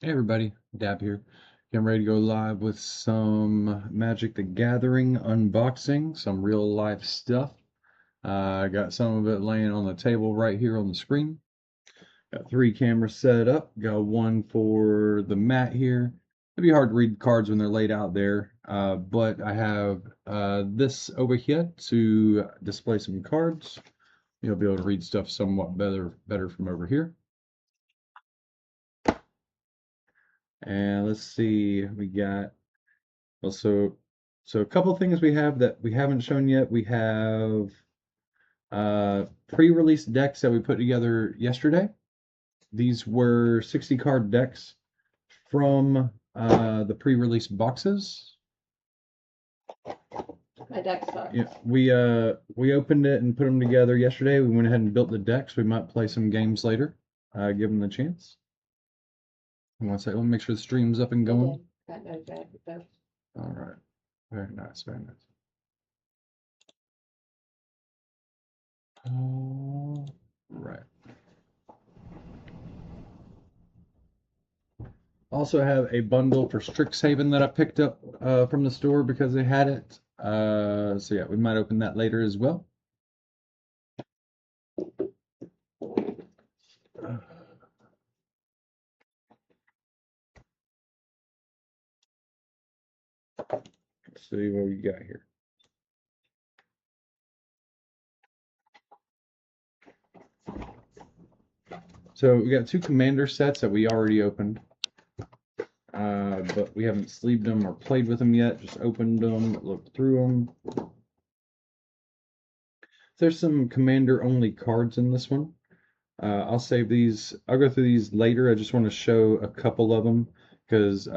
Hey everybody, Dab here. Getting ready to go live with some Magic the Gathering unboxing, some real life stuff. I got some of it laying on the table right here on the screen. Got three cameras set up. Got one for the mat here. It'd be hard to read cards when they're laid out there, but I have this over here to display some cards. You'll be able to read stuff somewhat better from over here. And let's see, we got well, so a couple things we have that we haven't shown yet. We have pre-release decks that we put together yesterday. These were 60 card decks from the pre-release boxes. My deck sucks. Yeah, we opened it and put them together yesterday. We went ahead and built the decks. We might play some games later. Give them the chance. One second, let me make sure the stream's up and going. Got no bad with those. All right, very nice, very nice. All right. Also have a bundle for Strixhaven that I picked up from the store because they had it. So yeah, we might open that later as well. Let's see what we got here. So we got two commander sets that we already opened. But we haven't sleeved them or played with them yet. Just opened them, looked through them. There's some commander only cards in this one. I'll save these. I'll go through these later. I just want to show a couple of them because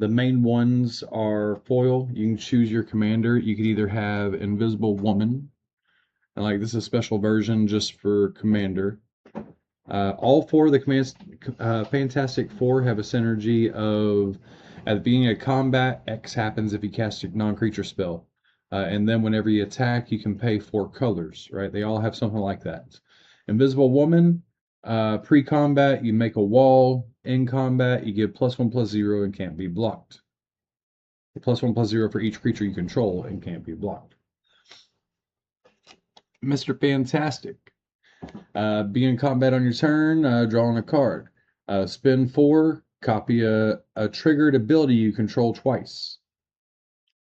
the main ones are foil. You can choose your commander. You could either have Invisible Woman, and like this is a special version just for commander. All four of the Fantastic Four have a synergy of at the beginning of combat, X happens if you cast a non-creature spell. And then whenever you attack, you can pay 4 colors, right? They all have something like that. Invisible Woman, pre-combat, you make a wall. In combat, you give +1/+0 and can't be blocked. +1/+0 for each creature you control and can't be blocked. Mr. Fantastic. Be in combat on your turn, drawing a card. Spend 4, copy a triggered ability you control twice.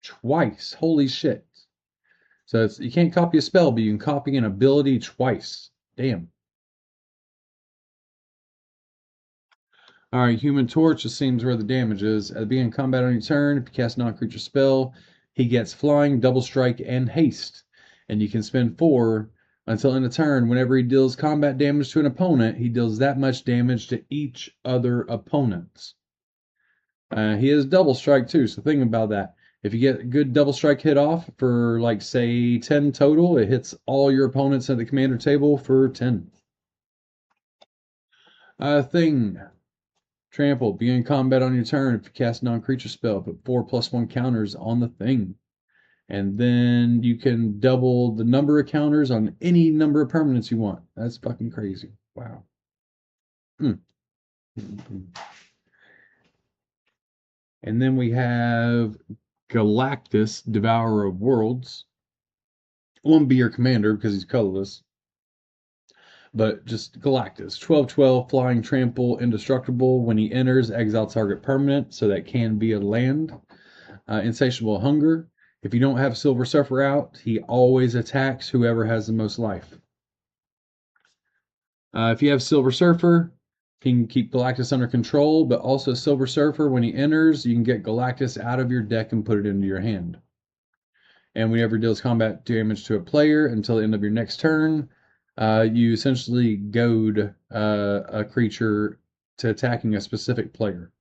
Twice. Holy shit. So you can't copy a spell, but you can copy an ability twice. Damn. Alright, Human Torch just seems where the damage is. At the beginning of combat on your turn, if you cast a non-creature spell, he gets flying, double strike, and haste. And you can spend 4 until end of turn. Whenever he deals combat damage to an opponent, he deals that much damage to each other opponent. He has double strike too, so think about that. If you get a good double strike hit off for like say 10 total, it hits all your opponents at the commander table for 10. Thing. Trample. Be in combat on your turn. If you cast a non-creature spell, put 4/+1 counters on the thing. And then you can double the number of counters on any number of permanents you want. That's fucking crazy. Wow. And then we have Galactus, Devourer of Worlds. Won't be your commander because he's colorless. But just Galactus. 12/12, flying, trample, indestructible. When he enters, exile target permanent, so that can be a land. Insatiable Hunger. If you don't have Silver Surfer out, he always attacks whoever has the most life. If you have Silver Surfer, he can keep Galactus under control, but also Silver Surfer, when he enters, you can get Galactus out of your deck and put it into your hand. And whenever it deals combat damage to a player until the end of your next turn, you essentially goad a creature to attacking a specific player.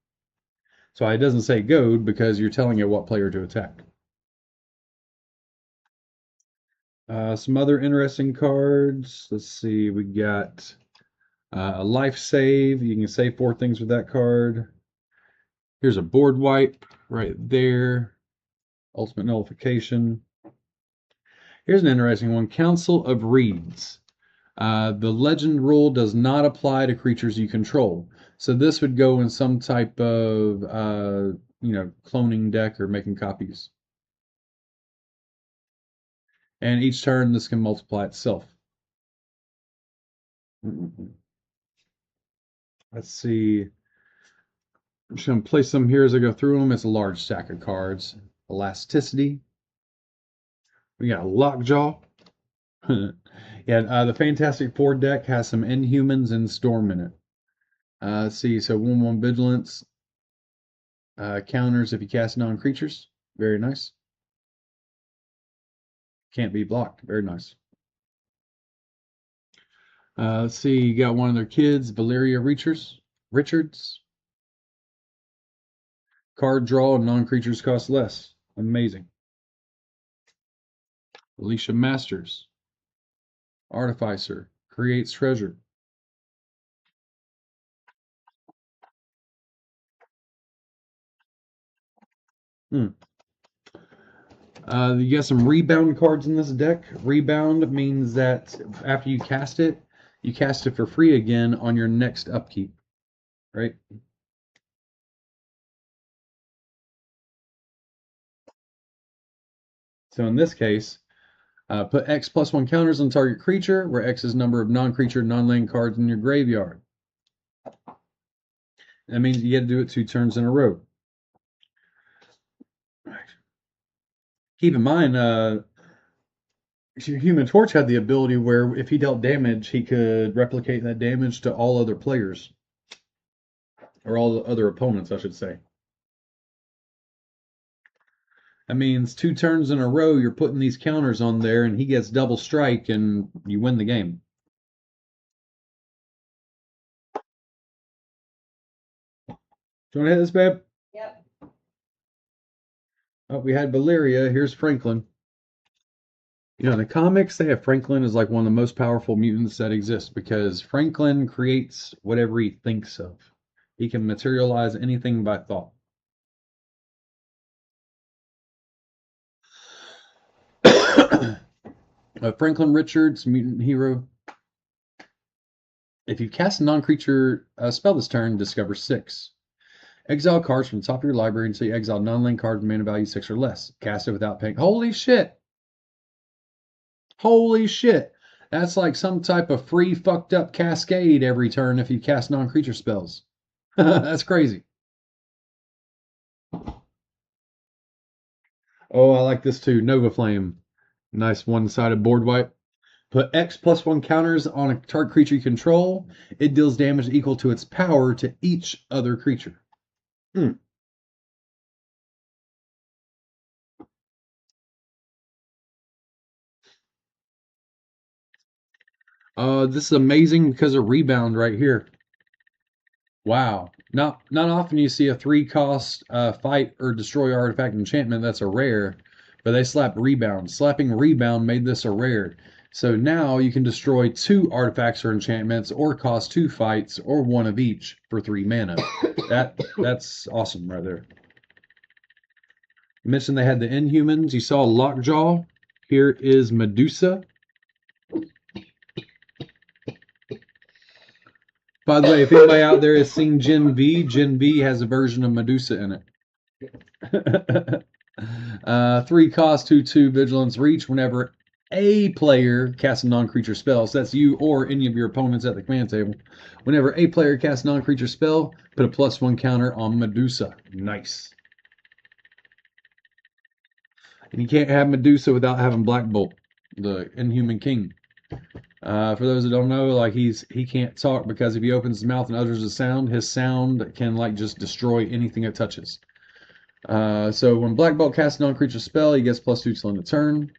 So it doesn't say goad because you're telling it what player to attack. Some other interesting cards. Let's see, we got a life save. You can save 4 things with that card. Here's a board wipe right there. Ultimate nullification. Here's an interesting one. Council of Reeds. The legend rule does not apply to creatures you control. So this would go in some type of, cloning deck or making copies. And each turn, this can multiply itself. Let's see. I'm just going to place them here as I go through them. It's a large stack of cards. Elasticity. We got Lockjaw. Yeah, the Fantastic Four deck has some Inhumans and Storm in it. Let's see. So 1/1 Vigilance. Counters if you cast non-creatures. Very nice. Can't be blocked. Very nice. Let's see. You got one of their kids, Valeria Richards. Card draw and non-creatures cost less. Amazing. Alicia Masters. Artificer. Creates treasure. You got some rebound cards in this deck. Rebound means that after you cast it for free again on your next upkeep. Right? So in this case, put X +1 counters on target creature, where X is number of non-creature, non-land cards in your graveyard. That means you got to do it 2 turns in a row. Keep in mind, Human Torch had the ability where if he dealt damage, he could replicate that damage to all other players. Or all the other opponents, I should say. That means 2 turns in a row, you're putting these counters on there, and he gets double strike, and you win the game. Do you want to hit this, babe? Yep. Oh, we had Valeria. Here's Franklin. In the comics, they have Franklin as like one of the most powerful mutants that exist because Franklin creates whatever he thinks of. He can materialize anything by thought. Franklin Richards, mutant hero. If you cast a non-creature spell this turn, discover 6. Exile cards from the top of your library until you exile non-land card with mana value 6 or less. Cast it without paying. Holy shit! Holy shit! That's like some type of free fucked up cascade every turn if you cast non-creature spells. That's crazy. Oh, I like this too. Nova Flame. Nice one-sided board wipe. Put X +1 counters on a target creature you control. It deals damage equal to its power to each other creature. This is amazing because of rebound right here. Wow. Not often you see a 3-cost fight or destroy artifact enchantment that's a rare, but they slapped rebound. Slapping rebound made this a rare. So now you can destroy 2 artifacts or enchantments or cost 2 fights or 1 of each for 3 mana. That's awesome right there. You mentioned they had the Inhumans. You saw Lockjaw. Here is Medusa. By the way, if anybody out there has seen Gen V has a version of Medusa in it. 3 cost, 2/2 vigilance reach whenever a player casts a non-creature spell. So that's you or any of your opponents at the command table. Whenever a player casts a non-creature spell, put a +1 counter on Medusa. Nice. And you can't have Medusa without having Black Bolt, the Inhuman King. For those that don't know, like he can't talk because if he opens his mouth and utters a sound, his sound can like just destroy anything it touches. So when Black Bolt casts a non-creature spell, he gets +2 till end of turn.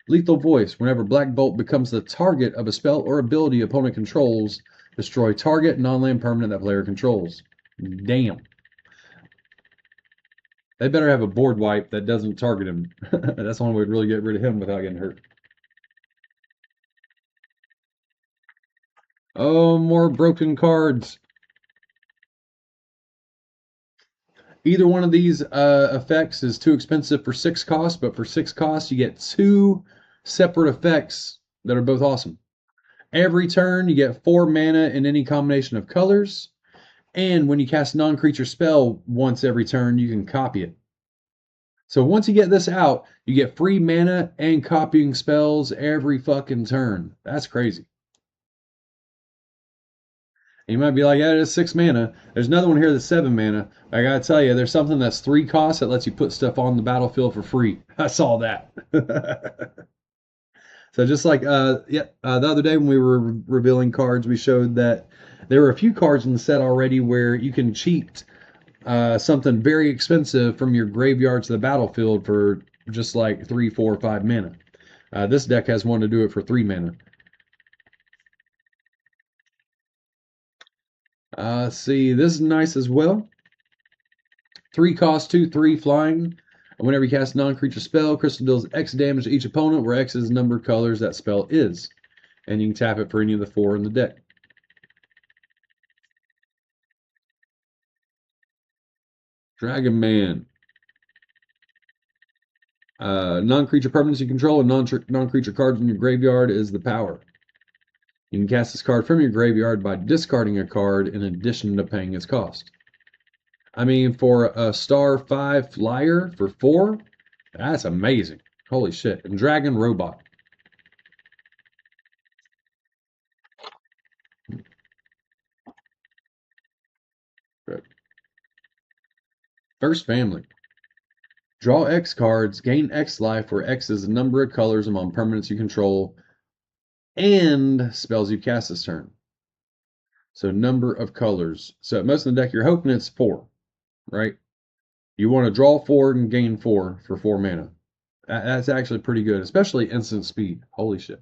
Lethal Voice. Whenever Black Bolt becomes the target of a spell or ability opponent controls, destroy target non-land permanent that player controls. Damn. They better have a board wipe that doesn't target him. That's the only way to really get rid of him without getting hurt. Oh, more broken cards. Either one of these effects is too expensive for 6 costs, but for 6 costs, you get 2 separate effects that are both awesome. Every turn, you get 4 mana in any combination of colors. And when you cast a non-creature spell once every turn, you can copy it. So once you get this out, you get free mana and copying spells every fucking turn. That's crazy. And you might be like, yeah, it is 6 mana. There's another one here that's 7 mana. I gotta tell you, there's something that's 3 costs that lets you put stuff on the battlefield for free. I saw that. So just like the other day when we were revealing cards, we showed that there were a few cards in the set already where you can cheat something very expensive from your graveyard to the battlefield for just like 3, 4, 5 mana. This deck has one to do it for 3 mana. See, this is nice as well. 3 cost, 2, 3 flying. Whenever you cast a non-creature spell, Crystal deals X damage to each opponent, where X is the number of colors that spell is. And you can tap it for any of the 4 in the deck. Dragon Man. Non-creature permanents you control and non-creature cards in your graveyard is the power. You can cast this card from your graveyard by discarding a card in addition to paying its cost. I mean, for a star 5 flyer for 4, that's amazing. Holy shit. And Dragon Robot. First Family. Draw X cards, gain X life, where X is the number of colors among permanents you control and spells you cast this turn. So number of colors. So at most of the deck, you're hoping it's 4, right? You want to draw 4 and gain 4 for 4 mana. That's actually pretty good, especially instant speed. Holy shit.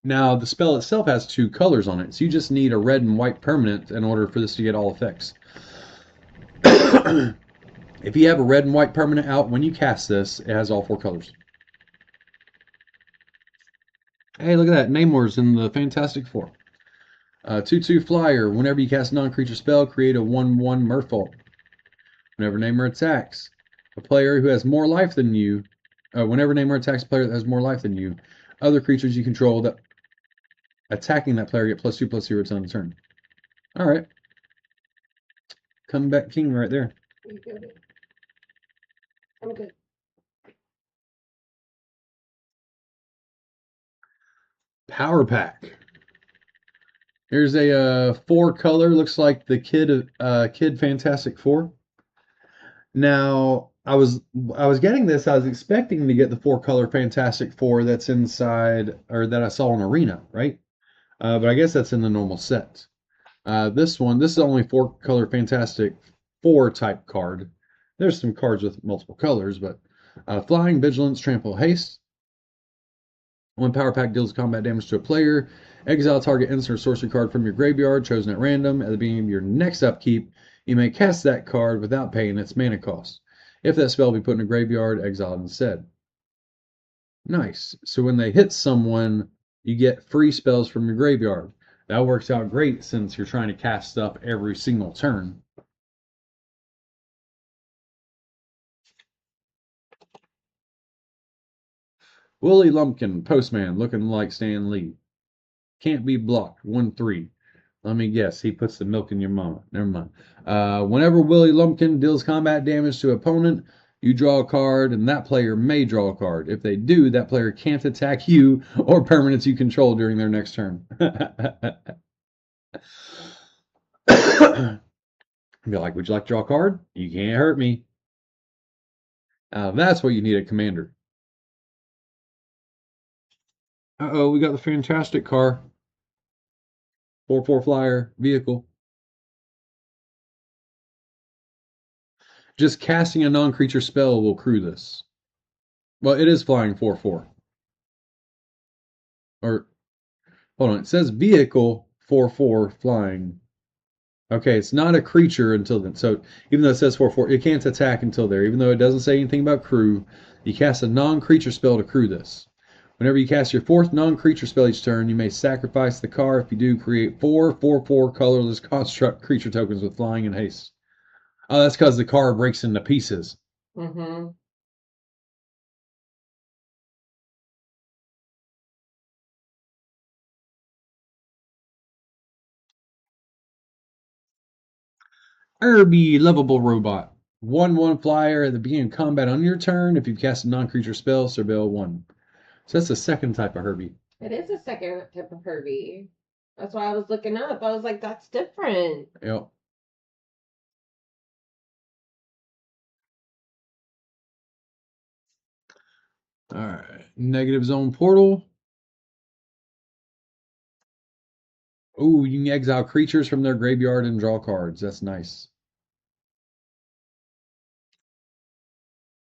Now, the spell itself has 2 colors on it, so you just need a red and white permanent in order for this to get all effects. If you have a red and white permanent out, when you cast this, it has all 4 colors. Hey, look at that. Namor's in the Fantastic Four. 2/2 flyer. Whenever you cast a non-creature spell, create a 1/1 Merfolk. Whenever Namor attacks a player who has more life than you, whenever Namor attacks a player that has more life than you, other creatures you control that attacking that player get +2/+0 on the turn. All right. Comeback king right there. You good? I'm good. Power pack. Here's a 4 color. Looks like the Kid Fantastic Four. Now, I was getting this. I was expecting to get the 4 color Fantastic Four that's inside, or that I saw in Arena, right? But I guess that's in the normal set. This is only 4 color Fantastic Four type card. There's some cards with multiple colors, but Flying, Vigilance, Trample, Haste. When Power Pack deals combat damage to a player, exile target instant or sorcery card from your graveyard chosen at random. At the beginning of your next upkeep, you may cast that card without paying its mana cost. If that spell be put in a graveyard, exile it instead. Nice. So when they hit someone, you get free spells from your graveyard. That works out great since you're trying to cast stuff every single turn. Willie Lumpkin, Postman, looking like Stan Lee. Can't be blocked. 1/3. Let me guess. He puts the milk in your mama. Never mind. Whenever Willie Lumpkin deals combat damage to an opponent, you draw a card, and that player may draw a card. If they do, that player can't attack you or permanents you control during their next turn. Be like, would you like to draw a card? You can't hurt me. That's what you need a commander. Uh-oh, we got the fantastic car. 4/4 flyer vehicle. Just casting a non-creature spell will crew this. Well, it is flying 4/4. Or, hold on, it says vehicle 4/4 flying. Okay, it's not a creature until then. So even though it says 4/4, it can't attack until there. Even though it doesn't say anything about crew, you cast a non-creature spell to crew this. Whenever you cast your 4th non-creature spell each turn, you may sacrifice the card. If you do, create 4/4 colorless construct creature tokens with flying and haste. Oh, that's because the card breaks into pieces. Mm-hmm. Irby, lovable robot. 1/1 flyer at the beginning of combat on your turn. If you've cast a non-creature spell, surveil 1. So that's the second type of Herbie. It is a second type of Herbie. That's why I was looking up. I was like, that's different. Yep. Alright. Negative Zone Portal. Ooh, you can exile creatures from their graveyard and draw cards. That's nice.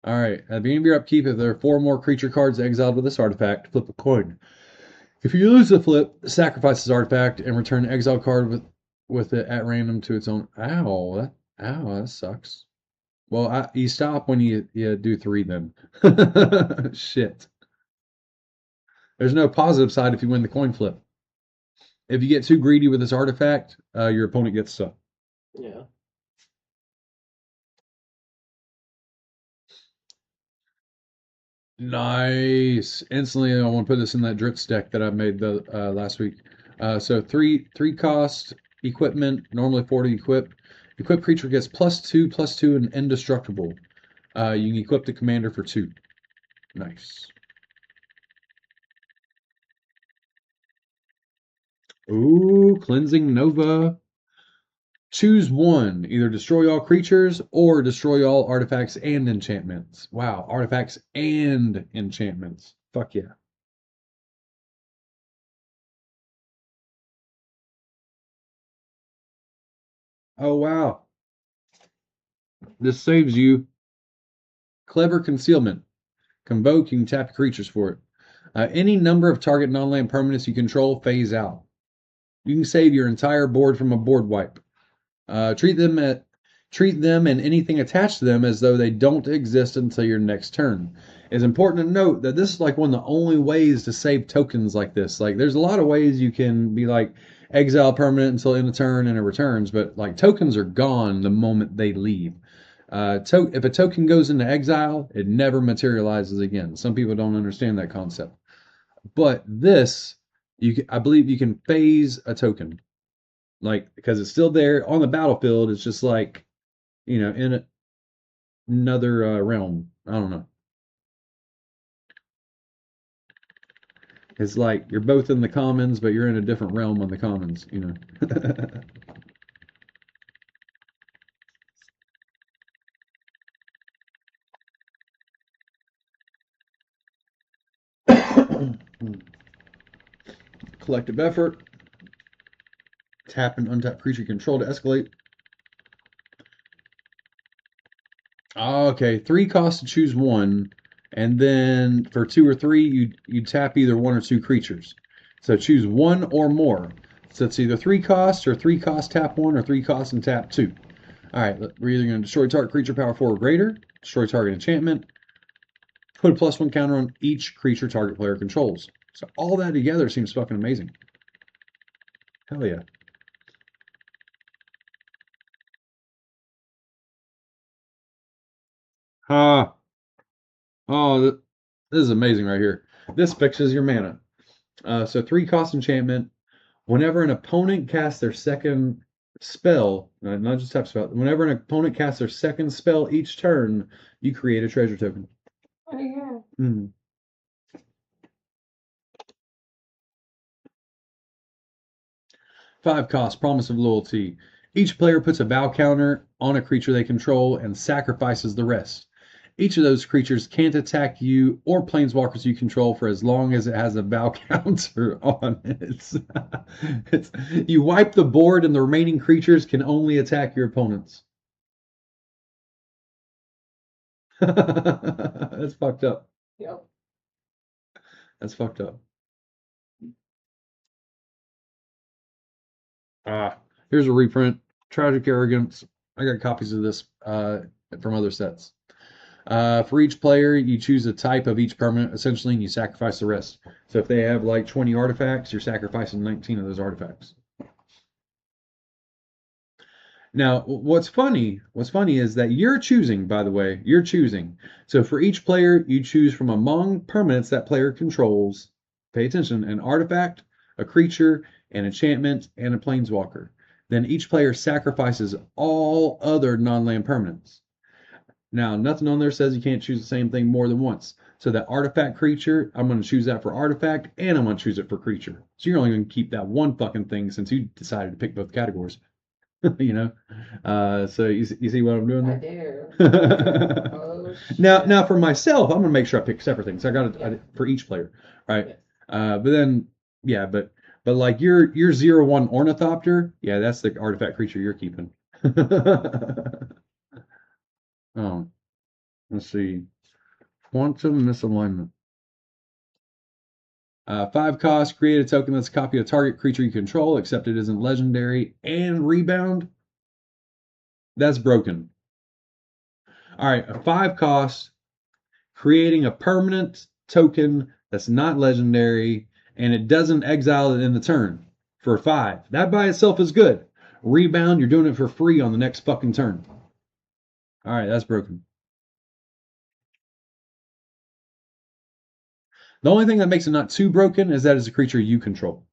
Alright. At the beginning of your upkeep, if there are 4 more creature cards exiled with this artifact, flip a coin. If you lose the flip, sacrifice this artifact and return an exile card with it at random to its own. Ow, that sucks. Well, you stop when you do 3 then. Shit. There's no positive side if you win the coin flip. If you get too greedy with this artifact, your opponent gets stuck. Yeah. Nice. Instantly, I want to put this in that Dritz deck that I made the last week. So three cost equipment, normally 40 equip. Equip creature gets +2/+2 and indestructible. You can equip the commander for 2. Nice. Ooh, Cleansing Nova. Choose one. Either destroy all creatures or destroy all artifacts and enchantments. Wow, artifacts and enchantments. Fuck yeah. Oh, wow. This saves you. Clever Concealment. Convoke, you can tap creatures for it. Any number of target non-land permanents you control phase out. You can save your entire board from a board wipe. Treat them and anything attached to them as though they don't exist until your next turn. It's important to note that this is like one of the only ways to save tokens like this. Like, there's a lot of ways you can be like exile permanent until end of turn and it returns, but like tokens are gone the moment they leave. If a token goes into exile, it never materializes again. Some people don't understand that concept, but this, I believe you can phase a token, like because it's still there on the battlefield. It's just like in another realm. I don't know. It's like you're both in the commons, but you're in a different realm on the commons. Collective effort. Tap and untap creature control to escalate. Okay, 3 costs to choose one, and then for 2 or 3, you tap either 1 or 2 creatures. So choose 1 or more. So it's either 3 costs or 3 costs tap 1 or 3 costs and tap 2. All right, we're either going to destroy target creature power 4 or greater, destroy target enchantment, put a +1 counter on each creature target player controls. So all that together seems fucking amazing. Hell yeah. Ah, oh, this is amazing right here. This fixes your mana. So 3 cost enchantment. Whenever an opponent casts their second spell, not just tap spell, whenever an opponent casts their second spell each turn, you create a treasure token. Oh, yeah. Mm. 5 cost, Promise of Loyalty. Each player puts a vow counter on a creature they control and sacrifices the rest. Each of those creatures can't attack you or planeswalkers you control for as long as it has a vow counter on it. You wipe the board and the remaining creatures can only attack your opponents. That's fucked up. Yep. That's fucked up. Here's a reprint. Tragic Arrogance. I got copies of this from other sets. For each player, you choose a type of each permanent, essentially, and you sacrifice the rest. So if they have like 20 artifacts, you're sacrificing 19 of those artifacts. Now, what's funny is that you're choosing, by the way, you're choosing. So for each player, you choose from among permanents that player controls, pay attention, an artifact, a creature, an enchantment, and a planeswalker. then each player sacrifices all other non-land permanents. Now, nothing on there says you can't choose the same thing more than once. So that artifact creature, I'm going to choose that for artifact, and I'm going to choose it for creature. So you're only going to keep that one fucking thing since you decided to pick both categories. You know? So you see what I'm doing I there? do. Oh, shit. now for myself, I'm going to make sure I pick separate things. I got it for each player, right? Yes. But then, yeah, but like your 0/1 Ornithopter, yeah, that's the artifact creature you're keeping. Oh, let's see. Quantum Misalignment. 5 cost, create a token that's a copy of target creature you control, except it isn't legendary, and rebound. That's broken. All right, a 5 cost, creating a permanent token that's not legendary, and it doesn't exile it in the turn for 5. That by itself is good. Rebound, you're doing it for free on the next fucking turn. All right, that's broken. The only thing that makes it not too broken is that it's a creature you control.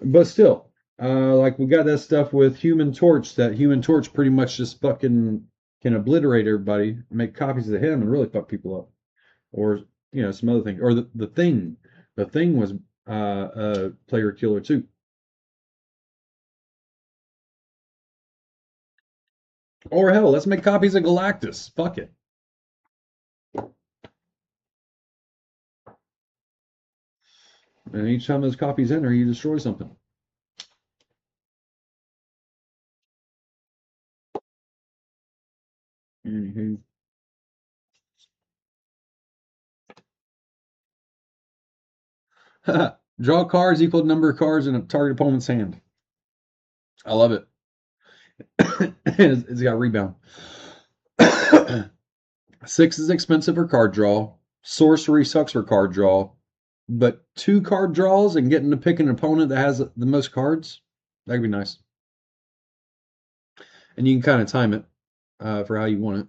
But still, like we got that stuff with Human Torch. That Human Torch pretty much just fucking can obliterate everybody, make copies of him, and really fuck people up. Or some other thing. Or the thing. The thing was a player killer too. Or hell, let's make copies of Galactus. Fuck it. And each time those copies enter, you destroy something. Anywho. Draw cards equal to number of cards in a target opponent's hand. I love it. It's got rebound. 6 is expensive for card draw. Sorcery sucks for card draw. But 2 card draws and getting to pick an opponent that has the most cards, that'd be nice. And you can kind of time it for how you want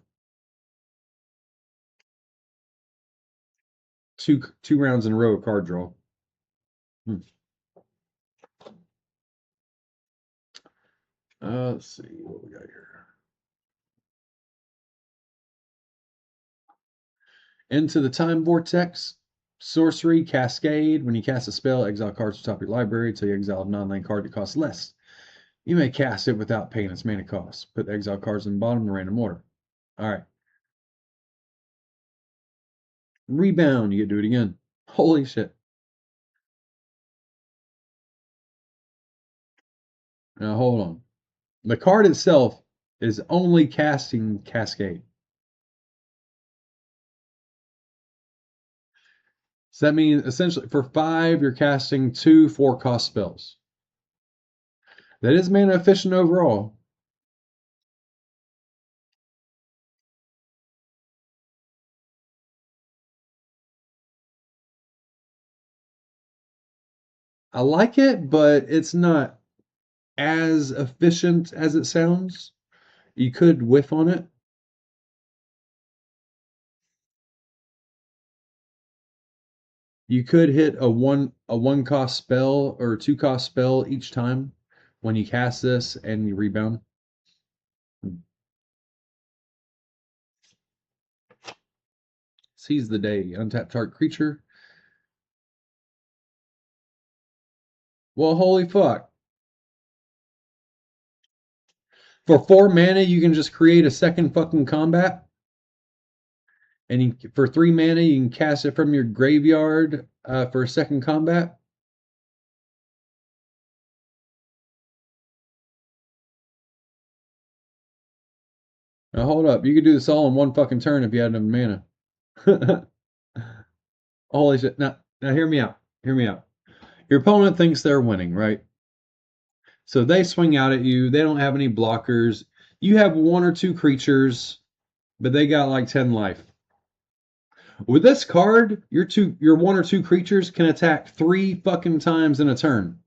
it. Two rounds in a row of card draw. Let's see what we got here. Into the Time Vortex. Sorcery, Cascade. When you cast a spell, exile cards from the top of your library until you exile a non-land card that costs less. You may cast it without paying its mana cost. Put the exile cards in the bottom in random order. All right. Rebound. You get to do it again. Holy shit. Now hold on. The card itself is only casting Cascade. So that means essentially for 5, you're casting 2 4-cost spells. That is mana efficient overall. I like it, but it's not as efficient as it sounds. You could whiff on it. You could hit a 1-cost spell or a 2-cost spell each time when you cast this and you rebound. Seize the day. Untap target creature. Well, holy fuck. For 4 mana, you can just create a second fucking combat. And for 3 mana, you can cast it from your graveyard for a second combat. Now hold up. You could do this all in one fucking turn if you had enough mana. Holy shit. Now hear me out. Hear me out. Your opponent thinks they're winning, right? So they swing out at you. They don't have any blockers. You have 1 or 2 creatures, but they got like 10 life. With this card, your 1 or 2 creatures can attack 3 fucking times in a turn.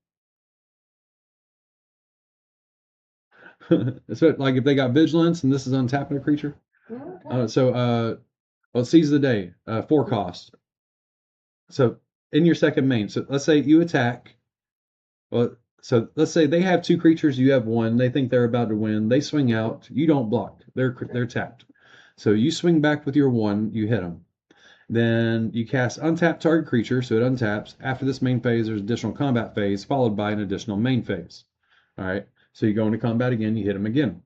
So, like if they got vigilance and this is untapping a creature. Okay. Well, seize the day, 4 cost. So in your second main, so let's say you attack. Well, So let's say they have two creatures, you have one. They think they're about to win. They swing out. You don't block. They're tapped. So you swing back with your one. You hit them. Then you cast untap target creature, so it untaps. After this main phase, there's additional combat phase, followed by an additional main phase. All right. So you go into combat again. You hit them again.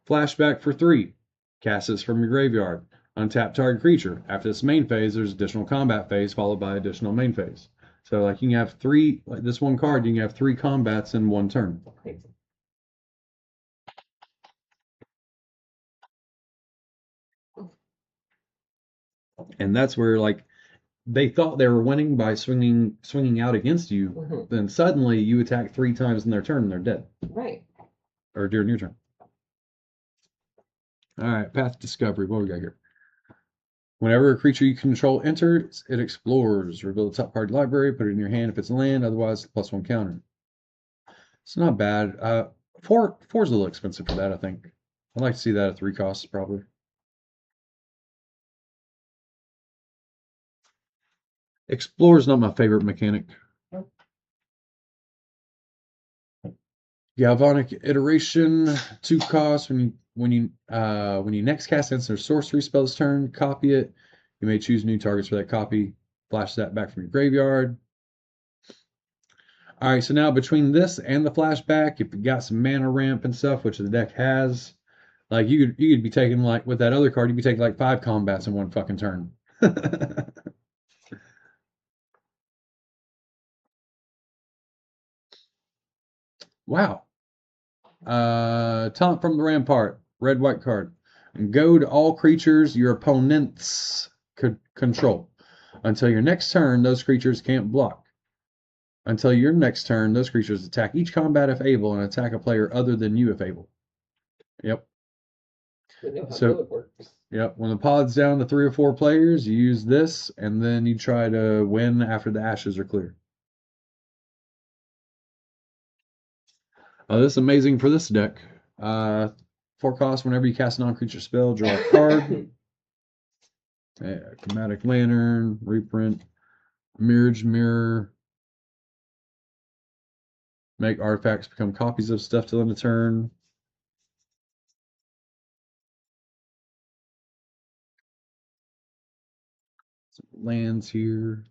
Flashback for 3. Cast this from your graveyard. Untap target creature. After this main phase, there's additional combat phase followed by additional main phase. So like you can have 3, like this one card, you can have 3 combats in one turn. And that's where like they thought they were winning by swinging out against you. Then suddenly you attack 3 times in their turn and they're dead. Right. Or during your turn. All right, Path Discovery. What we got here? Whenever a creature you control enters, it explores. Reveal the top card of the library, put it in your hand if it's land, otherwise +1 counter. It's not bad. Four's a little expensive for that, I think. I'd like to see that at 3 costs, probably. Explore is not my favorite mechanic. Galvanic Iteration, 2 costs. When you next cast instant or sorcery spell this turn, copy it. You may choose new targets for that copy. Flash that back from your graveyard. All right, so now between this and the flashback, if you got some mana ramp and stuff, which the deck has, like you could be taking like with that other card, you'd be taking like 5 combats in one fucking turn. Wow. Taunt from the Rampart, red white card. Goad all creatures your opponents could control. Until your next turn, those creatures can't block. Until your next turn, those creatures attack each combat if able and attack a player other than you if able. Yep. So it works. Yep. When the pod's down to 3 or 4 players, you use this, and then you try to win after the ashes are clear. This is amazing for this deck. 4 costs. Whenever you cast a non-creature spell, draw a card. Chromatic Lantern, reprint, Mirage Mirror. Make artifacts become copies of stuff till end of turn. Some lands here.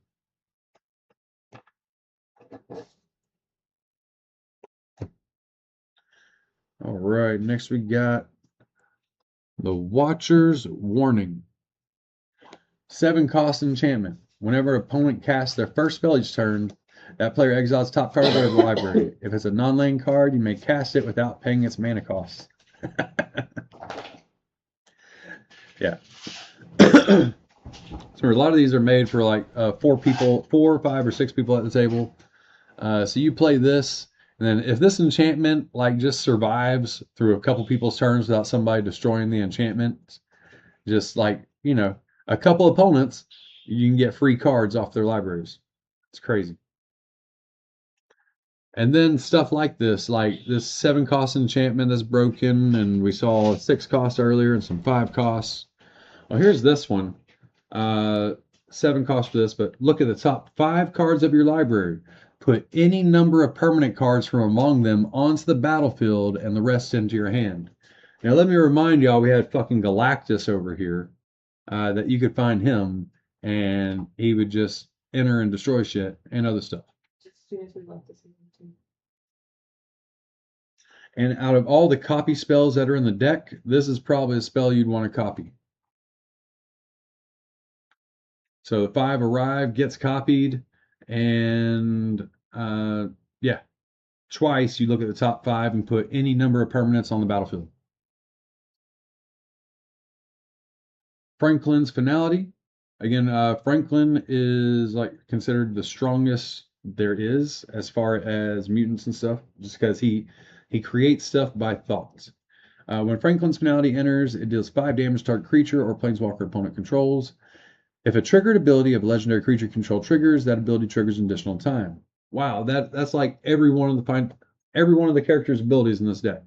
All right, next we got the Watcher's Warning. 7 cost enchantment. Whenever an opponent casts their first spell each turn, that player exiles top card of their library. If it's a non-land card, you may cast it without paying its mana cost. Yeah. So a lot of these are made for like 4 people, 4, 5, or 6 people at the table. So you play this, and then if this enchantment like just survives through a couple people's turns without somebody destroying the enchantment, just like, you know, a couple opponents, you can get free cards off their libraries. It's crazy. And then stuff like this 7 cost enchantment that's broken, and we saw 6 cost earlier and some 5 costs. Well, here's this one. 7 cost for this, but look at the top 5 cards of your library. Put any number of permanent cards from among them onto the battlefield and the rest into your hand. Now, let me remind y'all, we had fucking Galactus over here. That you could find him, and he would just enter and destroy shit and other stuff. And out of all the copy spells that are in the deck, this is probably a spell you'd want to copy. So 5 arrive, gets copied, and yeah, twice you look at the top 5 and put any number of permanents on the battlefield. Franklin's Finality. Again, Franklin is like considered the strongest there is as far as mutants and stuff, just because he creates stuff by thought. When Franklin's Finality enters, it deals 5 damage to target creature or planeswalker opponent controls. If a triggered ability of legendary creature control triggers, that ability triggers an additional time. Wow, that's like every one of the characters' abilities in this deck.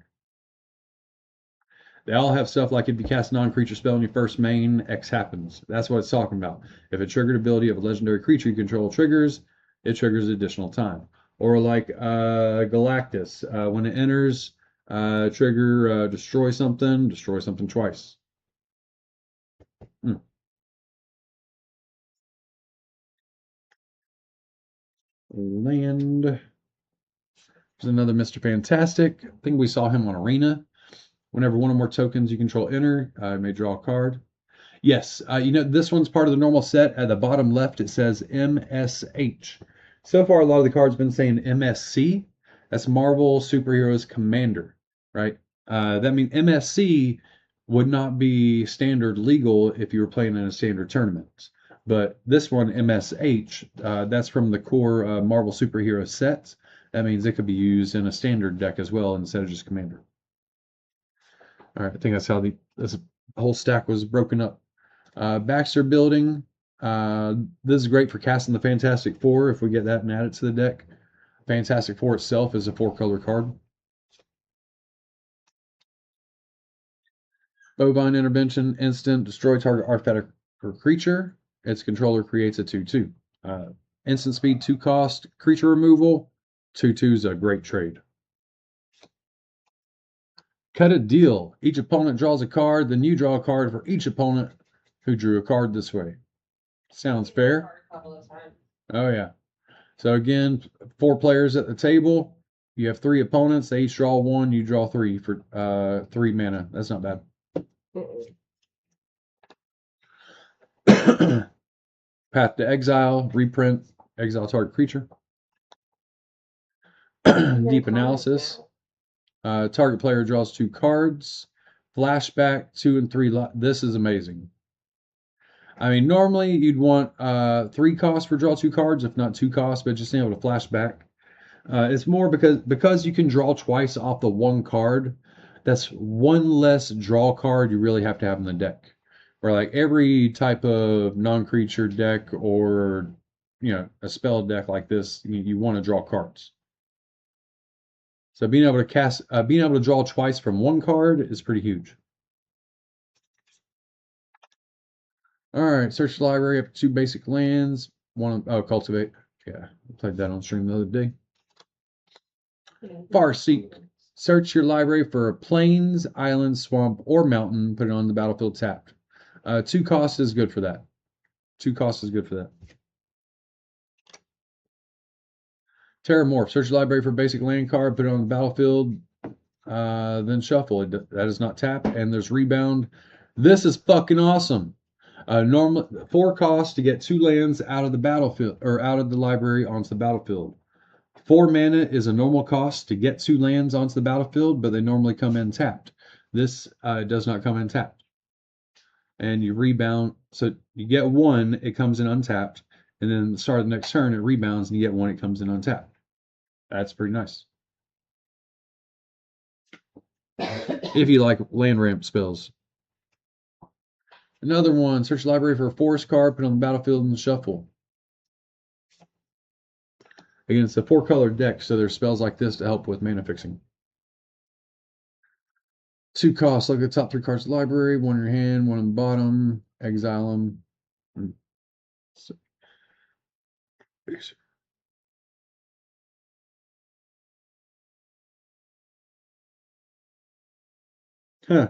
They all have stuff like if you cast a non-creature spell in your first main, X happens. That's what it's talking about. If a triggered ability of a legendary creature you control triggers, it triggers additional time. Or like Galactus, when it enters, trigger destroy something twice. Hmm. Land. There's another Mr. Fantastic. I think we saw him on Arena. Whenever one or more tokens you control enter, you may draw a card. Yes, this one's part of the normal set. At the bottom left, it says MSH. So far, a lot of the cards have been saying MSC. That's Marvel Superheroes Commander, right? That means MSC would not be standard legal if you were playing in a standard tournament. But this one, MSH, that's from the core Marvel Superhero set. That means it could be used in a standard deck as well instead of just Commander. All right, I think that's how this whole stack was broken up. Baxter Building. This is great for casting the Fantastic Four if we get that and add it to the deck. Fantastic Four itself is a 4-color card. Bovine Intervention. Instant. Destroy target artifact or creature. Its controller creates a 2/2. Instant speed, 2 cost. Creature removal. 2/2 is a great trade. Cut a deal. Each opponent draws a card, then you draw a card for each opponent who drew a card this way. Sounds fair. Oh, yeah. So again, 4 players at the table. You have 3 opponents. They each draw 1. You draw 3 for 3 mana. That's not bad. Path to Exile. Reprint. Exile target creature. Deep Analysis. Target player draws 2 cards. Flashback 2 and 3. This is amazing. I mean, normally you'd want 3 costs for draw 2 cards, if not 2 costs, but just being able to flash back. It's more because you can draw twice off the 1 card. That's 1 less draw card you really have to have in the deck. Or like every type of non-creature deck or a spell deck like this, you want to draw cards. So being able to draw twice from 1 card is pretty huge. All right, search the library up to 2 basic lands. Cultivate. Yeah, I played that on stream the other day. Farseek. Search your library for a plains, island, swamp, or mountain. Put it on the battlefield tapped. 2 cost is good for that. 2 cost is good for that. Terramorph. Search your library for a basic land card. Put it on the battlefield. Then shuffle. That is not tap. And there's rebound. This is fucking awesome. Normal 4 costs to get 2 lands out of the battlefield or out of the library onto the battlefield. 4 mana is a normal cost to get 2 lands onto the battlefield, but they normally come in tapped. This does not come in tapped. And you rebound, so you get 1, it comes in untapped, and then the start of the next turn it rebounds, and you get 1, it comes in untapped. That's pretty nice. If you like land ramp spells. Another one, search the library for a forest card, put it on the battlefield and shuffle. Again, it's a 4-color deck, so there's spells like this to help with mana fixing. 2 costs. Look at the top 3 cards of the library. 1 in your hand, 1 on the bottom. Exile them. Huh.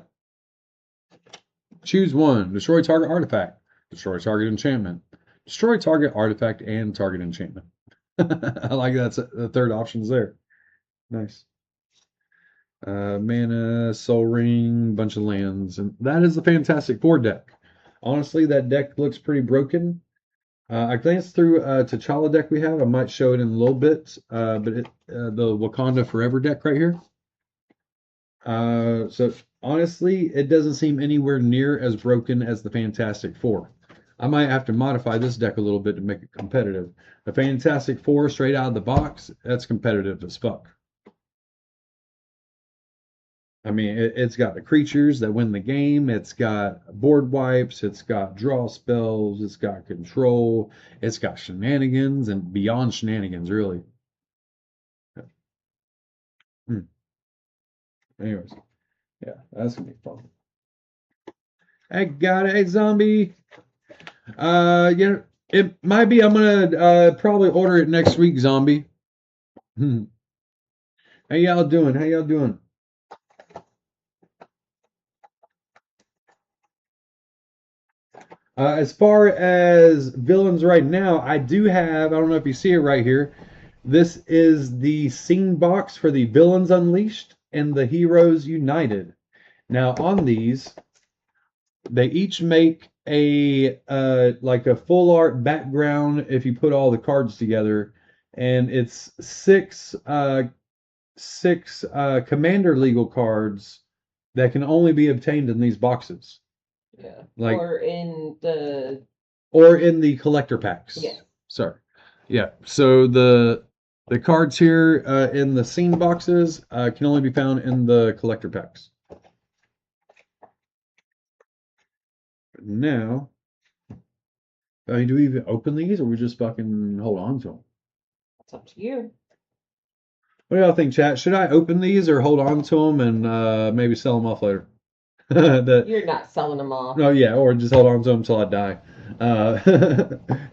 Choose 1. Destroy target artifact. Destroy target enchantment. Destroy target artifact and target enchantment. I like that. The third option's there. Nice. Mana, Soul Ring, bunch of lands. And that is the Fantastic Four deck. Honestly, that deck looks pretty broken. I glanced through T'Challa deck we have. I might show it in a little bit. But the Wakanda Forever deck right here. So honestly, it doesn't seem anywhere near as broken as the Fantastic Four. I might have to modify this deck a little bit to make it competitive. The Fantastic Four straight out of the box, that's competitive as fuck. I mean, it's got the creatures that win the game. It's got board wipes. It's got draw spells. It's got control. It's got shenanigans and beyond shenanigans, really. Anyways, yeah, that's gonna be fun. I got it, hey, zombie. It might be. I'm gonna probably order it next week, zombie. Hmm. How y'all doing? How y'all doing? As far as villains right now, I do have, I don't know if you see it right here. This is the scene box for the Villains Unleashed and the Heroes United. Now on these, they each make a like a full art background if you put all the cards together, and it's six commander legal cards that can only be obtained in these boxes. Yeah. Like Or or in the collector packs. yeah. Sorry. Yeah. So the cards here in the scene boxes can only be found in the collector packs. Now, I mean, do we even open these, or we just fucking hold on to them? It's up to you. What do y'all think, chat? Should I open these or hold on to them and maybe sell them off later? You're not selling them off. No, yeah, or just hold on to them until I die.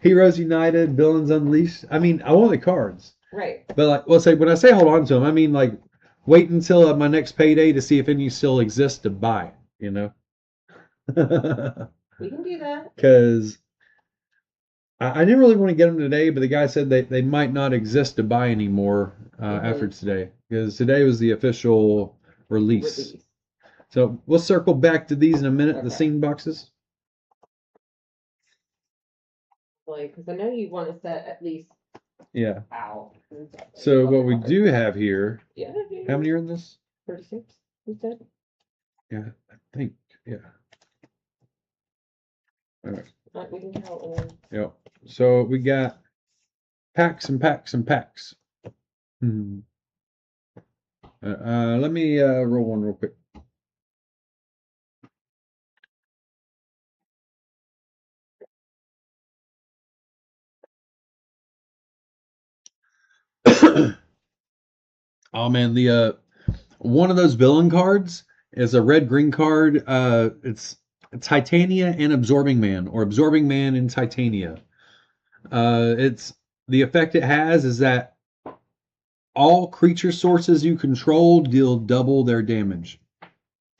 Heroes United, Villains Unleashed. I mean, I want the cards. Right. But like, well, say when I say hold on to them, I mean like wait until my next payday to see if any still exist to buy. You know. We can do that. Because I didn't really want to get them today, but the guy said they might not exist to buy anymore after today, because today was the official release. So we'll circle back to these in a minute, the scene boxes. Because I know you want to set at least Yeah. out. So what we do have here, yeah. How many are in this? 36, you said? Yeah, I think, yeah. All right. We can count them. Yep. So we got packs and packs and packs. Let me roll one real quick. Oh man, the one of those villain cards is a red green card. It's Titania and Absorbing Man, or Absorbing Man and Titania. It's the effect it has is that all creature sources you control deal double their damage,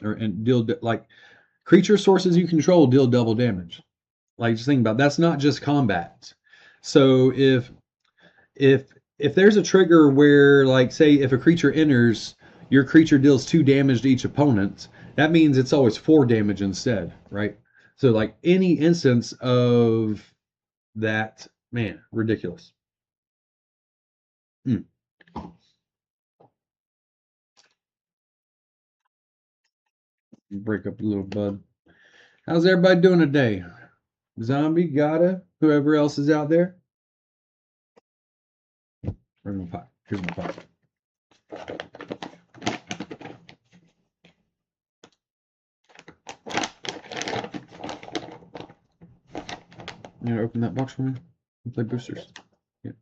and deal like creature sources you control deal double damage. Like just think about it. That's not just combat. So if if there's a trigger where, like, say if a creature enters, your creature deals 2 damage to each opponent, that means it's always 4 damage instead, right? So like any instance of that, man, ridiculous. Break up a little bud. How's everybody doing today? Zombie, Gotta, whoever else is out there. Where's my pot? Here's my pot. You gonna open that box for me? And play boosters. Yeah.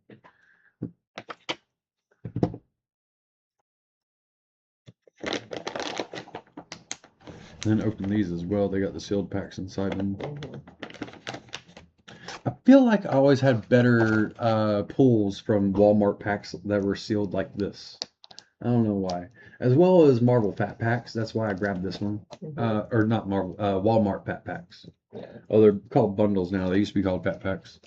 And then open these as well. They got the sealed packs inside them. I feel like I always had better pulls from Walmart packs that were sealed like this. I don't know why. As well as Marvel Fat Packs. That's why I grabbed this one. Or not Marvel, Walmart Fat Packs. Yeah. Oh, they're called bundles now. They used to be called Fat Packs.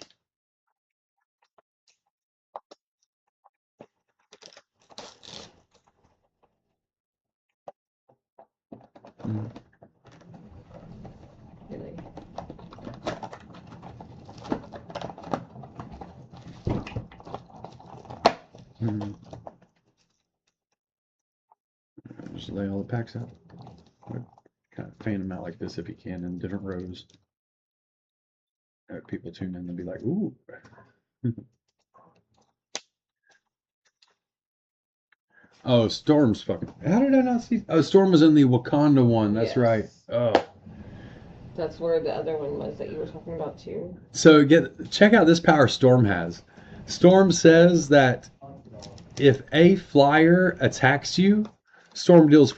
Really? Just lay all the packs out. Kind of fan them out like this if you can in different rows. People tune in and be like, ooh. Oh, Storm's fucking. How did I not see? Oh, Storm was in the Wakanda one. That's right. Oh. That's where the other one was that you were talking about too. So check out this power Storm has. Storm says that if a flyer attacks you, Storm deals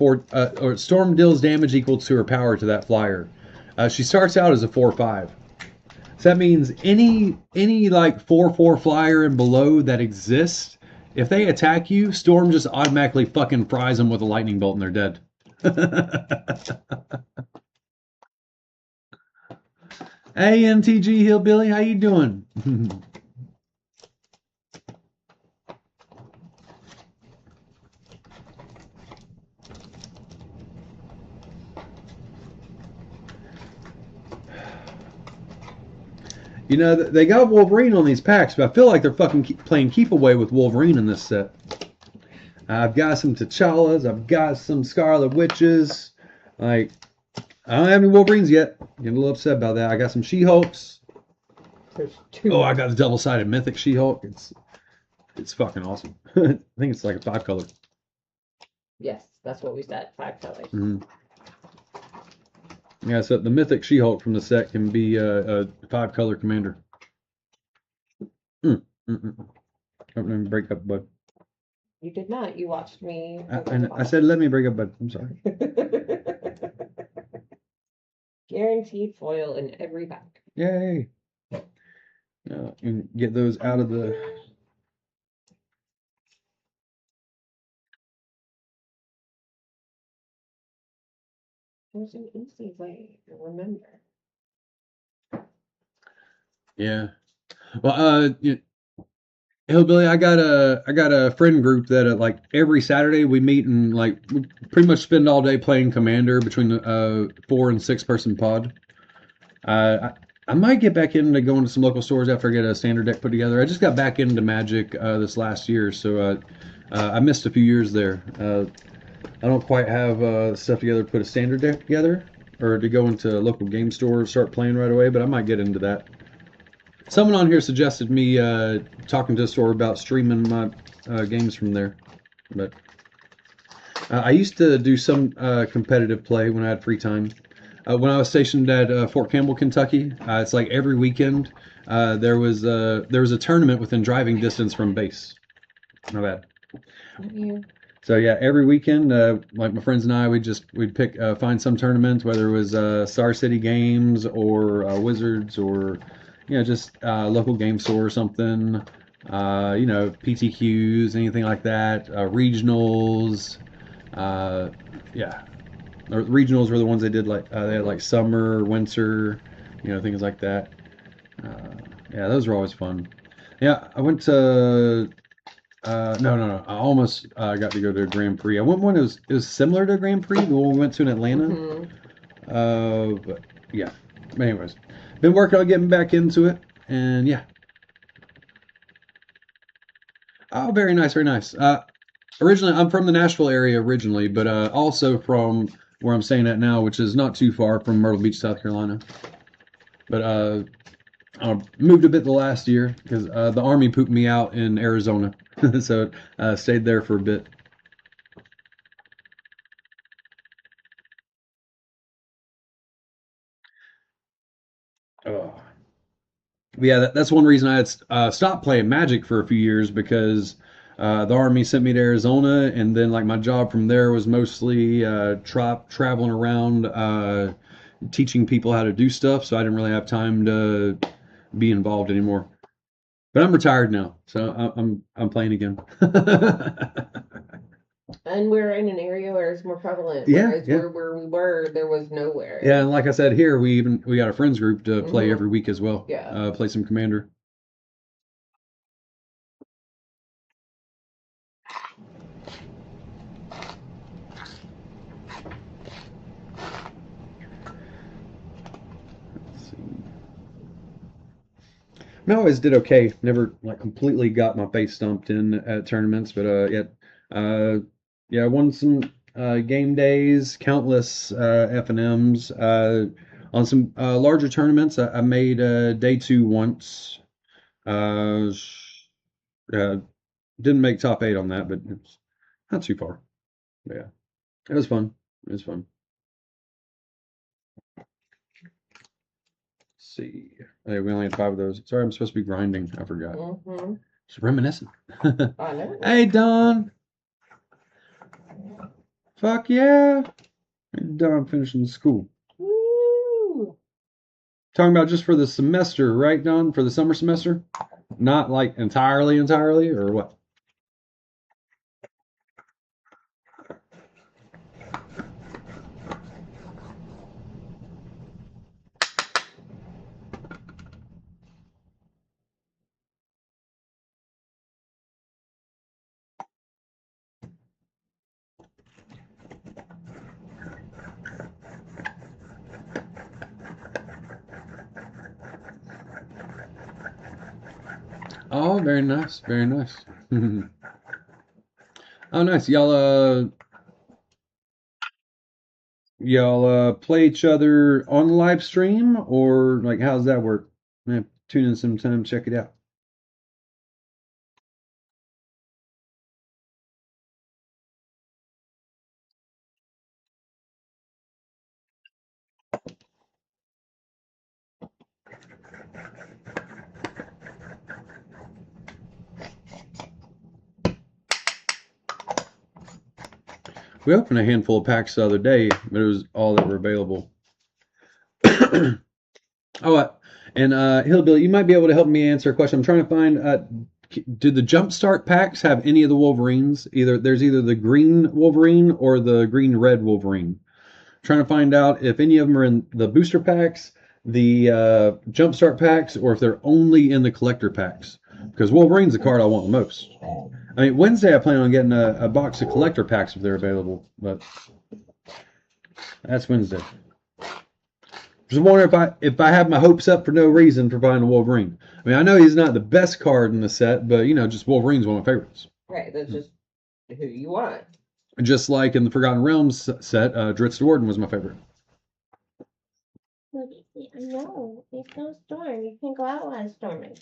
Storm deals damage equal to her power to that flyer. She starts out as a 4/5. So that means any like 4/4 flyer and below that exists if they attack you, Storm just automatically fucking fries them with a lightning bolt and they're dead. Hey, MTG Hillbilly, how you doing? You know, they got Wolverine on these packs, but I feel like they're fucking playing keep away with Wolverine in this set. I've got some T'Challas, I've got some Scarlet Witches. Like, I don't have any Wolverines yet. Getting a little upset about that. I got some She-Hulks. Oh, I got the double-sided Mythic She-Hulk. It's fucking awesome. I think it's like a 5-color. Yes, that's what we said. 5 colors. Mm-hmm. Yeah, so the Mythic She-Hulk from the set can be a 5-color commander. Let me break up, bud. You did not. You watched me. I said, let me break up, bud. I'm sorry. Guaranteed foil in every pack. Yay. And get those out of the... There's an easy way to remember. Yeah. Well, Hillbilly, I got a friend group that like every Saturday we meet and like we pretty much spend all day playing Commander between the 4 and 6 person pod. I might get back into going to some local stores after I get a standard deck put together. I just got back into Magic this last year, so I missed a few years there. I don't quite have stuff together to put a standard deck together or to go into a local game store and start playing right away, but I might get into that. Someone on here suggested me talking to a store about streaming my games from there, but I used to do some competitive play when I had free time. When I was stationed at Fort Campbell, Kentucky, it's like every weekend there was a tournament within driving distance from base. Not bad. Yeah. So yeah, every weekend, like my friends and I, we'd pick find some tournament, whether it was Star City Games or Wizards or just local game store or something. PTQs, anything like that. Regionals. Yeah, regionals were the ones they did like they had like summer, winter, things like that. Yeah, those were always fun. Yeah, I went to no. I almost got to go to a Grand Prix. I went one. It was similar to a Grand Prix, the one we went to in Atlanta. But yeah. But anyways, been working on getting back into it, and yeah. Oh, very nice, very nice. Originally, I'm from the Nashville area originally, but also from where I'm staying at now, which is not too far from Myrtle Beach, South Carolina. But I moved a bit the last year because the Army pooped me out in Arizona. So stayed there for a bit. Oh. Yeah, that's one reason I had stopped playing Magic for a few years because the Army sent me to Arizona, and then like my job from there was mostly traveling around teaching people how to do stuff, so I didn't really have time to be involved anymore. But I'm retired now, so I'm playing again. And we're in an area where it's more prevalent. Yeah, whereas yeah. where we were, there was nowhere. Yeah, and like I said, here we got a friends group to play every week as well. Yeah. Play some Commander. Let's see. I always did okay. Never like completely got my face stomped in at tournaments, but yeah, I won some game days, countless F&Ms. On some larger tournaments, I made day 2 once. Uh, didn't make top 8 on that, but it's not too far. But yeah, it was fun. It was fun. Let's see. Hey, we only had 5 of those. Sorry, I'm supposed to be grinding. I forgot. Just reminiscing. I know. Hey, Don. Fuck yeah. Don finishing school. Woo! Talking about just for the semester, right, Don? For the summer semester? Not like entirely, or what? Oh, very nice, very nice. Oh, nice. Y'all play each other on live stream, or like how's that work? Yeah, tune in sometime, check it out. We opened a handful of packs the other day, but it was all that were available. Oh, and Hillbilly, you might be able to help me answer a question. I'm trying to find. Do the Jumpstart packs have any of the Wolverines? There's either the green Wolverine or the green red Wolverine. I'm trying to find out if any of them are in the booster packs, the Jumpstart packs, or if they're only in the collector packs. Because Wolverine's the card I want the most. I mean, Wednesday I plan on getting a box of collector packs if they're available, but that's Wednesday. Just wondering if I have my hopes up for no reason for buying a Wolverine. I mean, I know he's not the best card in the set, but just Wolverine's one of my favorites. Right, that's just who you want. Just like in the Forgotten Realms set, Dritz the Warden was my favorite. No, it's no storm. You can go out while it's storming.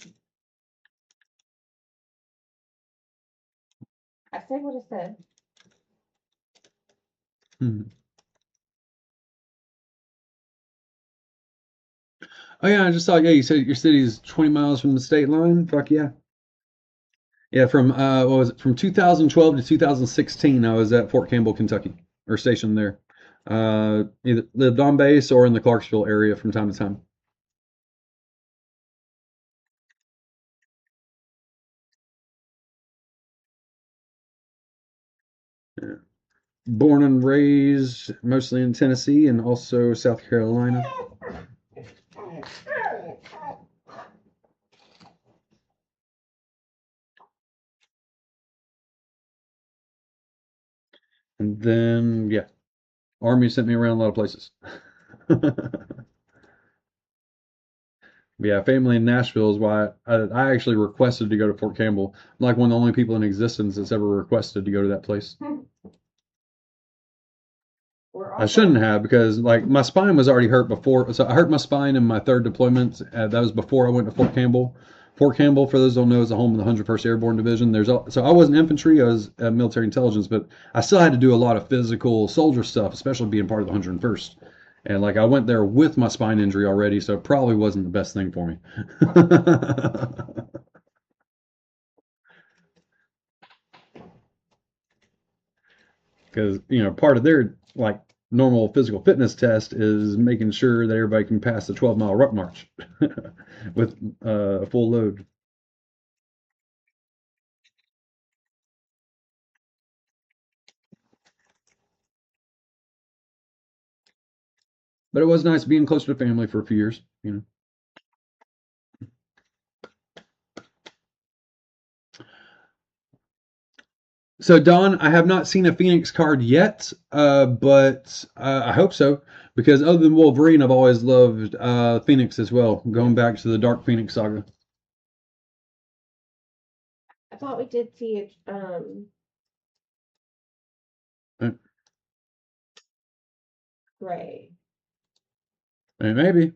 I said what I said. Oh yeah, I just saw. Yeah, you said your city's 20 miles from the state line. Fuck yeah. Yeah, from what was it? From 2012 to 2016, I was at Fort Campbell, Kentucky, or stationed there. Either lived on base or in the Clarksville area from time to time. Yeah. Born and raised mostly in Tennessee and also South Carolina. And then, yeah, Army sent me around a lot of places. Yeah, family in Nashville is why I actually requested to go to Fort Campbell. I'm like one of the only people in existence that's ever requested to go to that place. I shouldn't have because like my spine was already hurt before. So I hurt my spine in my third deployment. That was before I went to Fort Campbell. Fort Campbell, for those who don't know, is the home of the 101st Airborne Division. So I wasn't infantry, I was military intelligence, but I still had to do a lot of physical soldier stuff, especially being part of the 101st. And like I went there with my spine injury already, so it probably wasn't the best thing for me. Because part of their like normal physical fitness test is making sure that everybody can pass the 12-mile ruck march with a full load. But it was nice being close to the family for a few years. So Don, I have not seen a Phoenix card yet, but I hope so because other than Wolverine, I've always loved Phoenix as well, going back to the Dark Phoenix saga. I thought we did see it. Right. Maybe.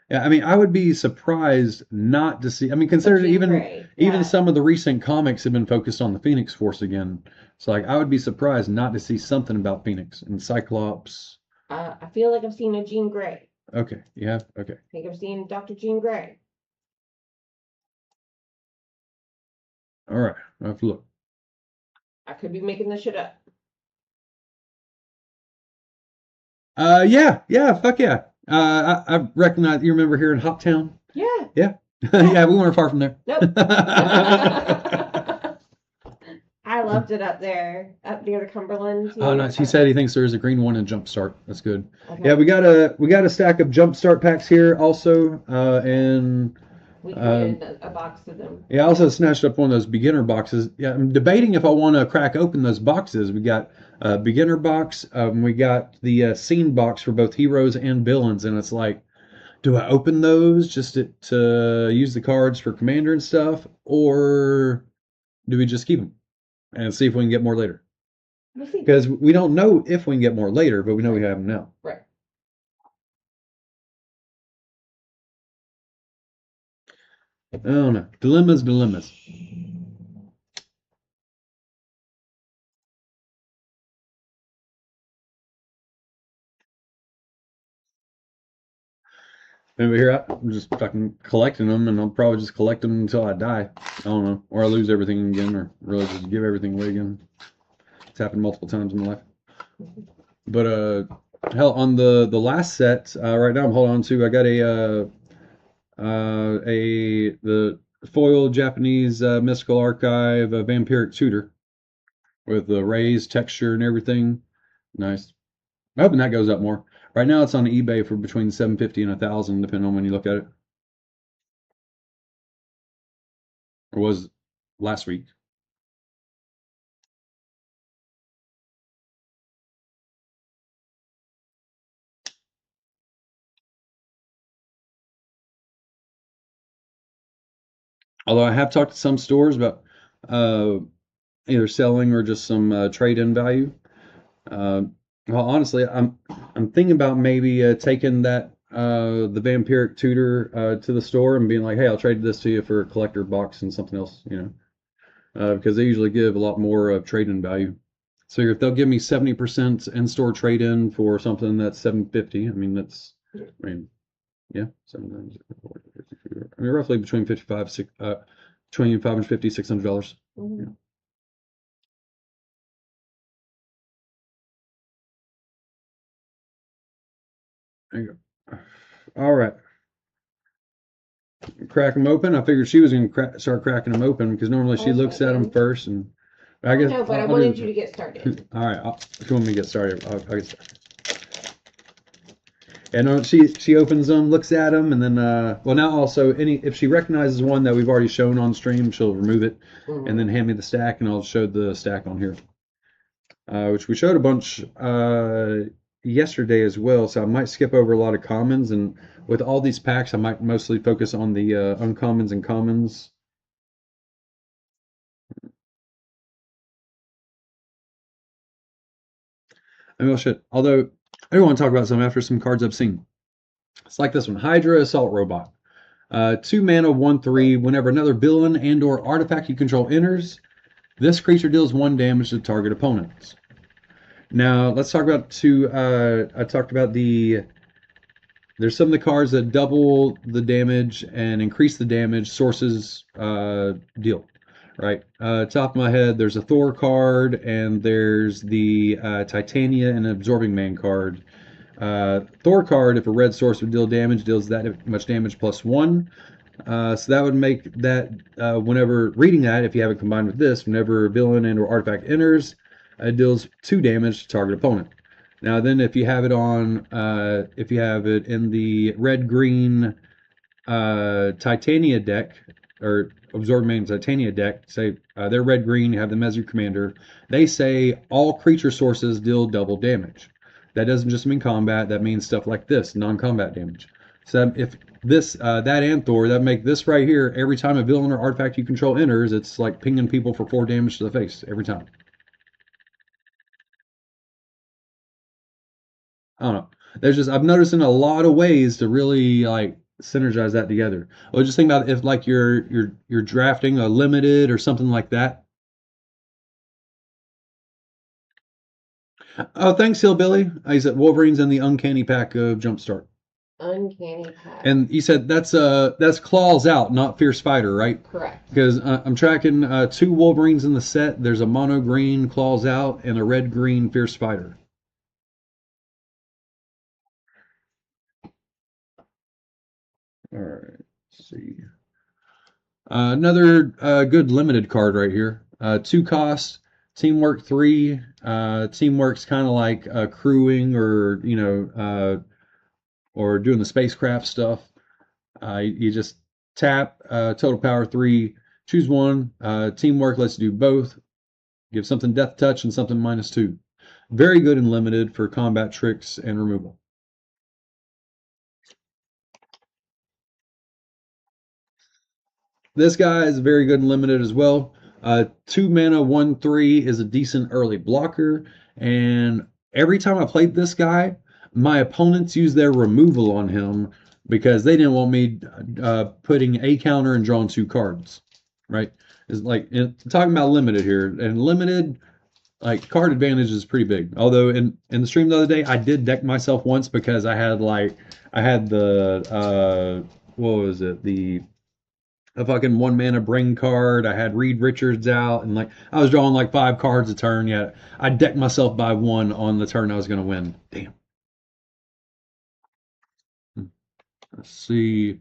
Yeah, I mean, I would be surprised not to see. I mean, considering even some of the recent comics have been focused on the Phoenix Force again. So, like, I would be surprised not to see something about Phoenix and Cyclops. I feel like I've seen a Jean Grey. Okay, yeah, okay. I think I've seen Dr. Jean Grey. All right, I'll have to look. I could be making this shit up. Yeah, fuck yeah. I recognize. You remember here in Hoptown? Yeah. Yeah, yeah. We weren't far from there. Nope. I loved it up there, up near the Cumberland. Oh, nice. He said he thinks there's a green one in Jumpstart. That's good. Okay. Yeah, we got a stack of Jumpstart packs here also, and we created a box of them. Yeah, I also snatched up one of those beginner boxes. Yeah, I'm debating if I want to crack open those boxes. We got a beginner box. We got the scene box for both heroes and villains, and it's like, do I open those just to use the cards for commander and stuff, or do we just keep them and see if we can get more later? We'll see. Because we don't know if we can get more later, but we know we have them now. Right. Oh no, dilemmas. Maybe here I'm just fucking collecting them, and I'll probably just collect them until I die. I don't know, or I lose everything again, or really just give everything away again. It's happened multiple times in my life. But hell, on the last set right now I'm holding on to. I got the foil Japanese mystical archive vampiric tutor with the raised texture and everything. Nice. I'm hoping that goes up more. Right now it's on eBay for between 750 and 1,000, depending on when you look at it. Or was last week. Although I have talked to some stores about uh, either selling or just some trade-in value. Uh, well, honestly, I'm thinking about maybe taking that the vampiric tutor to the store and being like, "Hey, I'll trade this to you for a collector box and something else," because they usually give a lot more of trade-in value. So if they'll give me 70% in-store trade-in for something that's 750, I mean yeah, 7 I mean roughly between 55, between $550, $600. Mm-hmm. Yeah. There you go. All right. Crack them open. I figured she was going to start cracking them open because normally she looks at them first, and I guess no, but I wanted you to get started. All right, if you want me to get started, I'll get started. And she opens them, looks at them, and then well now also if she recognizes one that we've already shown on stream, she'll remove it and then hand me the stack, and I'll show the stack on here, which we showed a bunch yesterday as well. So I might skip over a lot of commons, and with all these packs, I might mostly focus on the uncommons and commons. I mean, well, shit. Although I do want to talk about some after some cards I've seen. It's like this one, Hydra Assault Robot. 2 mana, 1/3. Whenever another villain and/or artifact you control enters, this creature deals 1 damage to target opponents. Now let's talk about two. I talked about there's some of the cards that double the damage and increase the damage sources deal. Right, top of my head, there's a Thor card, and there's the Titania and Absorbing Man card. Thor card, if a red source would deal damage, deals that much damage +1. So that would make that, whenever reading that, if you have it combined with this, whenever a villain and or artifact enters, it deals 2 damage to target opponent. Now then, if you have it in the red-green Titania deck, or Absorbing Man Titania deck, say they're red-green, you have them as your commander, they say all creature sources deal double damage. That doesn't just mean combat, that means stuff like this, non-combat damage. So if this, that and Thor, that make this right here, every time a villain or artifact you control enters, it's like pinging people for 4 damage to the face every time. I don't know. I've noticed in a lot of ways to really like synergize that together. Well, just think about if like you're drafting a limited or something like that. Oh, thanks, Hillbilly. He said Wolverine's in the uncanny pack of Jumpstart. Uncanny pack. And he said that's Claws Out, not Fierce Fighter, right? Correct. Because I'm tracking 2 Wolverines in the set. There's a mono green Claws Out and a red green Fierce Fighter. All right, let's see. Another good limited card right here. 2 cost, teamwork 3. Teamwork's kind of like crewing or or doing the spacecraft stuff. You just tap, total power 3, choose one. Teamwork lets you do both. Give something death touch and something -2. Very good and limited for combat tricks and removal. This guy is very good and limited as well. 2 mana, 1/3 is a decent early blocker. And every time I played this guy, my opponents used their removal on him because they didn't want me putting a counter and drawing 2 cards. Right? It's like talking about limited here. And limited, like card advantage is pretty big. Although in the stream the other day, I did deck myself once because I had the what was it, the a fucking 1 mana bring card. I had Reed Richards out, and like I was drawing like 5 cards a turn. Yet I decked myself by 1 on the turn I was gonna win. Damn. Let's see.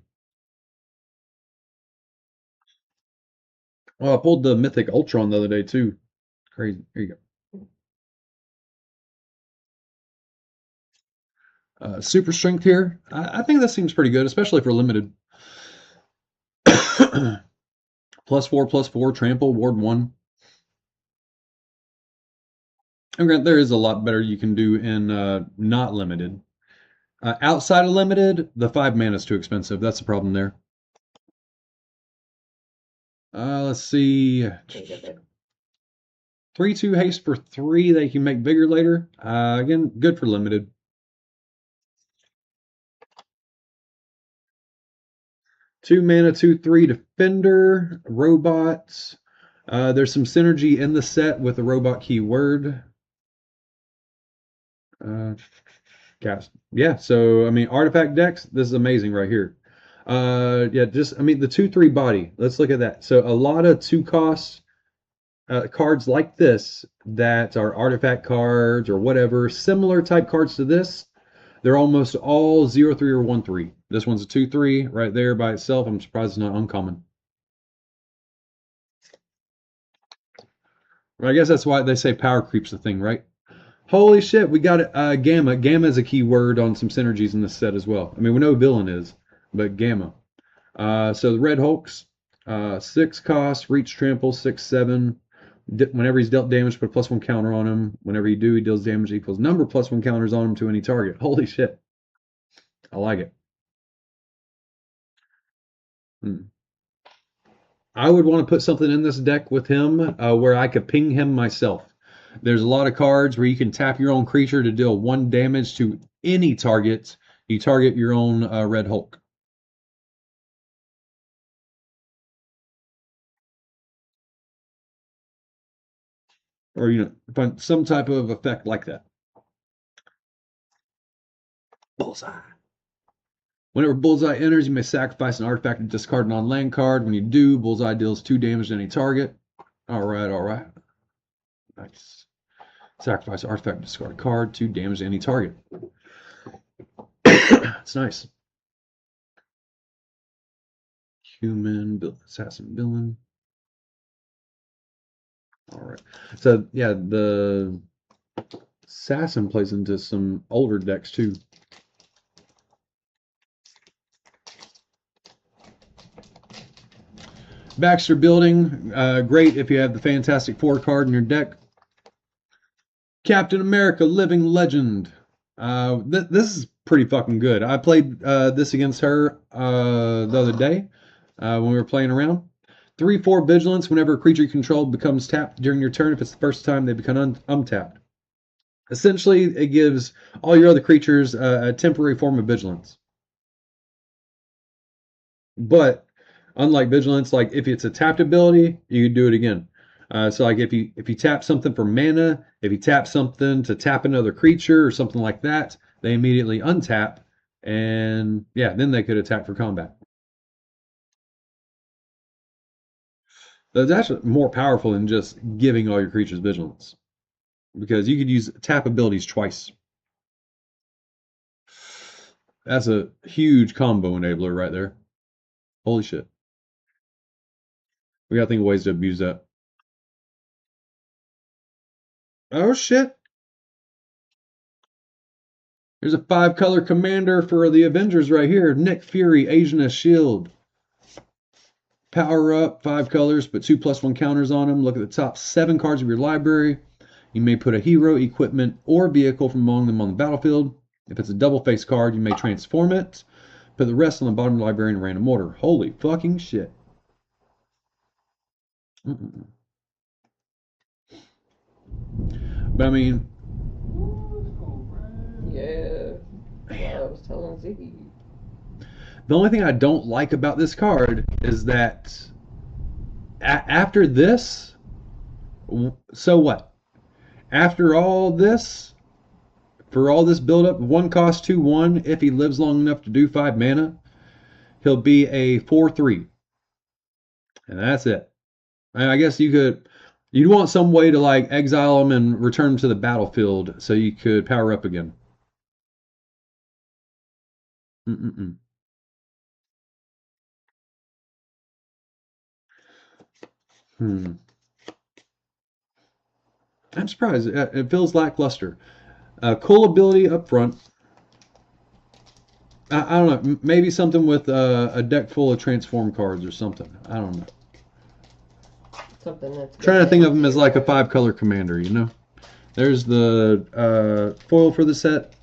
Oh, I pulled the Mythic Ultron the other day too. Crazy. There you go. Super strength here. I think that seems pretty good, especially for limited. +4/+4 trample ward 1. And granted, there is a lot better you can do in not limited. Outside of limited, the 5 mana is too expensive. That's the problem there. Let's see. 3/2 haste for 3 that you can make bigger later. Again, good for limited. Two mana, 2/3 defender, robots. There's some synergy in the set with the robot keyword. Cast. Yeah, so I mean, artifact decks. This is amazing right here. Yeah, just I mean the 2/3 body. Let's look at that. So a lot of 2 cost cards like this that are artifact cards or whatever, similar type cards to this. They're almost all 0/3 or 1/3. This one's a 2/3 right there by itself. I'm surprised it's not uncommon. I guess that's why they say power creep's the thing, right? Holy shit, we got Gamma. Gamma is a key word on some synergies in this set as well. I mean, we know who Villain is, but Gamma. So the Red Hulks, 6 cost, reach trample, 6/7. Whenever he's dealt damage, put a +1 counter on him. Whenever you do, he deals damage equals number +1 counters on him to any target. Holy shit. I like it. I would want to put something in this deck with him where I could ping him myself. There's a lot of cards where you can tap your own creature to deal 1 damage to any target. You target your own Red Hulk. Or, find some type of effect like that. Bullseye. Whenever Bullseye enters, you may sacrifice an artifact and discard a non-land card. When you do, Bullseye deals 2 damage to any target. Alright, alright. Nice. Sacrifice artifact, discard a card, 2 damage to any target. It's nice. Human, assassin, villain. Alright. So, yeah, the assassin plays into some older decks, too. Baxter Building, great if you have the Fantastic Four card in your deck. Captain America, Living Legend. This is pretty fucking good. I played this against her the other day when we were playing around. 3/4 Vigilance. Whenever a creature you control becomes tapped during your turn, if it's the first time they become untapped. Essentially, it gives all your other creatures a temporary form of Vigilance. But unlike Vigilance, like if it's a tapped ability, you can do it again. So like if you tap something for mana, if you tap something to tap another creature or something like that, they immediately untap, and yeah, then they could attack for combat. That's actually more powerful than just giving all your creatures vigilance, because you could use tap abilities twice. That's a huge combo enabler right there. Holy shit. We gotta think of ways to abuse that. Oh shit. There's a 5-color commander for the Avengers right here. Nick Fury, Agent of S.H.I.E.L.D. Power up, 5 colors, put 2 +1 counters on them. Look at the top 7 cards of your library. You may put a hero, equipment, or vehicle from among them on the battlefield. If it's a double face card, you may transform it. Put the rest on the bottom of the library in random order. Holy fucking shit. Mm-mm. But I mean, Yeah. Well, I was telling Ziggy. the only thing I don't like about this card is that after this, so what? After all this, for all this build up, 1 cost 2/1. If he lives long enough to do 5 mana, he'll be a 4/3, and that's it. And I guess you'd want some way to like exile him and return him to the battlefield so you could power up again. Mm-mm-mm. Hmm. I'm surprised. It feels lackluster. Cool ability up front. I don't know. Maybe something with a deck full of transform cards or something. I don't know. Something that's Trying to think of into him as your like a deck. 5-color commander, you know? There's the foil for the set.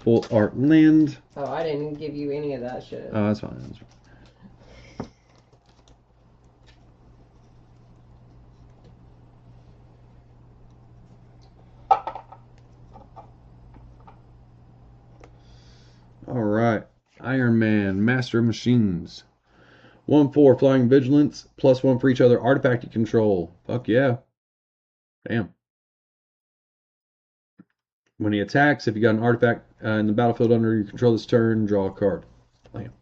Full art land. Oh, I didn't give you any of that shit. Oh, that's fine. That's fine. All right. Iron Man, Master of Machines. 1/4 Flying Vigilance, +1 for each other artifact you control. Fuck yeah. Damn. When he attacks, if you got an artifact in the battlefield under your control this turn, draw a card. Damn.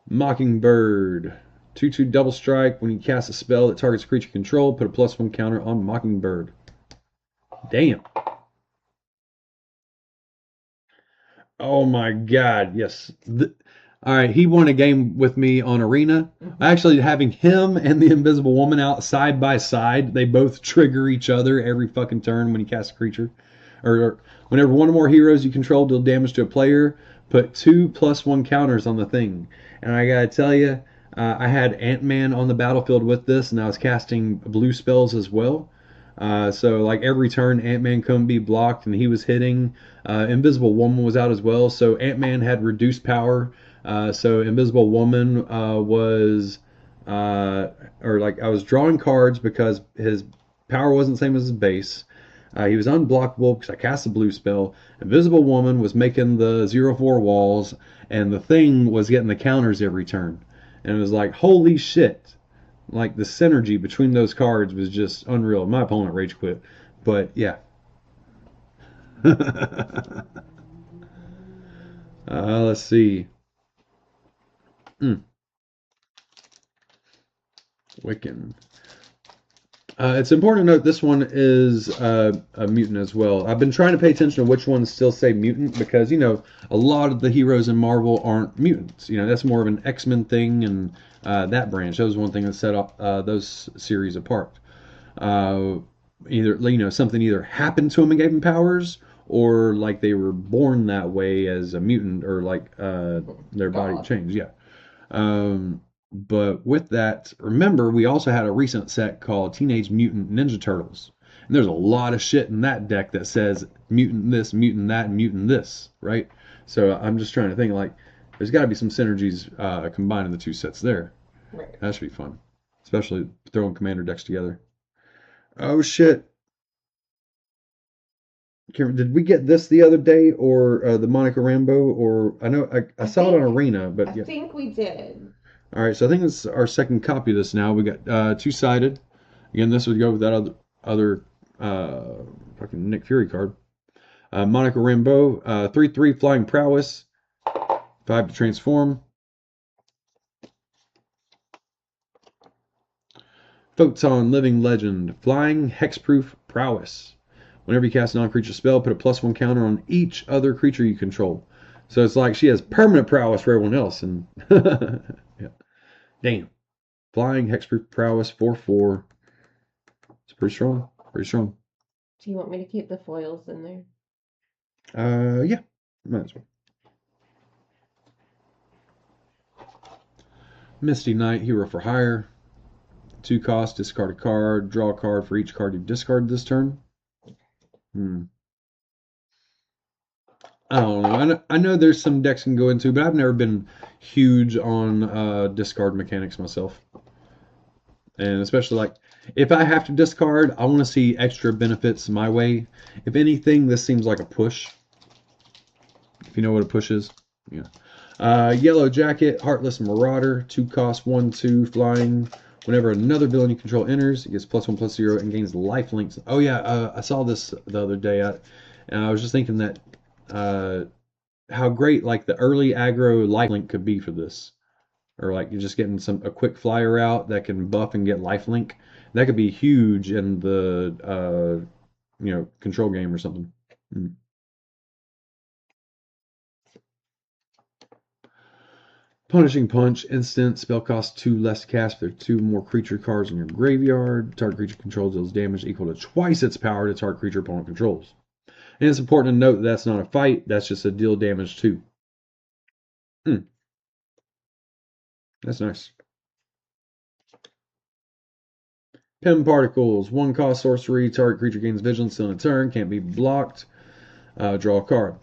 Mockingbird. 2/2 double strike. When you cast a spell that targets a creature you control, put a +1 counter on Mockingbird. Damn. Oh my god, yes. All right, he won a game with me on Arena. Actually, having him and the Invisible Woman out side by side, they both trigger each other every fucking turn when you cast a creature. Or whenever one or more heroes you control deal damage to a player, put 2 +1 counters on the thing. And I gotta tell you, I had Ant-Man on the battlefield with this, and I was casting blue spells as well. So like every turn, Ant-Man couldn't be blocked, and he was hitting. Invisible Woman was out as well, so Ant-Man had reduced power. So Invisible Woman or like I was drawing cards because his power wasn't the same as his base. He was unblockable because I cast a blue spell. Invisible Woman was making the 0/4 walls, and the thing was getting the counters every turn. And it was like, holy shit. Like the synergy between those cards was just unreal. My opponent rage quit, but yeah. Let's see. Mm, Wiccan. It's important to note this one is a mutant as well. I've been trying to pay attention to which ones still say mutant because, a lot of the heroes in Marvel aren't mutants. That's more of an X-Men thing and that branch. That was one thing that set up those series apart. Uh, something either happened to them and gave them powers, or like they were born that way as a mutant, or like their body God. changed. Yeah. But with that, remember we also had a recent set called Teenage Mutant Ninja Turtles, and there's a lot of shit in that deck that says mutant this, mutant that, and mutant this, right? So I'm just trying to think like there's got to be some synergies combining the two sets there. Right. That should be fun, especially throwing commander decks together. Oh shit! Did we get this the other day, or the Monica Rambeau? Or I know I saw it on Arena, but I yeah. think we did. All right, so I think this is our second copy of this now. We got two-sided. Again, this would go with that other fucking Nick Fury card. Monica Rambeau, 3/3 flying prowess, 5 to transform. Photon living legend, flying hexproof prowess. Whenever you cast a non-creature spell, put a +1 counter on each other creature you control. So it's like she has permanent prowess for everyone else. And yeah, damn, flying hexproof prowess 4/4. It's pretty strong. Pretty strong. Do you want me to keep the foils in there? Yeah, might as well. Misty Knight, hero for hire. 2 cost, discard a card, draw a card for each card you discarded this turn. I don't know. I know there's some decks can go into, but I've never been huge on discard mechanics myself. And especially like if I have to discard, I want to see extra benefits my way. If anything, this seems like a push. If you know what a push is. Yeah. Yellow Jacket, Heartless Marauder, 2 cost, 1/2, flying. Whenever another villain you control enters, it gets +1/+0 and gains life links. Oh yeah, I saw this the other day, and I was just thinking that how great like the early aggro life link could be for this, or like you're just getting a quick flyer out that can buff and get life link. That could be huge in the control game or something. Mm. Punishing Punch, instant, spell cost 2 less to cast. There are 2 more creature cards in your graveyard. Target creature controls deals damage equal to twice its power to target creature opponent controls. And it's important to note that that's not a fight, that's just a deal damage too. That's nice. Pim Particles, 1 cost sorcery, target creature gains vigilance on a turn, can't be blocked. Draw a card.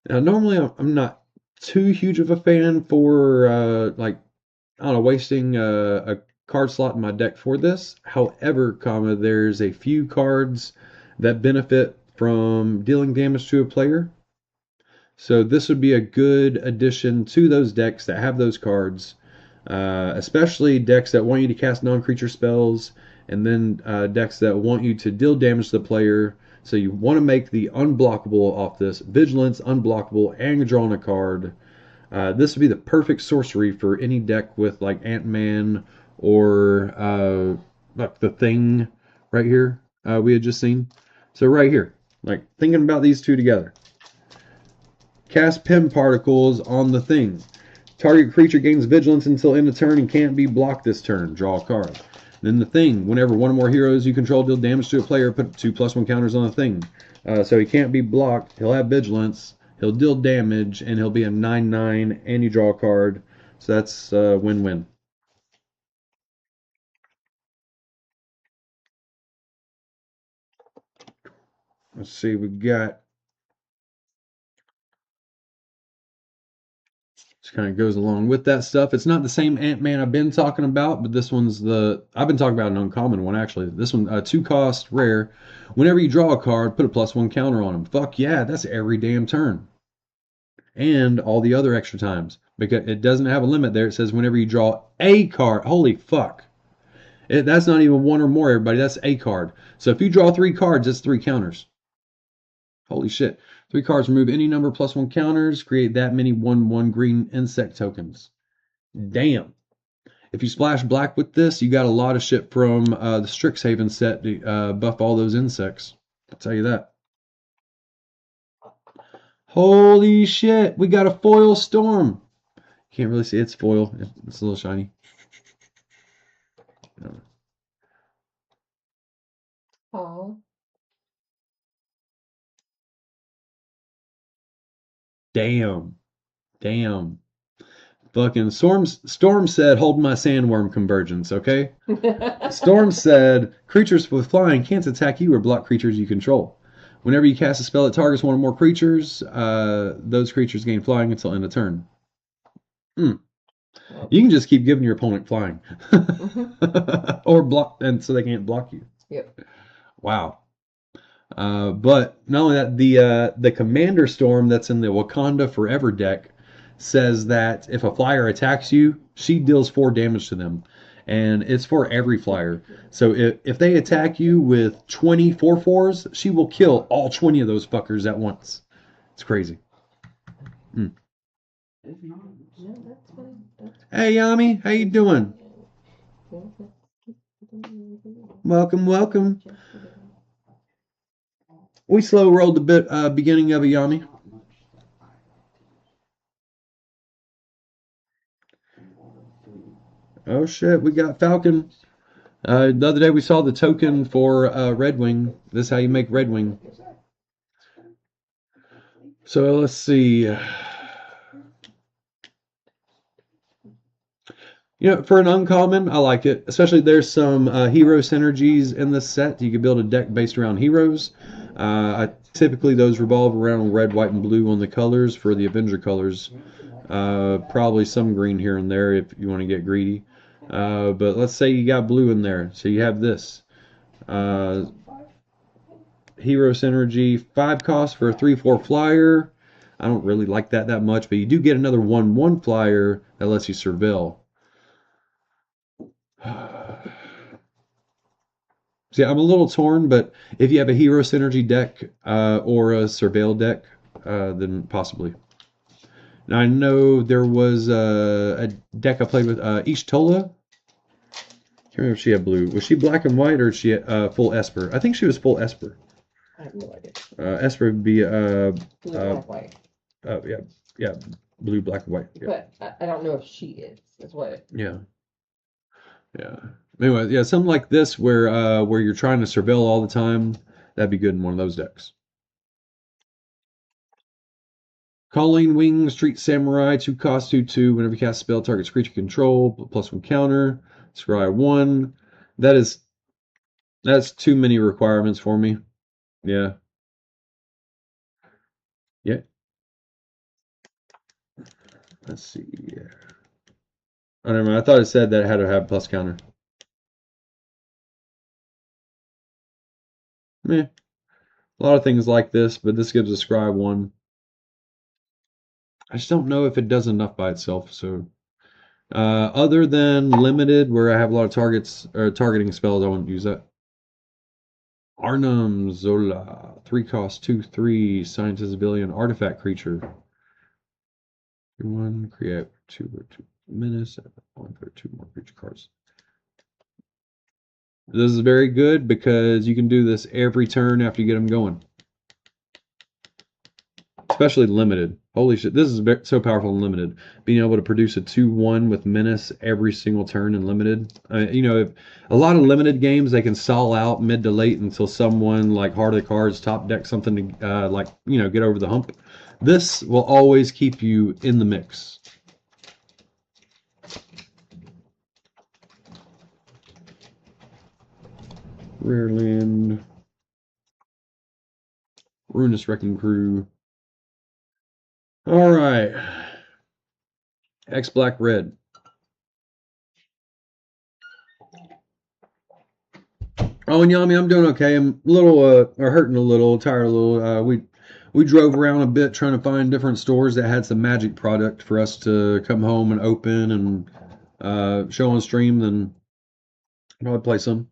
Now, normally I'm not too huge of a fan for like I don't know, wasting a card slot in my deck for this. However, there's a few cards that benefit from dealing damage to a player. So this would be a good addition to those decks that have those cards, especially decks that want you to cast non-creature spells, and then decks that want you to deal damage to the player. So you want to make the unblockable off this, Vigilance, unblockable, and drawing a card. This would be the perfect sorcery for any deck with like Ant-Man or like the Thing right here we had just seen. So right here, like thinking about these two together. Cast Pim Particles on the Thing. Target creature gains vigilance until end of turn and can't be blocked this turn. Draw a card. Then the Thing. Whenever one or more heroes you control deal damage to a player, put 2+1 counters on the Thing. So he can't be blocked. He'll have vigilance. He'll deal damage, and he'll be a 9/9, and you draw a card. So that's win-win. Let's see, we got... Just kind of goes along with that stuff. It's not the same Ant-Man I've been talking about, but this one's I've been talking about an uncommon one, actually. This one, 2 cost, rare. Whenever you draw a card, put a +1 counter on him. Fuck yeah, that's every damn turn. And all the other extra times. Because it doesn't have a limit there. It says whenever you draw a card. Holy fuck. That's not even 1 or more, everybody. That's a card. So if you draw 3 cards, that's 3 counters. Holy shit. 3 cards, remove any number +1 counters, create that many 1/1 green insect tokens. Damn. If you splash black with this, you got a lot of shit from the Strixhaven set to buff all those insects. I'll tell you that. Holy shit. We got a foil storm. Can't really see its foil. It's a little shiny. Oh. Damn. Damn. Fucking Storm said, hold my sandworm convergence, okay? Storm said, creatures with flying can't attack you or block creatures you control. Whenever you cast a spell that targets 1 or more creatures, those creatures gain flying until end of turn. You can just keep giving your opponent flying. Or block, and so they can't block you. Yep. Wow. But not only that, the Commander Storm that's in the Wakanda Forever deck says that if a flyer attacks you, she deals 4 damage to them. And it's for every flyer. So if they attack you with 20 4/4s, she will kill all 20 of those fuckers at once. It's crazy. Hey Yami, how you doing? Welcome, welcome. We slow rolled a bit beginning of a Yami. Oh shit, we got Falcon. The other day we saw the token for Red Wing. This is how you make Red Wing. So let's see. For an uncommon, I like it. Especially there's some hero synergies in this set. You can build a deck based around heroes. Typically those revolve around red, white, and blue on the colors for the Avenger colors. Probably some green here and there if you want to get greedy. But let's say you got blue in there. So you have this. Hero Synergy, 5 cost for a 3/4 flyer. I don't really like that much, but you do get another 1/1 flyer that lets you surveil. See, I'm a little torn, but if you have a Hero Synergy deck or a Surveil deck, then possibly. Now, I know there was a deck I played with, Ishtola. I can't remember if she had blue. Was she black and white or was she full Esper? I think she was full Esper. I have no idea. Esper would be Blue, black, white. yeah, blue, black, and white. Yeah. But I don't know if she is what. Yeah. Anyway, yeah, something like this where you're trying to surveil all the time, that'd be good in one of those decks. Calling Wing, Street Samurai, 2 cost, 2/2. Whenever you cast a spell, targets creature control, +1 counter. Scry 1. That's too many requirements for me. Yeah. Yeah. Let's see. I don't know. I thought it said that it had to have plus counter. Meh. A lot of things like this, but this gives a scry 1. I just don't know if it does enough by itself. So, other than limited, where I have a lot of targets or targeting spells, I wouldn't use that. Arnhem Zola, 3 cost, 2/3, scientist ability, artifact creature. 1, create 2 or 2 menace, 1 for 2 more creature cards. This is very good because you can do this every turn after you get them going. Especially limited. Holy shit, this is so powerful in limited. Being able to produce a 2/1 with menace every single turn in limited. If a lot of limited games, they can stall out mid to late until someone like Heart of the Cards top deck something to get over the hump. This will always keep you in the mix. Rare land. Ruinous Wrecking Crew. All right. X Black Red. Oh, and Yami, I'm doing okay. I'm a little hurting a little, tired a little. We drove around a bit trying to find different stores that had some Magic product for us to come home and open and show on stream. Then probably play some.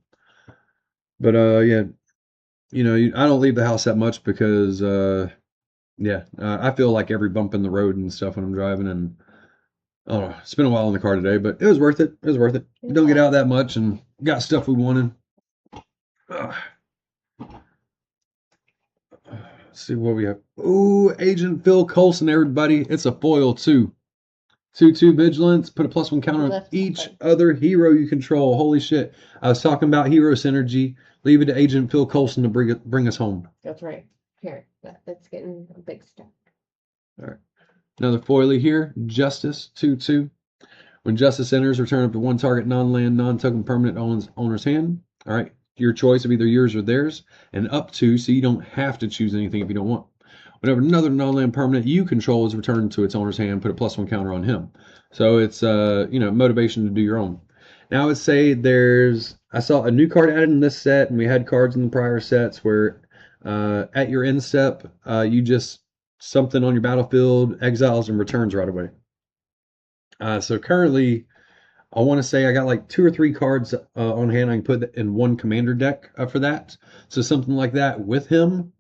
But yeah, I don't leave the house that much because I feel like every bump in the road and stuff when I'm driving, and I don't know, it's been a while in the car today, but it was worth it. It was worth it. Yeah. Don't get out that much and got stuff we wanted. Let's see what we have. Ooh, Agent Phil Coulson, everybody. It's a foil too. 2/2 vigilance. Put a +1 counter on each other hero you control. Holy shit! I was talking about hero synergy. Leave it to Agent Phil Coulson to bring us home. That's right. Here, that's getting a big step. All right. Another foily here. Justice 2/2. When Justice enters, return up to 1 target non-land, non-token permanent owner's hand. All right. Your choice of either yours or theirs, and up to, so you don't have to choose anything if you don't want. Whenever another non-land permanent you control is returned to its owner's hand, put a +1 counter on him. So it's motivation to do your own. Now I would say I saw a new card added in this set, and we had cards in the prior sets where at your end step you just something on your battlefield exiles and returns right away. So currently, I want to say I got like 2 or 3 cards on hand. I can put in one commander deck for that. So something like that with him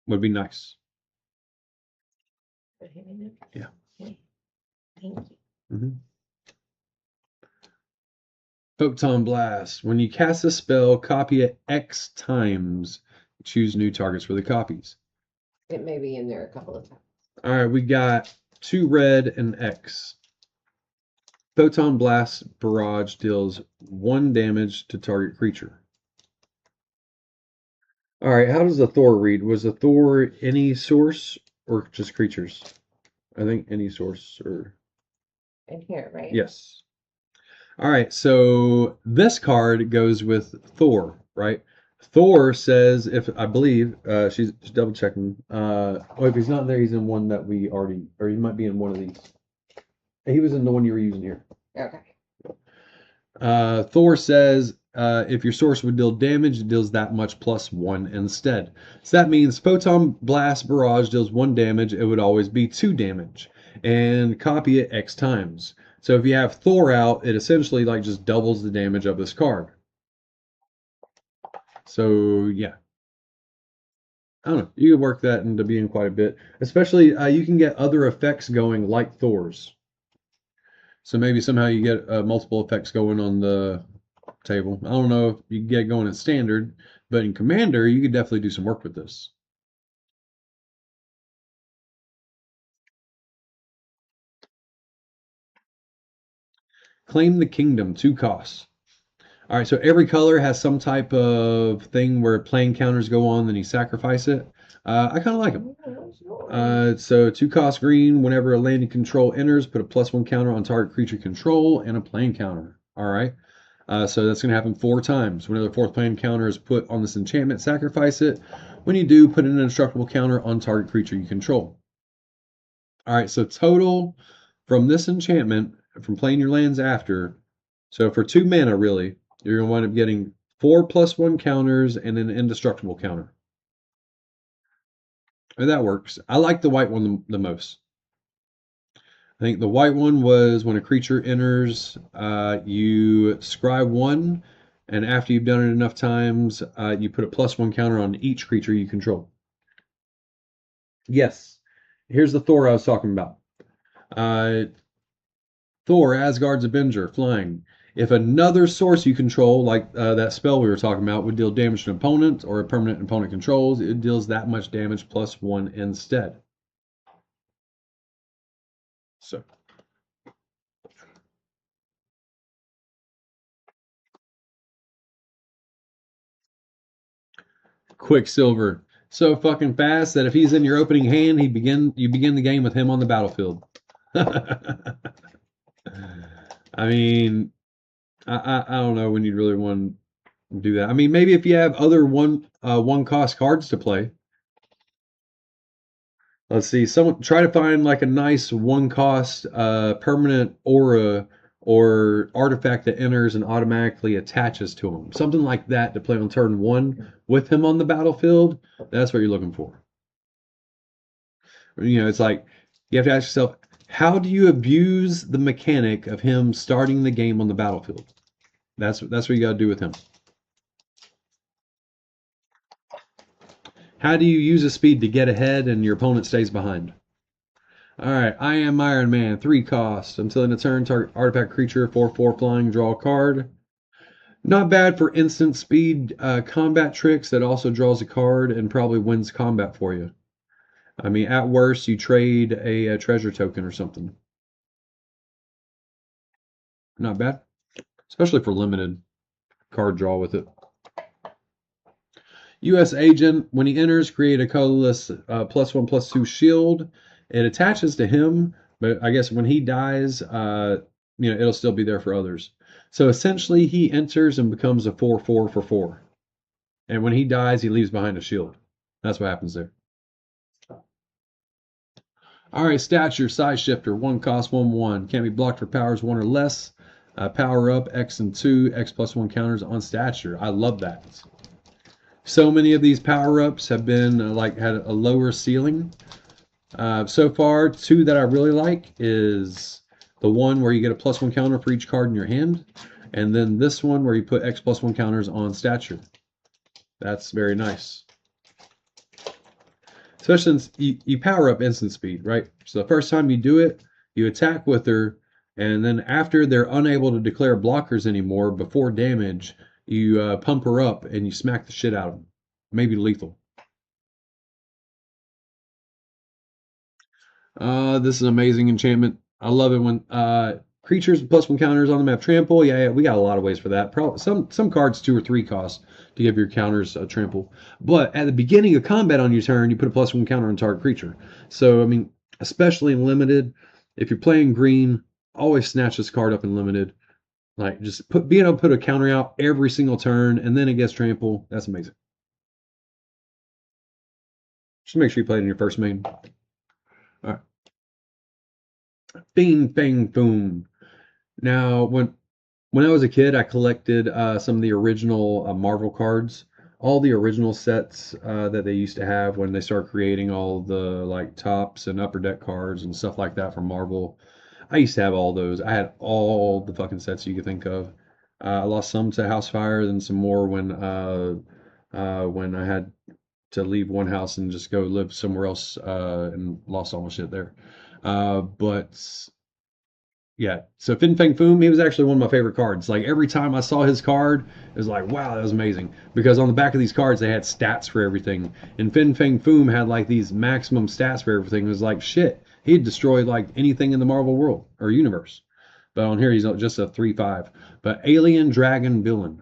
would be nice. Yeah. Okay. Thank you. Mm-hmm. Photon Blast. When you cast a spell, copy it X times. Choose new targets for the copies. It may be in there a couple of times. All right, we got 2 red and X. Photon Blast Barrage deals 1 damage to target creature. All right, how does the Thor read? Was the Thor any source or just creatures? I think any source or... In here, right? Yes. All right, so this card goes with Thor, right? Thor says, if I believe, she's double checking. Oh, if he's not there, he's in one that we already, or he might be in one of these. He was in the one you were using here. Okay. Thor says, if your source would deal damage, it deals that much plus one instead. So that means Photon Blast Barrage deals one damage, it would always be two damage. And copy it X times. So if you have Thor out, it essentially like just doubles the damage of this card. So yeah. I don't know. You can work that into being quite a bit. Especially, you can get other effects going like Thor's. So maybe somehow you get multiple effects going on the table. I don't know if you can get it going in standard, but in Commander, you could definitely do some work with this. Claim the Kingdom, 2 costs. All right, so every color has some type of thing where playing counters go on, then you sacrifice it. I kind of like them. So 2 cost green, whenever a land you control enters, put a +1 counter on target creature control and a playing counter. All right. So that's going to happen 4 times. Whenever the 4th playing counter is put on this enchantment, sacrifice it. When you do, put an indestructible counter on target creature you control. All right, so total from this enchantment, from playing your lands after, so for 2 mana, really, you're going to wind up getting 4 +1 counters and an indestructible counter. And that works. I like the white one the most. I think the white one was when a creature enters, you scry 1, and after you've done it enough times, you put a +1 counter on each creature you control. Yes. Here's the Thor I was talking about. Thor, Asgard's Avenger, flying. If another source you control, like that spell we were talking about, would deal damage to an opponent or a permanent opponent controls, it deals that much damage +1 instead. So, Quicksilver, so fucking fast that if he's in your opening hand, you begin the game with him on the battlefield. I mean, I don't know when you'd really want to do that. I mean, maybe if you have other one cost cards to play. Let's see. Someone try to find like a nice one cost permanent aura or artifact that enters and automatically attaches to him. Something like that to play on turn 1 with him on the battlefield. That's what you're looking for. You know, it's like you have to ask yourself, how do you abuse the mechanic of him starting the game on the battlefield? That's what you got to do with him. How do you use a speed to get ahead and your opponent stays behind? All right, I am Iron Man, 3 cost. Until end of turn, target artifact creature, 4/4 flying, draw a card. Not bad for instant speed combat tricks that also draws a card and probably wins combat for you. I mean, at worst, you trade a treasure token or something. Not bad, especially for limited card draw with it. U.S. Agent, when he enters, create a colorless +1/+2 shield. It attaches to him, but I guess when he dies, it'll still be there for others. So essentially, he enters and becomes a 4/4 for 4. And when he dies, he leaves behind a shield. That's what happens there. All right, stature, size shifter, 1 cost, 1/1. Can't be blocked for powers 1 or less. Power up, X and 2, X +1 counters on stature. I love that. So many of these power-ups have been had a lower ceiling. So far, 2 that I really like is the one where you get a +1 counter for each card in your hand, and then this one where you put X +1 counters on stature. That's very nice. Especially since you power up instant speed, right? So the first time you do it, you attack with her, and then after they're unable to declare blockers anymore before damage, you pump her up and you smack the shit out of them. Maybe lethal. This is an amazing enchantment. I love it when creatures with +1 counters on them have trample. Yeah, we got a lot of ways for that. Probably some cards 2 or 3 cost to give your counters a trample. But at the beginning of combat on your turn, you put a +1 counter on target creature. So I mean, especially in limited, if you're playing green, always snatch this card up in limited. Like just being able to put a counter out every single turn and then it gets trample. That's amazing. Just make sure you play it in your first main. All right. Bing, bang, boom. Now, when I was a kid, I collected some of the original Marvel cards, all the original sets that they used to have when they started creating all the like tops and upper deck cards and stuff like that from Marvel. I used to have all those. I had all the fucking sets you could think of. I lost some to House Fire, then some more when I had to leave one house and just go live somewhere else and lost all my shit there. But yeah, so Fin Fang Foom, he was actually one of my favorite cards. Like every time I saw his card, it was like, wow, that was amazing. Because on the back of these cards, they had stats for everything. And Fin Fang Foom had like these maximum stats for everything. It was like, shit, he'd destroy like anything in the Marvel world or universe. But on here, he's just a 3/5. But Alien Dragon Villain.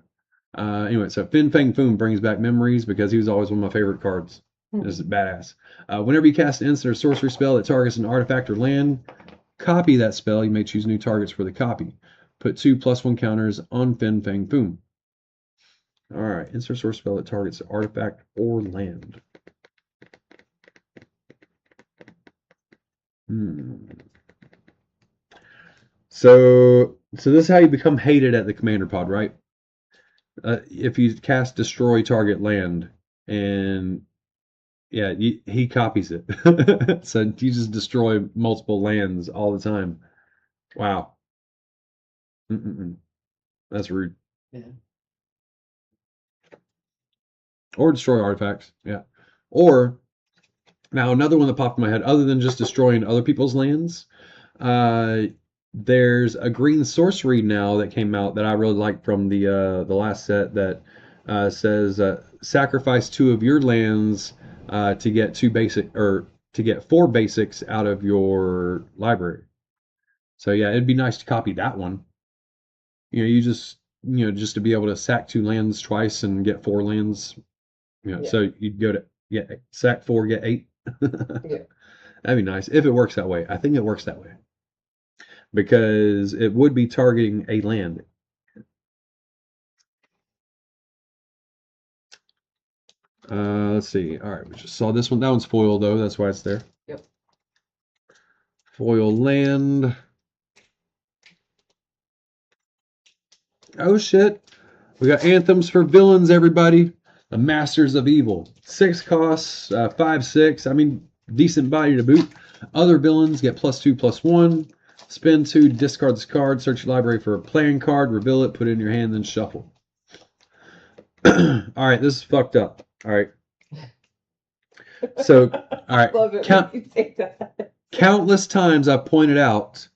Anyway, so Fin Fang Foom brings back memories because he was always one of my favorite cards. This is badass. Whenever you cast an instant or sorcery spell that targets an artifact or land, copy that spell. You may choose new targets for the copy. Put 2+1 counters on Fin Fang Foom. All right, insert source spell that targets an artifact or land. So this is how you become hated at the commander pod, right? If you cast destroy target land, and yeah, he copies it. So you just destroy multiple lands all the time. Wow. Mm-mm-mm. That's rude. Yeah. Or destroy artifacts. Yeah. Or now another one that popped in my head, other than just destroying other people's lands, uh, there's a green sorcery now that came out that I really like from the last set that says sacrifice 2 of your lands to get 2 basic or to get 4 basics out of your library. So yeah, it'd be nice to copy that one. Just to be able to sack 2 lands twice and get 4 lands. Yeah. So you'd go to sack 4, get 8. Yeah. That'd be nice if it works that way. I think it works that way because it would be targeting a land. Let's see. All right, we just saw this one. That one's foil though. That's why it's there. Yep. Foil land. Oh shit. We got anthems for villains, everybody. The Masters of Evil. 6 costs, 5/6. I mean, decent body to boot. Other villains get +2/+1. Spend 2, discard this card, search your library for a playing card, reveal it, put it in your hand, then shuffle. All right, this is fucked up. All right. So, all right. Love it when you say that. Countless times I've pointed out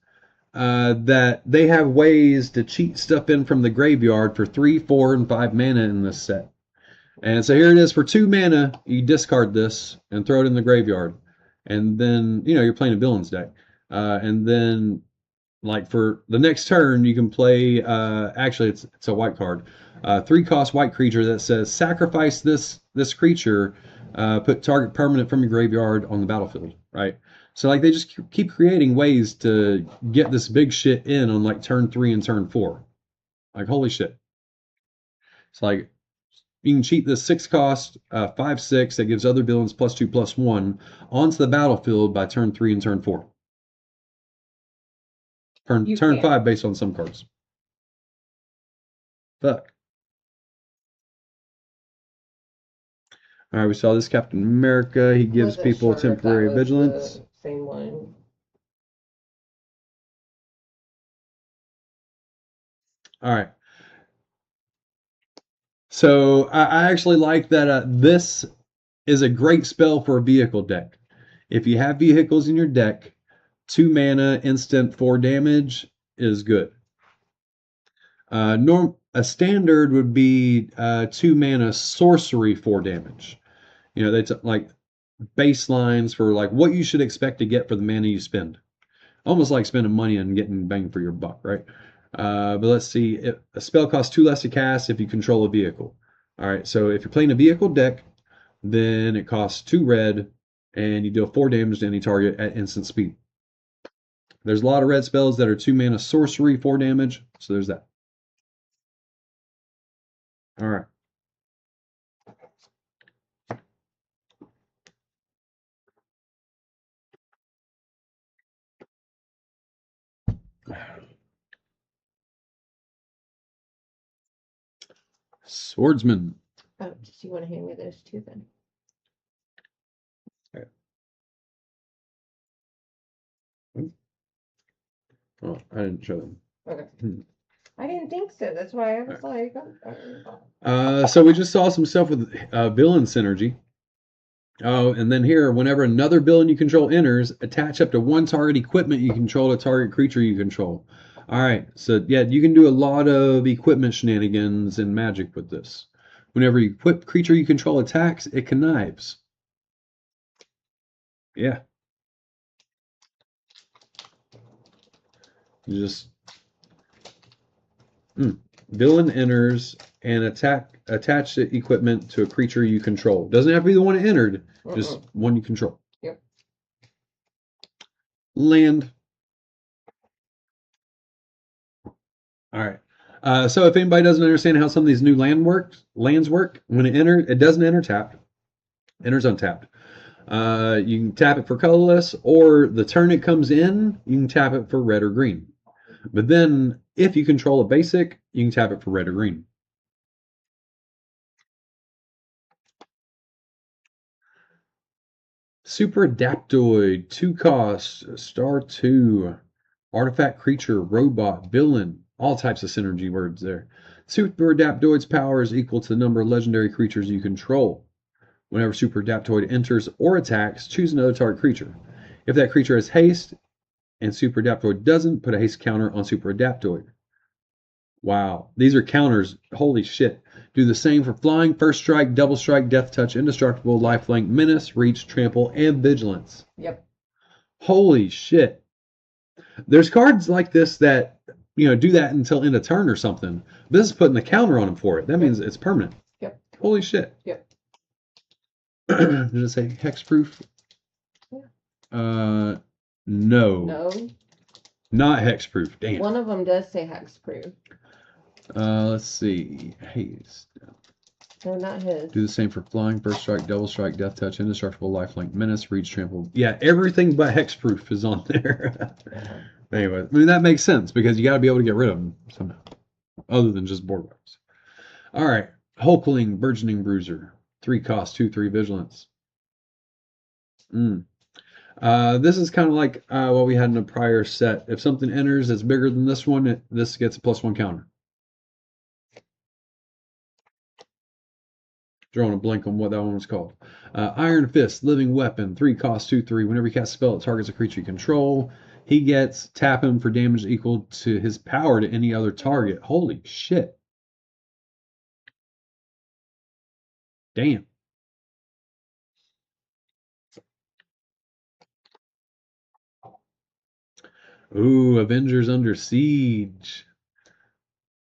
that they have ways to cheat stuff in from the graveyard for 3, 4, and 5 mana in this set. And so here it is for 2 mana. You discard this and throw it in the graveyard, and then you're playing a villains deck, and then like for the next turn you can play. Actually, it's a white card, 3 cost white creature that says sacrifice this creature, put target permanent from your graveyard on the battlefield. Right. So like they just keep creating ways to get this big shit in on like turn 3 and turn 4. Like holy shit. It's like you can cheat this 6 cost, 5/6 that gives other villains +2/+1 onto the battlefield by turn 3 and turn 4. Turn 5 based on some cards. Fuck. All right, we saw this Captain America. He gives people temporary vigilance. Same one. All right. So I actually like that this is a great spell for a vehicle deck. If you have vehicles in your deck, 2 mana, instant 4 damage is good. A standard would be 2 mana sorcery 4 damage. That's like baselines for like what you should expect to get for the mana you spend. Almost like spending money and getting bang for your buck, right? But let's see. A spell costs 2 less to cast if you control a vehicle. All right, so if you're playing a vehicle deck, then it costs 2 red, and you deal 4 damage to any target at instant speed. There's a lot of red spells that are 2 mana sorcery 4 damage, so there's that. All right. Swordsman. Oh, do you want to hand me those two then? Okay. Oh, I didn't show them. Okay. I didn't think so. That's why I was like, So we just saw some stuff with villain synergy. Oh, and then here, whenever another villain you control enters, attach up to one target equipment you control to target creature you control. All right, so yeah, you can do a lot of equipment shenanigans and magic with this. Whenever equipped creature you control attacks, it connives. Yeah. You just villain enters and attach the equipment to a creature you control. Doesn't have to be the one that entered, just one you control. Yep. Land. All right. So if anybody doesn't understand how some of these new lands work, when it enters, it doesn't enter tapped, enters untapped. You can tap it for colorless, or the turn it comes in, you can tap it for red or green. But then, if you control a basic, you can tap it for red or green. Super Adaptoid, 2 cost, star 2, artifact creature, robot, villain, all types of synergy words there. Super Adaptoid's power is equal to the number of legendary creatures you control. Whenever Super Adaptoid enters or attacks, choose another target creature. If that creature has haste and Super Adaptoid doesn't, put a haste counter on Super Adaptoid. Wow, these are counters. Holy shit. Do the same for flying, first strike, double strike, death touch, indestructible, lifelink, menace, reach, trample, and vigilance. Yep. Holy shit. There's cards like this that, do that until end of turn or something. This is putting the counter on them for it. That means it's permanent. Yep. Holy shit. Yep. Did it say hexproof? Yeah. No. No. Not hexproof. Damn. One of them does say hexproof. Let's see. Haste. No, not his. Do the same for flying, first strike, double strike, death touch, indestructible, lifelink, menace, reach, trample. Yeah, everything but hexproof is on there. Anyway, I mean, that makes sense because you got to be able to get rid of them somehow, other than just board wipes. All right. Hulkling, Burgeoning Bruiser. 3 cost, 2/3 vigilance. This is kind of like what we had in a prior set. If something enters that's bigger than this one, this gets a +1 counter. Drawing a blank on what that one was called. Iron Fist, Living Weapon, 3 cost, 2/3. Whenever you cast a spell, it targets a creature you control. He gets tap him for damage equal to his power to any other target. Holy shit. Damn. Ooh, Avengers Under Siege.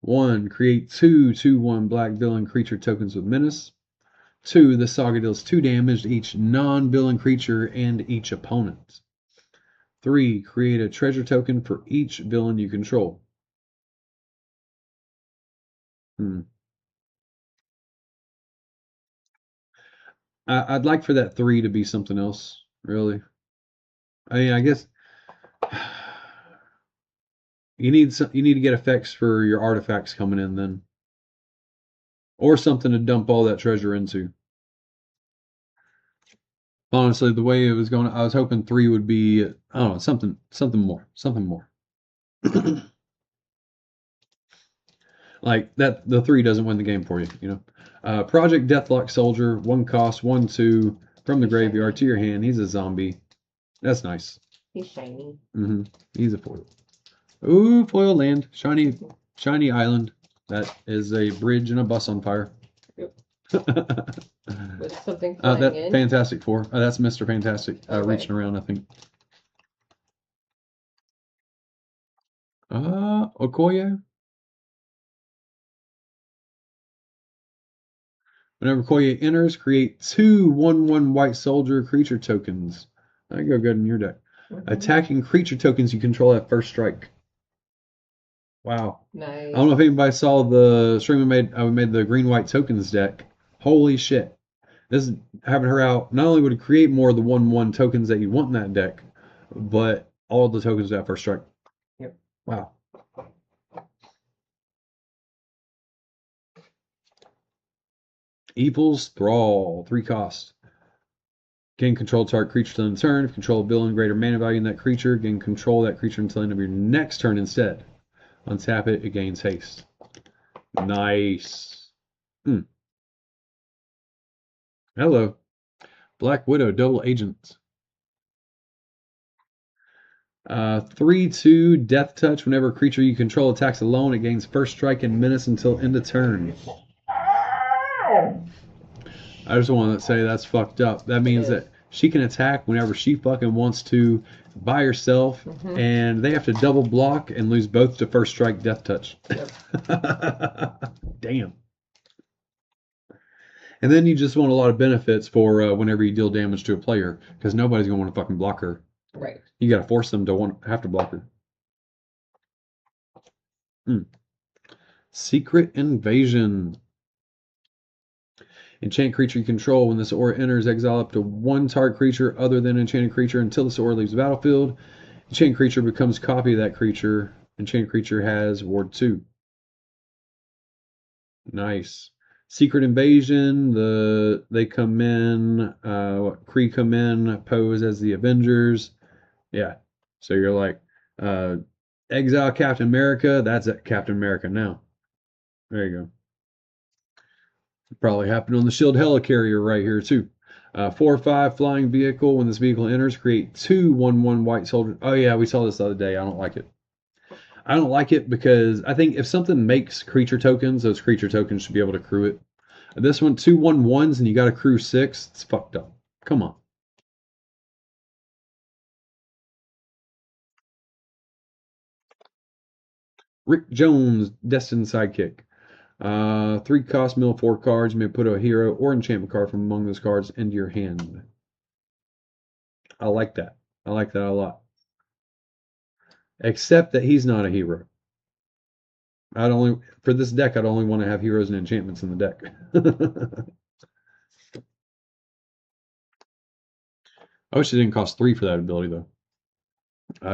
1, create 2 2/1 black villain creature tokens with menace. 2, the saga deals 2 damage to each non-villain creature and each opponent. 3, create a treasure token for each villain you control. I'd like for that 3 to be something else, really. I mean, I guess you need to get effects for your artifacts coming in then, or something to dump all that treasure into. Honestly, the way it was going, I was hoping 3 would be, I don't know, something more. Like that, the 3 doesn't win the game for you, Project Deathlock Soldier, 1 cost, 1/2 from the graveyard to your hand. He's a zombie. That's nice. He's shiny. He's a foil. Ooh, foil land, shiny island. That is a bridge and a bus on fire. Yep. With something flying that in. Fantastic Four. That's Mr. Fantastic reaching around, I think. Okoye. Whenever Okoye enters, create 2 1/1 white soldier creature tokens. That go good in your deck. Attacking creature tokens you control at first strike. Wow. I don't know Nice. if anybody saw the stream we made the green white tokens deck. Holy shit. This having her out not only would it create more of the 1/1 tokens that you want in that deck, but all the tokens at first strike. Yep. Wow. Evil's Thrall, 3 cost. Gain control of target creature until end of turn. If you control a villain greater mana value in that creature, gain control of that creature until the end of your next turn instead. Untap it, it gains haste. Nice. Hello. Black Widow, double agent. 3/2 Death Touch. Whenever a creature you control attacks alone, it gains first strike and menace until end of turn. I just want to say that's fucked up. That means that she can attack whenever she fucking wants to by herself, and they have to double block and lose both to first strike Death Touch. Yep. Damn. And then you just want a lot of benefits for whenever you deal damage to a player, because nobody's gonna want to fucking block her. Right. You gotta force them to have to block her. Secret Invasion. Enchant creature you control. When this aura enters, exile up to 1 target creature other than enchanted creature until this aura leaves the battlefield. Enchanted creature becomes a copy of that creature. Enchanted creature has ward 2. Nice. Secret Invasion. They come in. Kree come in, pose as the Avengers. Yeah. So you're like, exile Captain America. That's Captain America now. There you go. Probably happened on the Shield Helicarrier right here too. 4/5 flying vehicle. When this vehicle enters, create 2 1/1 white soldiers. Oh yeah, we saw this the other day. I don't like it. I don't like it because I think if something makes creature tokens, those creature tokens should be able to crew it. This one, 2 1/1s, and you got to crew 6. It's fucked up. Come on. Rick Jones, Destined Sidekick. 3 cost, mill 4 cards. You may put a hero or enchantment card from among those cards into your hand. I like that. I like that a lot. Except that he's not a hero. For this deck, I'd only want to have heroes and enchantments in the deck. I wish it didn't cost 3 for that ability though.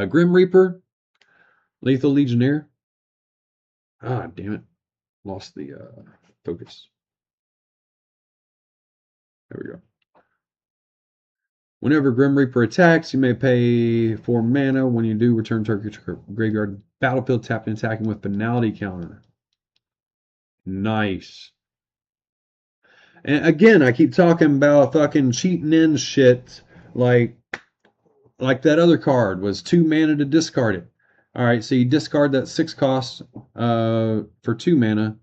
Grim Reaper, Lethal Legionnaire. Ah, damn it. Lost the focus. There we go. Whenever Grim Reaper attacks, you may pay 4 mana. When you do, return target graveyard battlefield tapped and attacking with penalty counter. Nice. And again, I keep talking about fucking cheating in shit like that other card was 2 mana to discard it. All right, so you discard that 6 cost for 2 mana,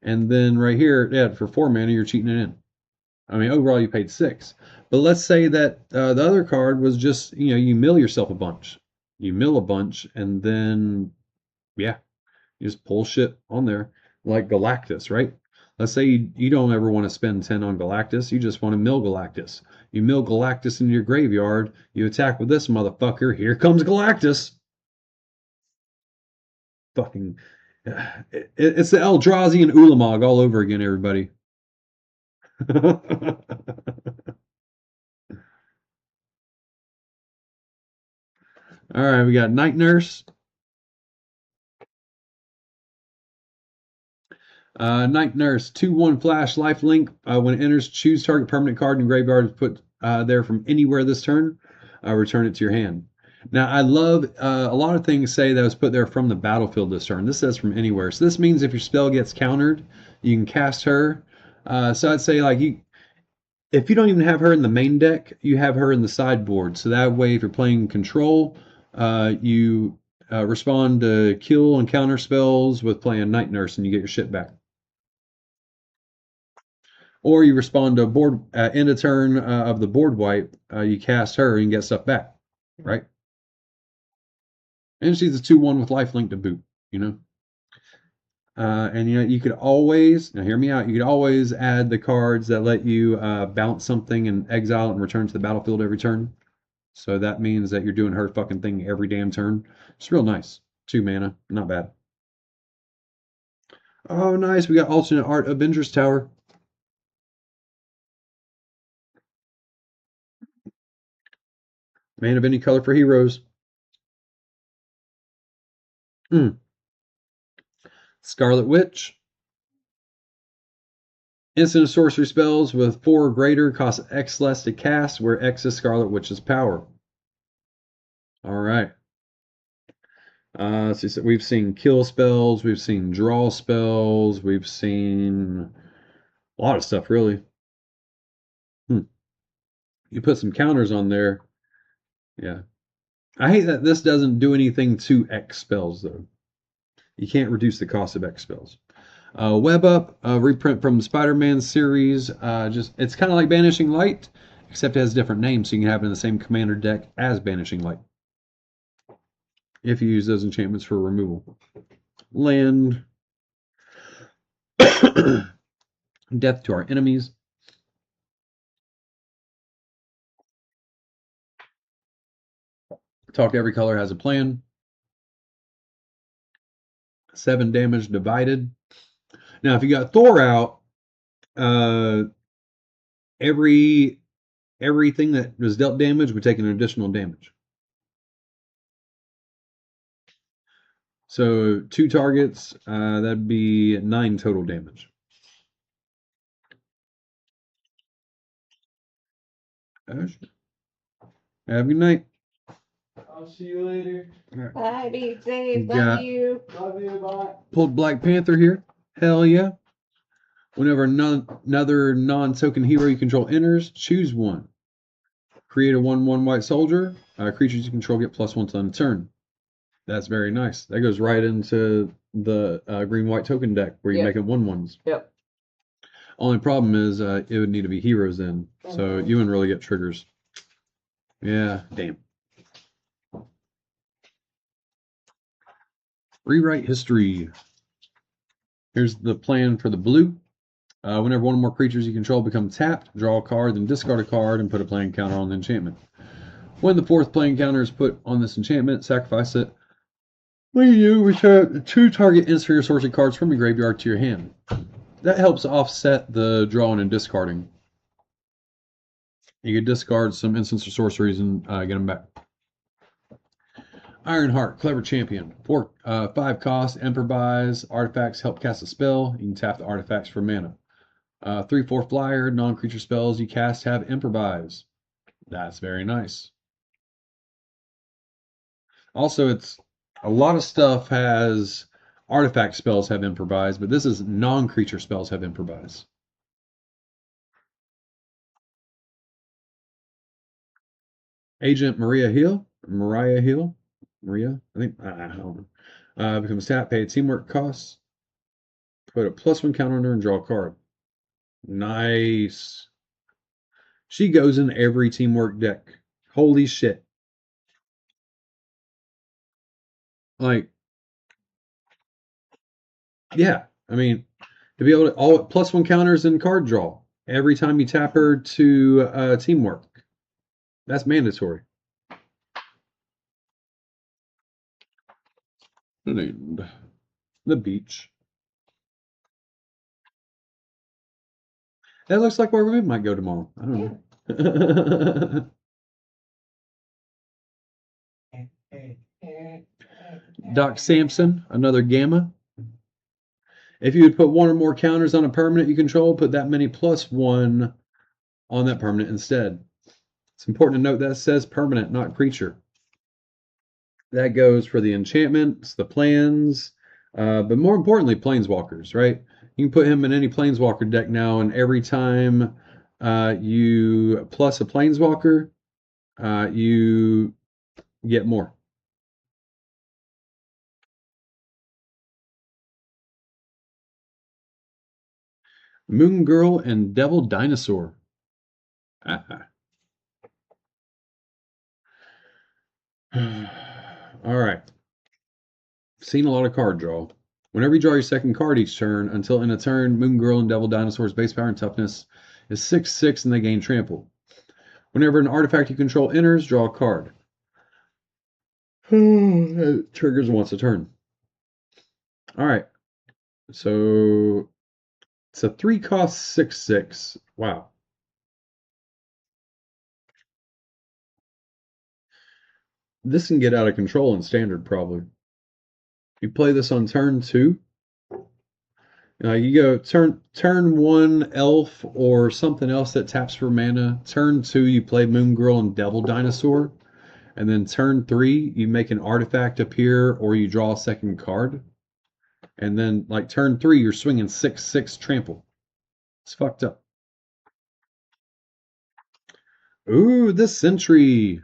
and then right here, yeah, for 4 mana, you're cheating it in. I mean, overall you paid 6. But let's say that the other card was just, you mill yourself a bunch. You mill a bunch, and then, yeah, you just pull shit on there, like Galactus, right? Let's say you don't ever want to spend 10 on Galactus, you just want to mill Galactus. You mill Galactus into your graveyard, you attack with this motherfucker, here comes Galactus. Fucking, it's the Eldrazi and Ulamog all over again, everybody. All right, we got Night Nurse. Night Nurse, 2/1 flash, lifelink. When it enters, choose target permanent card in graveyard, put there from anywhere this turn. Return it to your hand. Now, I love a lot of things say that was put there from the battlefield this turn. This says from anywhere. So this means if your spell gets countered, you can cast her. So I'd say like if you don't even have her in the main deck, you have her in the sideboard. So that way, if you're playing control, you respond to kill and counter spells with playing Night Nurse, and you get your shit back. Or you respond to a board end of turn of the board wipe, you cast her and get stuff back, right? And she's a 2/1 with lifelink to boot, and you could always, now hear me out, you could always add the cards that let you bounce something and exile and return to the battlefield every turn. So that means that you're doing her fucking thing every damn turn. It's real nice. 2 mana, not bad. Oh, nice. We got alternate art Avengers Tower. Man of any color for heroes. Scarlet Witch. Instant and sorcery spells with 4 or greater cost X less to cast, where X is Scarlet Witch's power. All right. So we've seen kill spells, we've seen draw spells, we've seen a lot of stuff, really. You put some counters on there. Yeah. I hate that this doesn't do anything to X spells, though. You can't reduce the cost of X spells. Web Up, reprint from the Spider-Man series. Just it's kind of like Banishing Light, except it has different names, so you can have it in the same commander deck as Banishing Light. If you use those enchantments for removal. Land. Death to our enemies. Talk every color has a plan. 7 damage divided. Now, if you got Thor out, everything that was dealt damage would take an additional damage. So 2 targets, that'd be 9 total damage. Have a good night. I'll see you later. Right. Bye, be safe. Got- Love you. Love you. Bye. Pulled Black Panther here. Hell yeah. Whenever another non-token hero you control enters, choose one. Create a 1/1 white soldier. Creatures you control get +1 on turn. That's very nice. That goes right into the green-white token deck where you Yep. make it 1/1s. Yep. Only problem is it would need to be heroes then, so you wouldn't really get triggers. Yeah, damn. Rewrite history. Here's the plan for the blue. Whenever one or more creatures you control become tapped, draw a card, then discard a card and put a playing counter on the enchantment. When the 4th playing counter is put on this enchantment, sacrifice it. When you return 2 target instant or sorcery cards from your graveyard to your hand. That helps offset the drawing and discarding. You can discard some instants or sorceries and get them back. Ironheart, Clever Champion. 5 cost, improvise. Artifacts help cast a spell. You can tap the artifacts for mana. 3/4 flyer, non-creature spells you cast have improvise. That's very nice. Also, it's a lot of stuff has artifact spells have improvise, but this is non-creature spells have improvise. Agent Mariah Hill, I think I don't know. Becomes tap, pay teamwork costs. Put a +1 counter on her and draw a card. Nice. She goes in every teamwork deck. Holy shit. Like, yeah. I mean, to be able to all +1 counters and card draw every time you tap her to teamwork. That's mandatory. And the beach. That looks like where we might go tomorrow. I don't know. Doc Samson, another gamma. If you would put 1 or more counters on a permanent you control, put that many +1 on that permanent instead. It's important to note that it says permanent, not creature. That goes for the enchantments, the plans, but more importantly, planeswalkers, right? You can put him in any planeswalker deck now, and every time you plus a planeswalker, you get more. Moon Girl and Devil Dinosaur. All right. Seen a lot of card draw. Whenever you draw your second card each turn, until in a turn, Moon Girl and Devil Dinosaur's base power and toughness is 6/6 and they gain trample. Whenever an artifact you control enters, draw a card. It triggers once a turn. All right. So it's a 3-cost 6/6. Wow. This can get out of control in standard probably. You play this on turn 2. You go turn 1 elf or something else that taps for mana. Turn 2 you play Moon Girl and Devil Dinosaur. And then turn 3 you make an artifact appear or you draw a second card. And then like turn 3 you're swinging 6/6 trample. It's fucked up. Ooh, this Sentry.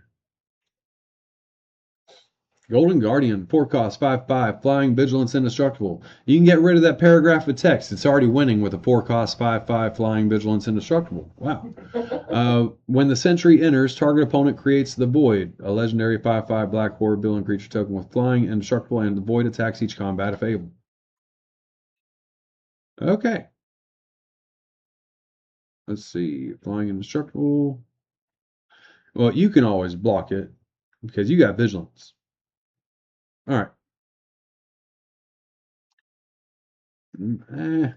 Golden Guardian, 4-cost, 5/5, flying, vigilance, indestructible. You can get rid of that paragraph of text. It's already winning with a 4-cost, 5/5, flying, vigilance, indestructible. Wow. When the Sentry enters, target opponent creates the Void, a legendary 5/5 black horror villain creature token with flying, indestructible, and the Void attacks each combat if able. Okay. Let's see. Flying, indestructible. Well, you can always block it because you got vigilance. All right. Eh.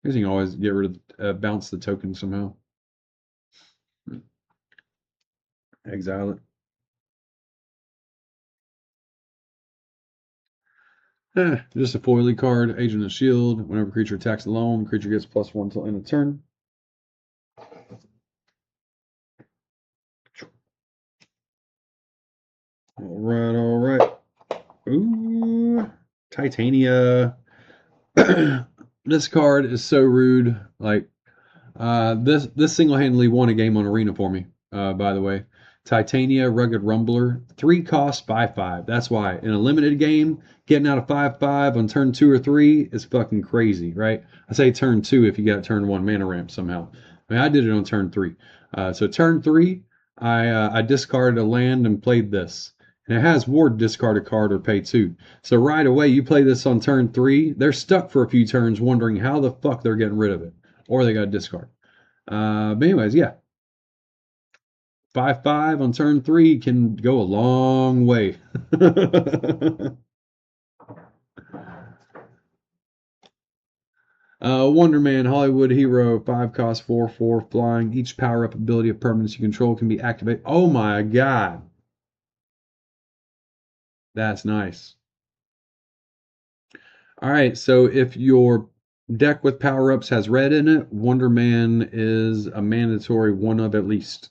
Because you can always get rid of bounce the token somehow. Exile it. Just a foily card, Agent of Shield. Whenever creature attacks alone, creature gets +1 until end of turn. All right. Ooh, Titania. This card is so rude. Like, this single-handedly won a game on Arena for me. By the way, Titania, Rugged Rumbler, 3-cost, 5/5. That's why in a limited game, getting out of 5/5 on turn 2 or 3 is fucking crazy, right? I say turn 2 if you got turn 1 mana ramp somehow. I mean, I did it on turn 3. So turn 3, I discarded a land and played this. And it has ward, discard a card or pay 2. So right away, you play this on turn 3, they're stuck for a few turns wondering how the fuck they're getting rid of it. Or they got to discard. But anyways, yeah. 5/5 on turn 3 can go a long way. Wonder Man, Hollywood Hero, 5-cost, 4/4, flying. Each power-up ability of permanence you control can be activated. Oh my god. That's nice. Alright, so if your deck with power-ups has red in it, Wonder Man is a mandatory one of at least.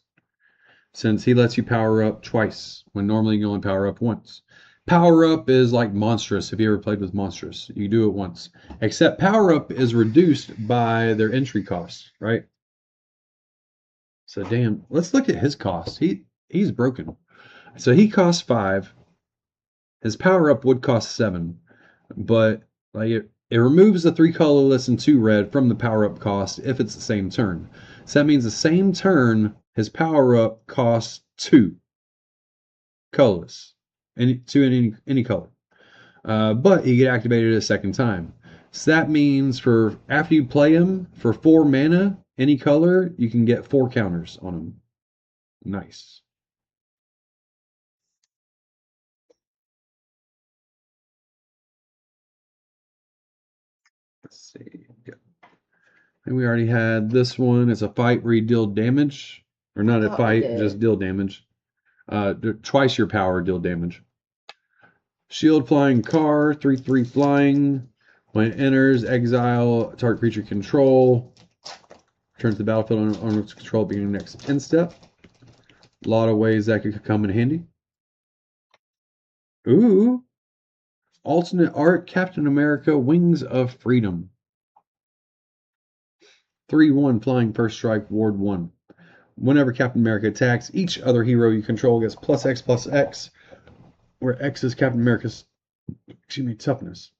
Since he lets you power up twice, when normally you only power up once. Power up is like Monstrous, if you ever played with Monstrous. You do it once. Except power up is reduced by their entry cost, right? So damn, let's look at his cost. He's broken. So he costs 5. His power up would cost 7. But like it removes the 3 colorless and 2 red from the power up cost if it's the same turn. So that means the same turn his power up costs 2 colorless, any color, but he get activated a second time. So that means for after you play him for 4 mana, any color, you can get 4 counters on him. Nice. Let's see. And we already had this one. It's a fight where you deal damage. Or not a fight, just deal damage. Twice your power, deal damage. Shield flying car, 3/3 flying. When it enters, exile target creature control. Returns to the battlefield on its control beginning next end step. A lot of ways that could come in handy. Ooh. Alternate art, Captain America, Wings of Freedom. 3/1 flying first strike, ward 1. Whenever Captain America attacks, each other hero you control gets +X/+X, where X is Captain America's, toughness.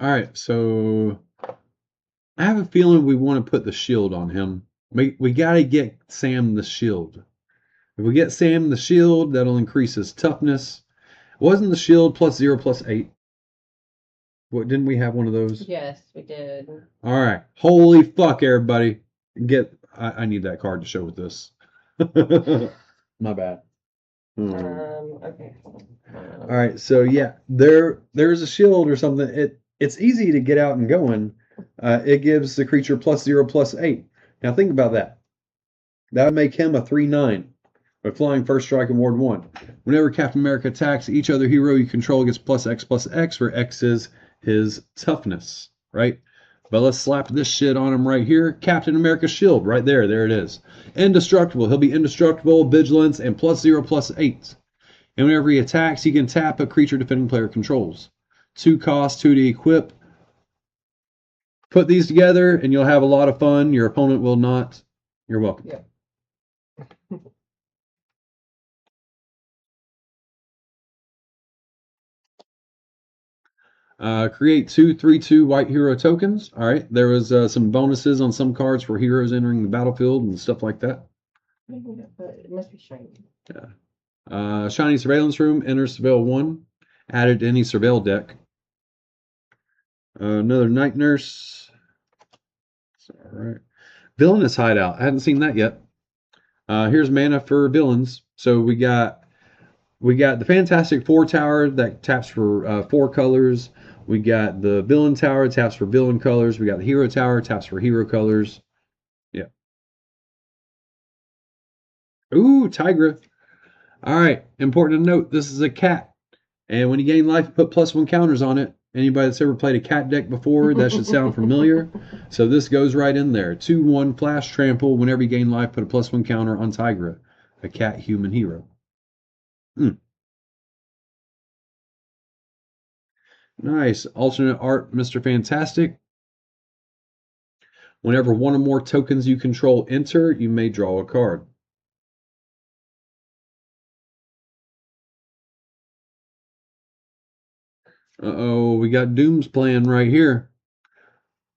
Alright, so I have a feeling we want to put the shield on him. We gotta get Sam the shield. If we get Sam the shield, that'll increase his toughness. Wasn't the shield +0/+8? What, didn't we have one of those? Yes, we did. Alright. Holy fuck, everybody. I need that card to show with this. My bad. Okay. All right, so yeah, there's a shield or something. It's easy to get out and going. It gives the creature +0/+8. Now think about that. That would make him a 3/9 with flying first strike and ward 1. Whenever Captain America attacks, each other hero you control gets +X/+X, where X is his toughness, right? But let's slap this shit on him right here. Captain America's shield, right there. There it is. Indestructible. He'll be indestructible, vigilance, and +0/+8. And whenever he attacks, he can tap a creature defending player controls. 2 cost, 2 to equip. Put these together and you'll have a lot of fun. Your opponent will not. You're welcome. Yep. Create 2/3/2 white hero tokens. All right. There was some bonuses on some cards for heroes entering the battlefield and stuff like that. It must be shiny. Yeah. Shiny Surveillance Room. Enter Surveil 1. Added to any Surveil deck. Another Night Nurse. All right. Villainous Hideout. I hadn't seen that yet. Here's mana for villains. So we got the Fantastic Four Tower that taps for 4 colors. We got the Villain Tower, taps for villain colors. We got the Hero Tower, taps for hero colors. Yeah. Ooh, Tigra. All right. Important to note, this is a cat. And when you gain life, put +1 counters on it. Anybody that's ever played a cat deck before, that should sound familiar. So this goes right in there. 2/1 flash trample. Whenever you gain life, put a +1 counter on Tigra, a cat human hero. Nice. Alternate art, Mr. Fantastic. Whenever one or more tokens you control enter, you may draw a card. Uh-oh, we got Doom's plan right here.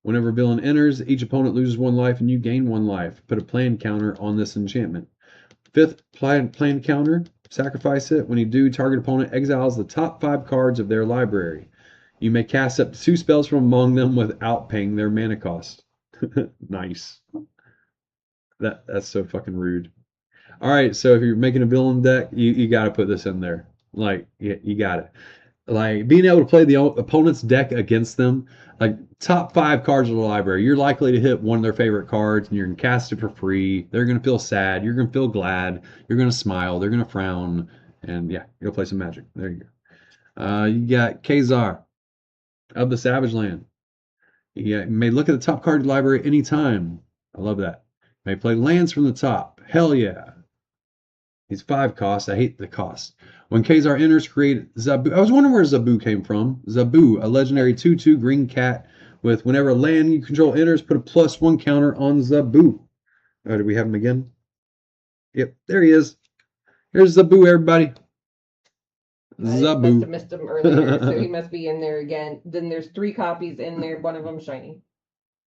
Whenever villain enters, each opponent loses 1 life and you gain 1 life. Put a plan counter on this enchantment. 5th plan counter, sacrifice it. When you do, target opponent exiles the top 5 cards of their library. You may cast up to 2 spells from among them without paying their mana cost. Nice. That's so fucking rude. All right, so if you're making a villain deck, you got to put this in there. Like, you got it. Like, being able to play the opponent's deck against them, like, top 5 cards of the library, you're likely to hit one of their favorite cards, and you're going to cast it for free. They're going to feel sad. You're going to feel glad. You're going to smile. They're going to frown. And, yeah, you'll play some Magic. There you go. You got Khazar of the Savage Land. You may look at the top card of the library anytime. I love that. You may play lands from the top. Hell yeah. He's 5 cost. I hate the cost. When Khazar enters, create Zabu. I was wondering where Zabu came from. Zabu, a legendary 2/2 green cat with whenever a land you control enters, put a +1 counter on Zabu. Oh, do we have him again? Yep, there he is. Here's Zabu, everybody. I must Zabu. have missed him earlier, so he must be in there again. Then there's 3 copies in there. One of them shiny.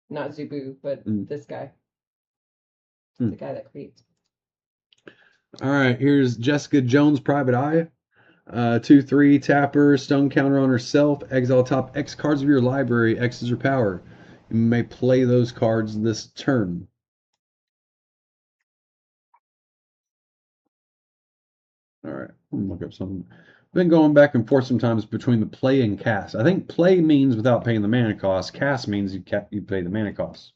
Not Zubu, but this guy. The guy that creates. All right, here's Jessica Jones, Private Eye. 2/3 tapper, stone counter on herself. Exile top X cards of your library. X is your power. You may play those cards this turn. All right, let me look up something. I've been going back and forth sometimes between the play and cast. I think play means without paying the mana cost. Cast means you pay the mana cost.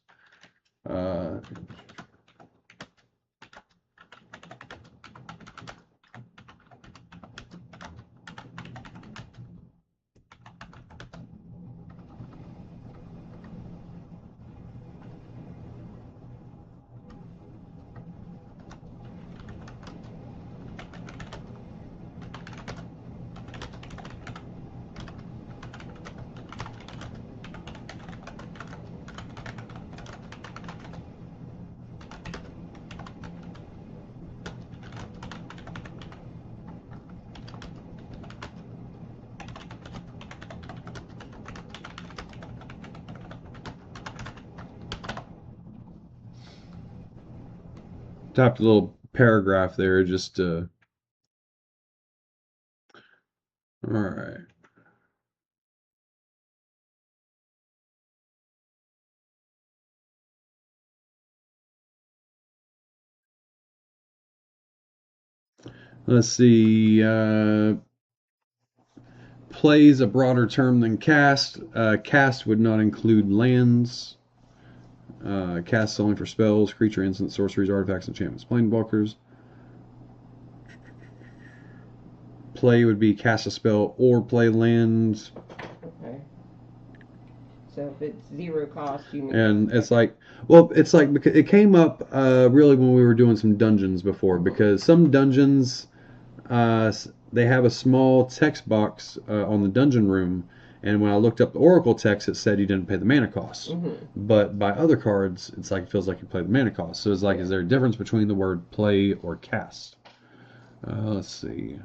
Typed a little paragraph there just to. All right. Let's see. Plays a broader term than cast. Cast would not include lands. Cast only for spells, creature, instants, sorceries, artifacts, enchantments, planeswalkers. Play would be cast a spell or play lands. Okay. So if it's 0 cost, you mean. And it's like, well, it's like because it came up really when we were doing some dungeons before, because some dungeons they have a small text box on the dungeon room, and when I looked up the Oracle text, it said you didn't pay the mana cost. But by other cards, it's like it feels like you play the mana cost. So it's like, is there a difference between the word play or cast? Let's see.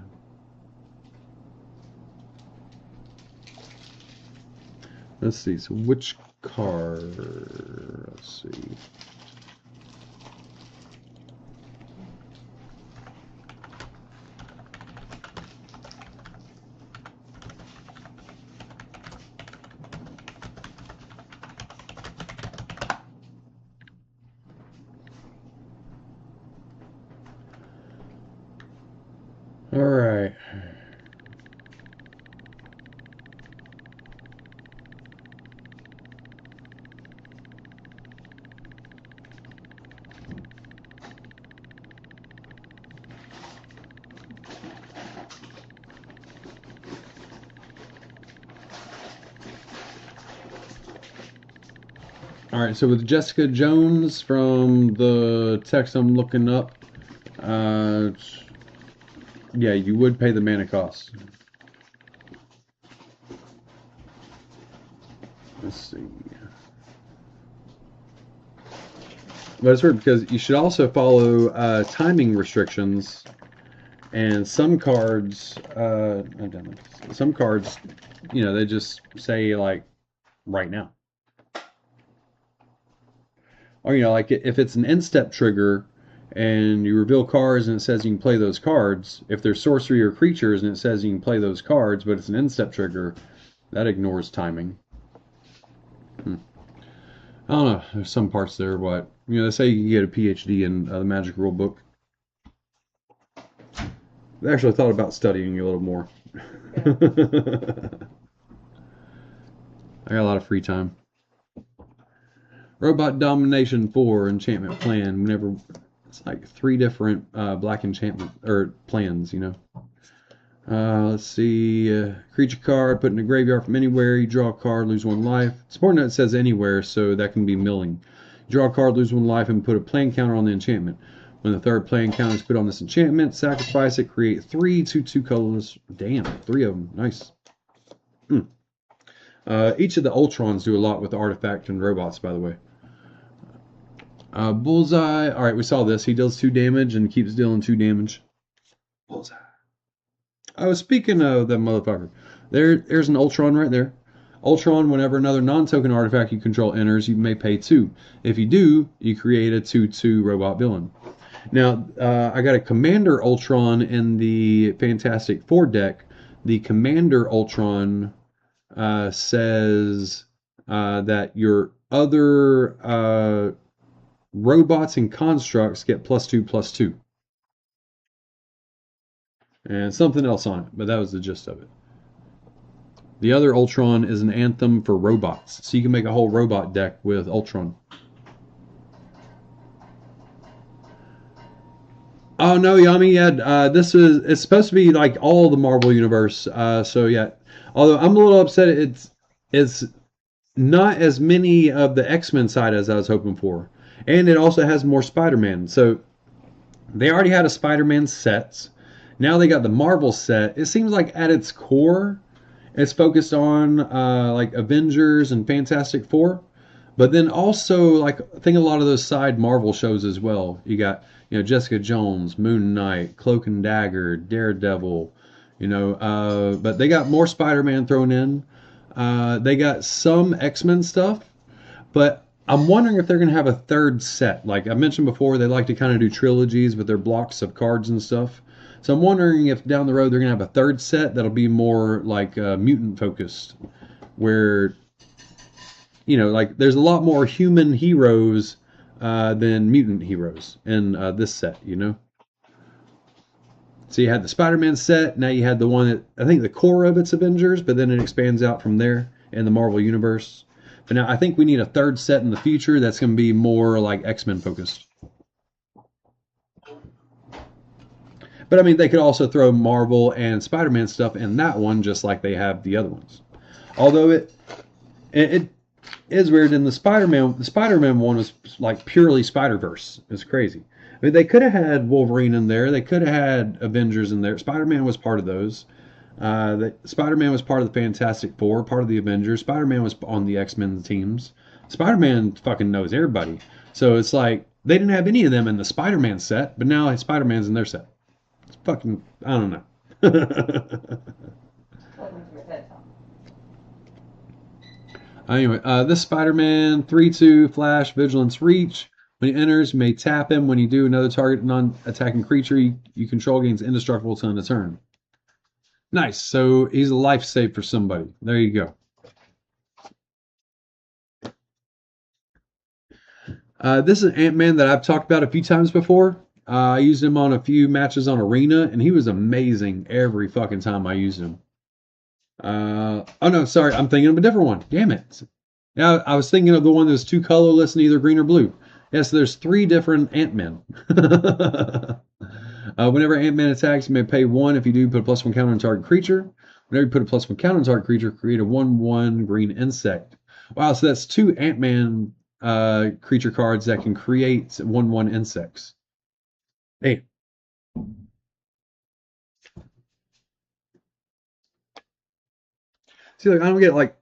Let's see. So which card? Let's see. All right. All right, so with Jessica Jones, from the text I'm looking up, yeah, you would pay the mana cost. Let's see. But it's weird because you should also follow timing restrictions, and some cards, you know, they just say like right now. Or, you know, like if it's an end step trigger and you reveal cards and it says you can play those cards, if there's sorcery or creatures and it says you can play those cards, but it's an end step trigger, that ignores timing. I don't know. There's some parts there, but, you know, they say you can get a PhD in the Magic Rule Book. I actually thought about studying a little more. Yeah. I got a lot of free time. Robot Domination 4 enchantment plan. Whenever it's like 3 different black enchantment or plans, you know. Let's see. Creature card put in the graveyard from anywhere. You draw a card, lose 1 life. It's important that it says anywhere, so that can be milling. You draw a card, lose 1 life, and put a plan counter on the enchantment. When the 3rd plan counter is put on this enchantment, sacrifice it. Create 3 2/2 colorless. Damn, 3 of them. Nice. Each of the Ultrons do a lot with artifact and robots, by the way. Bullseye. Alright, we saw this. He deals 2 damage and keeps dealing 2 damage. Bullseye. I was speaking of that motherfucker. There's an Ultron right there. Ultron, whenever another non-token artifact you control enters, you may pay 2. If you do, you create a 2/2 robot villain. Now, I got a Commander Ultron in the Fantastic Four deck. The Commander Ultron says that your other robots and constructs get +2/+2. And something else on it, but that was the gist of it. The other Ultron is an anthem for robots, so you can make a whole robot deck with Ultron. Oh no, Yami, yeah, it's supposed to be like all the Marvel universe. So yeah, although I'm a little upset, it's not as many of the X-Men side as I was hoping for, and it also has more Spider-Man. So they already had a Spider-Man set. Now they got the Marvel set. It seems like at its core, it's focused on like Avengers and Fantastic Four, but then also like I think a lot of those side Marvel shows as well. You got, you know, Jessica Jones, Moon Knight, Cloak and Dagger, Daredevil, you know, but they got more Spider-Man thrown in. They got some X-Men stuff, but I'm wondering if they're going to have a 3rd set. Like I mentioned before, they like to kind of do trilogies with their blocks of cards and stuff. So I'm wondering if down the road they're going to have a 3rd set that'll be more like mutant focused, where, you know, like there's a lot more human heroes than mutant heroes in this set, you know. So you had the Spider-Man set. Now you had the one that I think the core of it's Avengers, but then it expands out from there in the Marvel universe. But now I think we need a third set in the future that's going to be more like X-Men focused. But I mean, they could also throw Marvel and Spider-Man stuff in that one, just like they have the other ones. Although it is weird. In the Spider-Man one was like purely Spider-Verse. It's crazy. I mean, they could have had Wolverine in there. They could have had Avengers in there. Spider-Man was part of those. Spider-Man was part of the Fantastic Four, part of the Avengers. Spider-Man was on the X-Men teams. Spider-Man fucking knows everybody. So it's like they didn't have any of them in the Spider-Man set, but now Spider-Man's in their set. It's fucking, I don't know. Anyway, this Spider-Man 3/2 Flash Vigilance Reach. When he enters, you may tap him. When you do, another target non-attacking creature you control gains indestructible till end of turn. Nice. So he's a life save for somebody. There you go. This is Ant-Man that I've talked about a few times before. I used him on a few matches on Arena, and he was amazing every fucking time I used him. Oh no, sorry, I'm thinking of a different one. Damn it. Yeah, I was thinking of the one that was two colorless and either green or blue. Yes, there's 3 different Ant-Men. Whenever Ant-Man attacks, you may pay 1. If you do, put a +1 counter on target creature. Whenever you put a +1 counter on target creature, create a 1/1 green insect. Wow, so that's 2 Ant-Man creature cards that can create 1/1 insects. Hey. See, like, I don't get, like,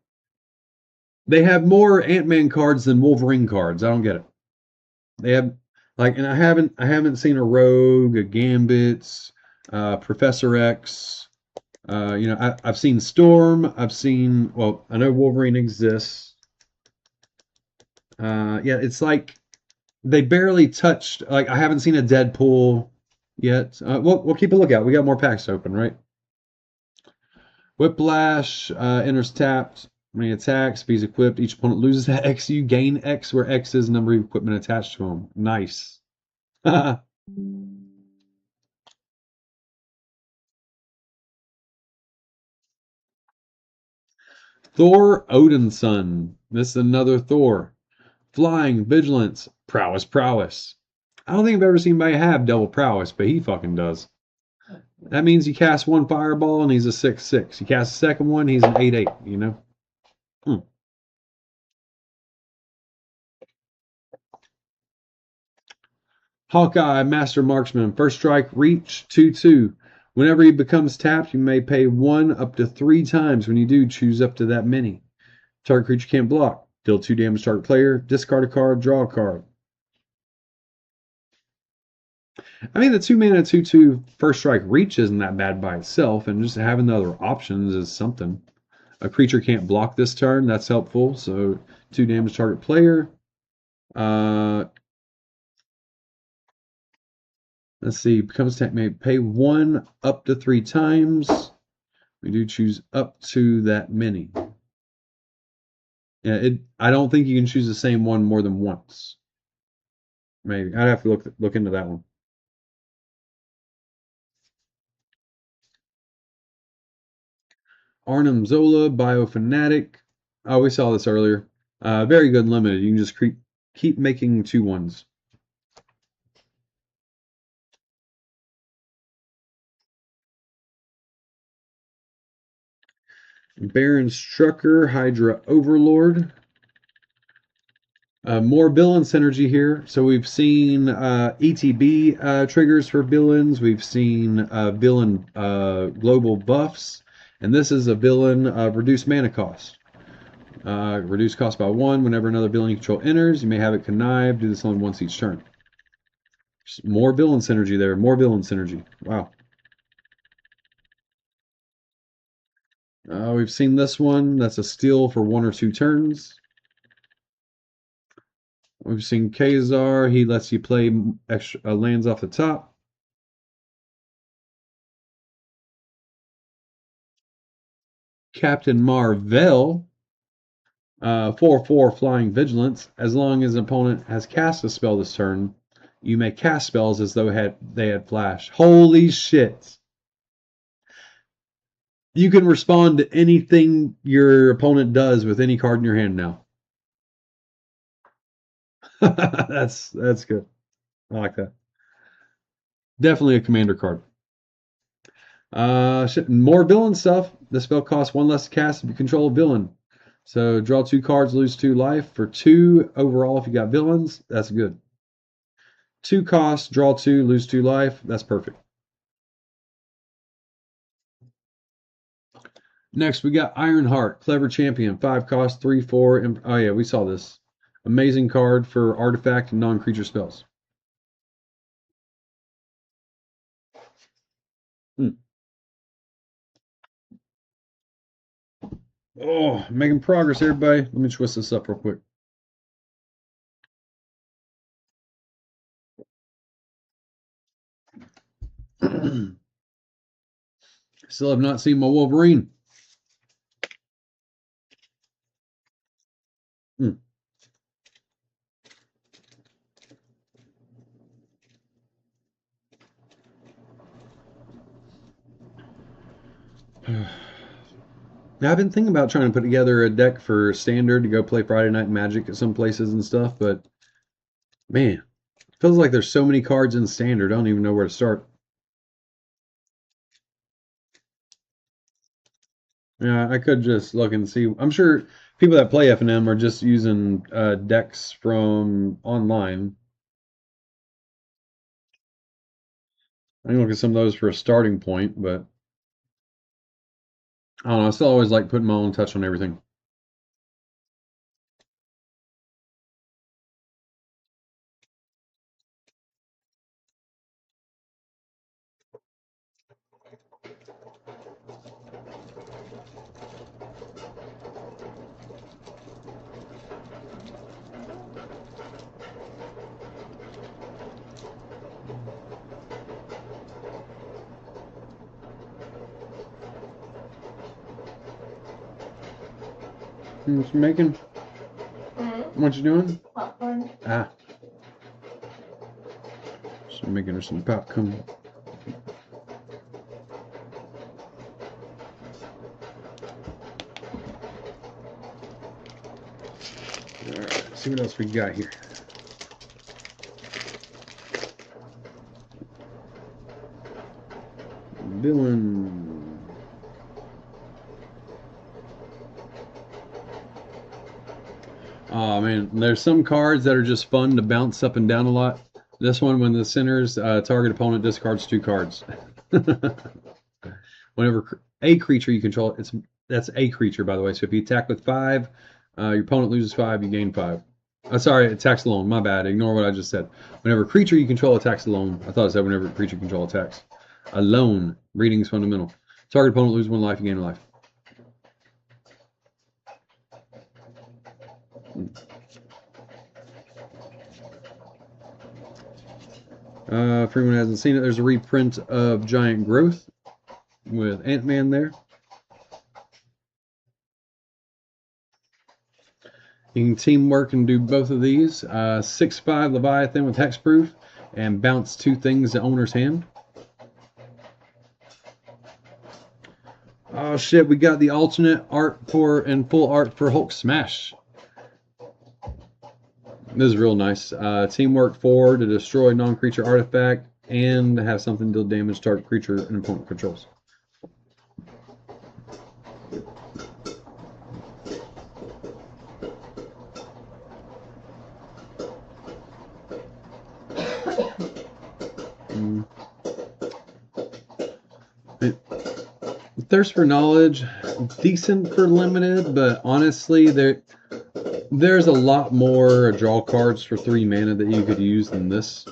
they have more Ant-Man cards than Wolverine cards. I don't get it. They have, like, and I haven't seen a Rogue, a Gambit, Professor X. You know, I've seen Storm. I've seen, well, I know Wolverine exists. Yeah, it's like they barely touched. Like, I haven't seen a Deadpool yet. We'll keep a lookout. We got more packs open, right? Whiplash enters tapped. When he attacks, if he's equipped, each opponent loses that X. You gain X, where X is the number of equipment attached to him. Nice. Thor Odinson. This is another Thor. Flying, vigilance, prowess, prowess. I don't think I've ever seen anybody have double prowess, but he fucking does. That means you cast 1 fireball and he's a 6/6. You cast the second one, he's an 8/8, you know? Hawkeye, Master Marksman, first strike, reach, 2/2. Whenever he becomes tapped, you may pay 1 up to 3 times. When you do, choose up to that many. Target creature can't block. Deal 2 damage to target player. Discard a card, draw a card. I mean, the 2-mana 2/2 first strike reach isn't that bad by itself, and just having the other options is something. A creature can't block this turn. That's helpful. So 2 damage to target player. Let's see, becomes tap may pay 1 up to 3 times. We do choose up to that many. Yeah, I don't think you can choose the same one more than once. Maybe I'd have to look into that one. Arnim Zola, Biofanatic. Oh, we saw this earlier. Very good limited. You can just keep making 2/1s. Baron Strucker, Hydra Overlord. More villain synergy here. So we've seen ETB triggers for villains. We've seen villain global buffs. And this is a villain reduced mana cost. Reduced cost by 1. Whenever another villain you control enters, you may have it connive. Do this only once each turn. More villain synergy there. More villain synergy. Wow. We've seen this one. That's a steal for 1 or 2 turns. We've seen Kazar. He lets you play extra lands off the top. Captain Marvel. 4/4 Flying Vigilance. As long as an opponent has cast a spell this turn, You may cast spells as though they had flash. Holy shit. You can respond to anything your opponent does with any card in your hand now. That's good. I like that. Definitely a commander card. More villain stuff. The spell costs 1 less to cast if you control a villain. So draw 2 cards, lose 2 life. For 2 overall, if you got villains, that's good. 2 costs, draw 2, lose 2 life. That's perfect. Next, we got Ironheart, Clever Champion, 5 costs, 3, 4. And, oh yeah, we saw this. Amazing card for artifact and non-creature spells. Oh, making progress, everybody. Let me twist this up real quick. Still have not seen my Wolverine. Now, I've been thinking about trying to put together a deck for Standard to go play Friday Night Magic at some places and stuff, but man, it feels like there's so many cards in Standard, I don't even know where to start. Yeah, I could just look and see. I'm sure people that play F&M are just using decks from online. I can look at some of those for a starting point, but I don't know. I still always like putting my own touch on everything. What you making? What you doing? Popcorn. Ah. Just making her some popcorn. Alright, see what else we got here. Villain. Oh man, there's some cards that are just fun to bounce up and down a lot. This one, when the center's target opponent discards 2 cards. Whenever a creature you control, that's a creature, by the way. So if you attack with 5, your opponent loses 5, you gain 5. Sorry, attacks alone. My bad. Ignore what I just said. Whenever a creature you control attacks alone. I thought it said whenever a creature you control attacks alone. Reading is fundamental. Target opponent loses 1 life, you gain a life. If anyone hasn't seen it, there's a reprint of Giant Growth with Ant-Man there. You can teamwork and do both of these. 6/5 Leviathan with Hexproof and bounce 2 things to owner's hand. Oh shit, we got the alternate art for and full art for Hulk Smash. This is real nice. Teamwork 4 to destroy non-creature artifact and have something deal damage to target creature and opponent controls. Thirst for Knowledge, decent for limited, but honestly, there's a lot more draw cards for 3 mana that you could use than this.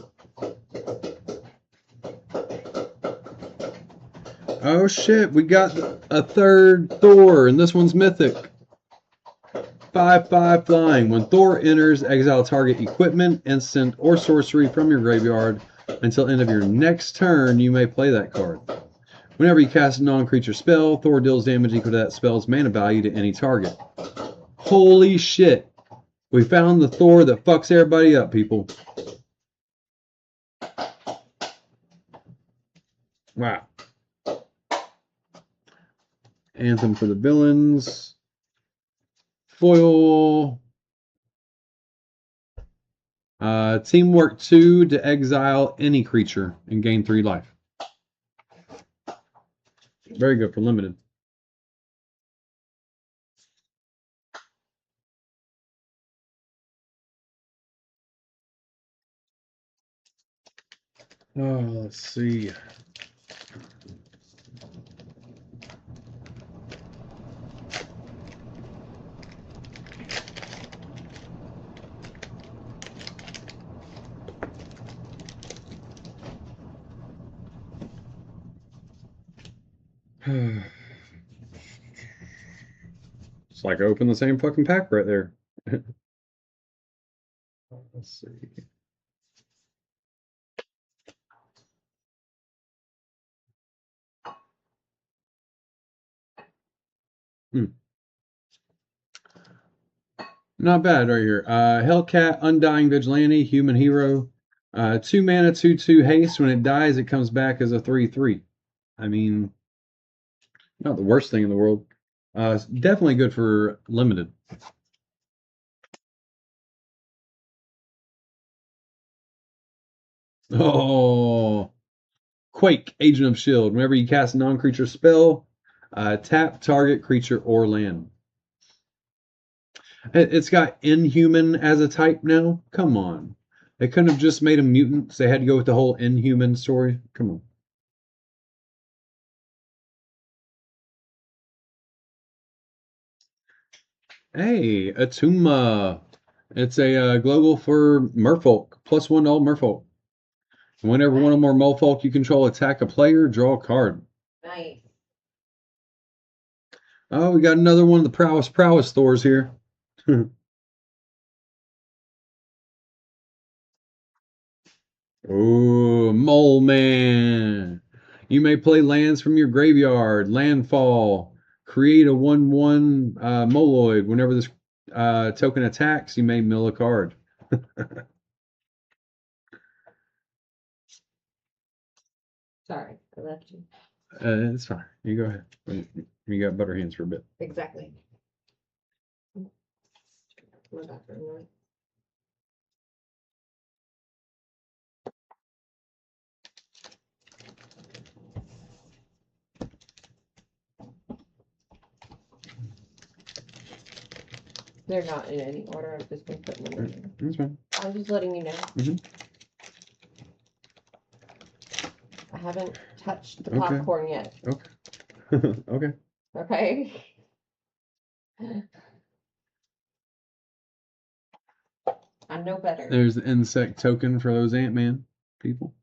Oh shit, we got a 3rd Thor, and this one's mythic. 5/5 flying. When Thor enters, exile target equipment, instant, or sorcery from your graveyard. Until end of your next turn, you may play that card. Whenever you cast a non-creature spell, Thor deals damage equal to that spell's mana value to any target. Holy shit. We found the Thor that fucks everybody up, people. Wow. Anthem for the Villains. Foil. Teamwork 2 to exile any creature and gain 3 life. Very good for limited. Oh, let's see. It's like open the same fucking pack right there. Let's see. Not bad right here. Hellcat, Undying Vigilante, Human Hero. 2 mana, 2/2 haste. When it dies, it comes back as a 3/3. I mean, not the worst thing in the world. Definitely good for limited. Oh, Quake, Agent of Shield. Whenever you cast a non-creature spell, tap target creature or land. It's got Inhuman as a type now. Come on. They couldn't have just made him mutant, so they had to go with the whole Inhuman story. Come on. Hey, Atuma. It's a global for Merfolk. +1 to all Merfolk. Whenever one or more Merfolk you control attack a player, draw a card. Nice. Oh, we got another one of the prowess Thors here. Oh, Mole Man. You may play lands from your graveyard. Landfall. Create a 1/1 Moloid. Whenever this token attacks, you may mill a card. Sorry, I left you. It's fine. You go ahead. You got butter hands for a bit. Exactly. My bathroom noise. They're not in any order. I've just been putting them in. That's fine. I'm just letting you know. Mhm. I haven't touched the Okay. popcorn yet. Okay. Okay. Okay. I know better. There's the insect token for those Ant-Man people.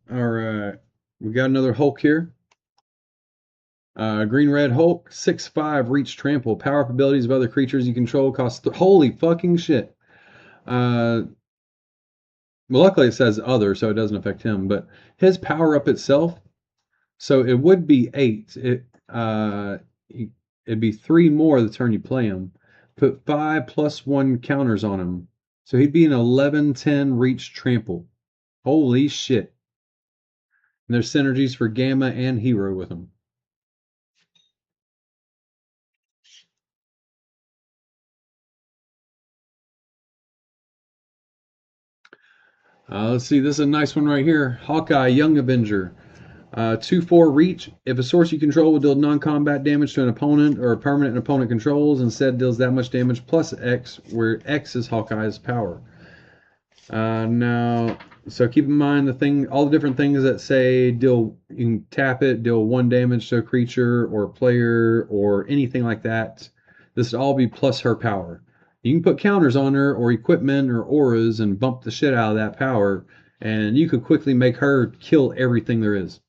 All right. We got another Hulk here. Green Red Hulk, 6/5, reach trample. Power up abilities of other creatures you control cost. Holy fucking shit. Well, luckily it says other, so it doesn't affect him, but his power up itself, so it would be 8. It'd be 3 more the turn you play him. Put 5 +1 counters on him. So he'd be an 11/10 reach trample. Holy shit. And there's synergies for Gamma and Hero with him. Let's see, this is a nice one right here. Hawkeye, Young Avenger. 2/4 reach. If a source you control will deal non-combat damage to an opponent or a permanent an opponent controls, instead deals that much damage plus X, where X is Hawkeye's power. Now, so keep in mind all the different things that say deal. You can tap it, deal 1 damage to a creature or a player or anything like that. This would all be plus her power. You can put counters on her or equipment or auras and bump the shit out of that power, and you could quickly make her kill everything there is.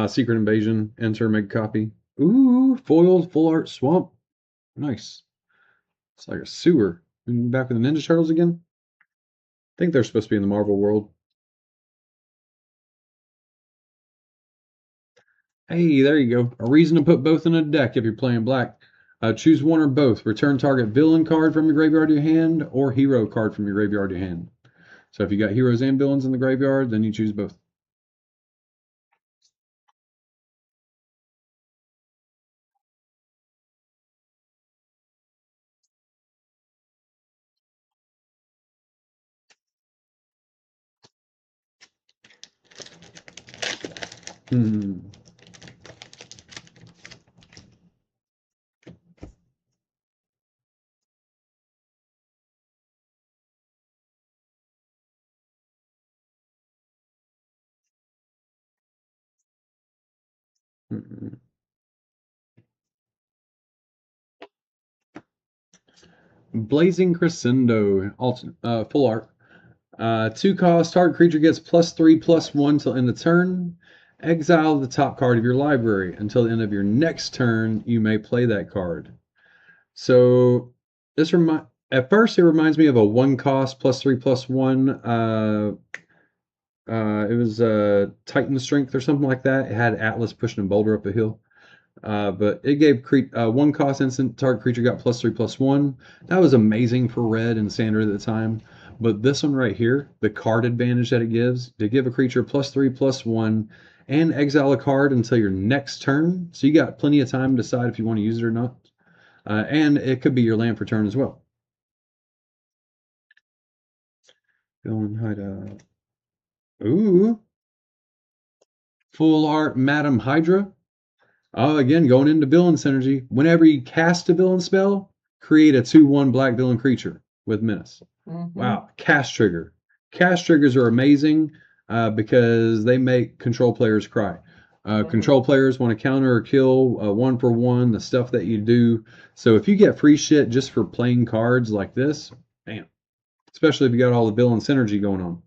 Secret Invasion, enter, make copy. Ooh, foiled full art swamp. Nice. It's like a sewer. Back with the Ninja Turtles again? I think they're supposed to be in the Marvel world. Hey, there you go. A reason to put both in a deck if you're playing black. Choose one or both. Return target villain card from your graveyard to your hand or hero card from your graveyard to your hand. So if you got heroes and villains in the graveyard, then you choose both. Hmm. Blazing Crescendo, full art. 2 cost, target creature gets +3/+1 till end of turn. Exile the top card of your library. Until the end of your next turn, you may play that card. So at first it reminds me of a 1 cost +3/+1. It was Titan Strength or something like that. It had Atlas pushing a boulder up a hill. But it gave 1 cost instant target creature got +3/+1. That was amazing for red and standard at the time. But this one right here, the card advantage that it gives, to give a creature +3/+1 and exile a card until your next turn. So you got plenty of time to decide if you want to use it or not. And it could be your land for turn as well. Villain hideout. Ooh. Full art Madam Hydra. Again, going into villain synergy. Whenever you cast a villain spell, create a 2/1 black villain creature with menace. Wow, cast trigger. Cast triggers are amazing because they make control players cry. Control players want to counter or kill 1-for-1, the stuff that you do. So if you get free shit just for playing cards like this, bam. Especially if you got all the villain synergy going on.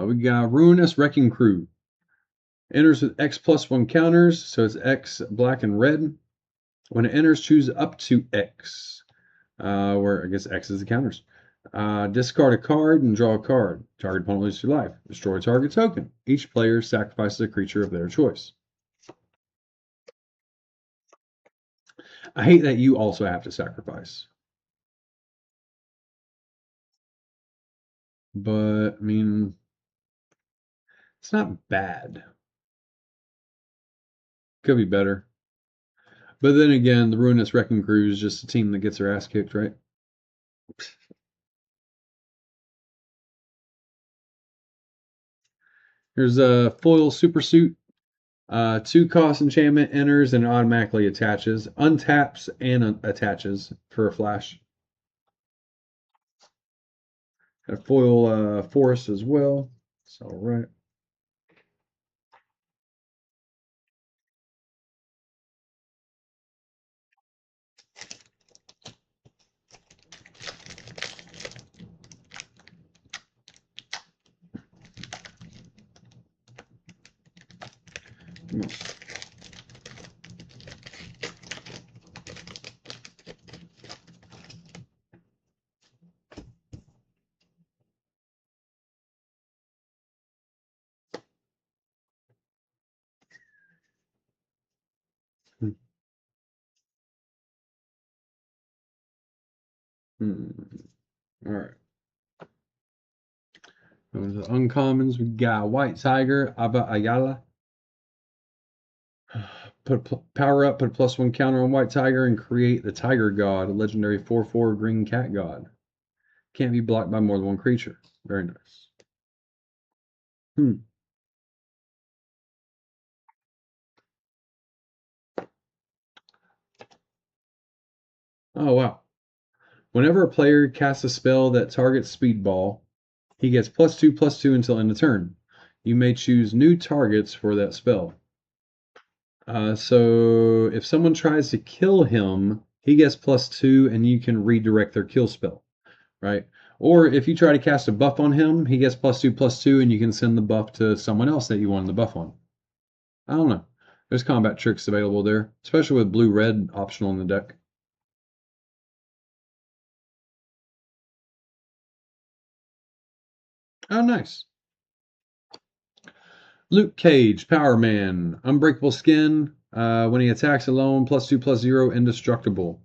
We got Ruinous Wrecking Crew. Enters with X+1 counters, so it's X black and red. When it enters, choose up to X, where I guess X is the counters. Discard a card and draw a card. Target opponent loses 2 life. Destroy target token. Each player sacrifices a creature of their choice. I hate that you also have to sacrifice. But, I mean, it's not bad. Could be better. But then again, the Ruinous Wrecking Crew is just a team that gets their ass kicked, right? Here's a foil super suit. 2 cost enchantment enters and automatically attaches, untaps and attaches for a flash. A foil forest as well. It's all right. All right. The uncommons, we got White Tiger, Aba Ayala. Power up, put +1 counter on White Tiger, and create the Tiger God, a legendary 4/4 green cat god. Can't be blocked by more than 1 creature. Very nice. Oh, wow. Whenever a player casts a spell that targets Speedball, he gets +2/+2 until end of turn. You may choose new targets for that spell. So if someone tries to kill him, he gets +2 and you can redirect their kill spell, right? Or if you try to cast a buff on him, he gets +2/+2, and you can send the buff to someone else that you wanted the buff on. I don't know. There's combat tricks available there, especially with blue-red optional in the deck. Oh, nice. Luke Cage, Power Man, Unbreakable Skin. When he attacks alone, +2/+0, indestructible.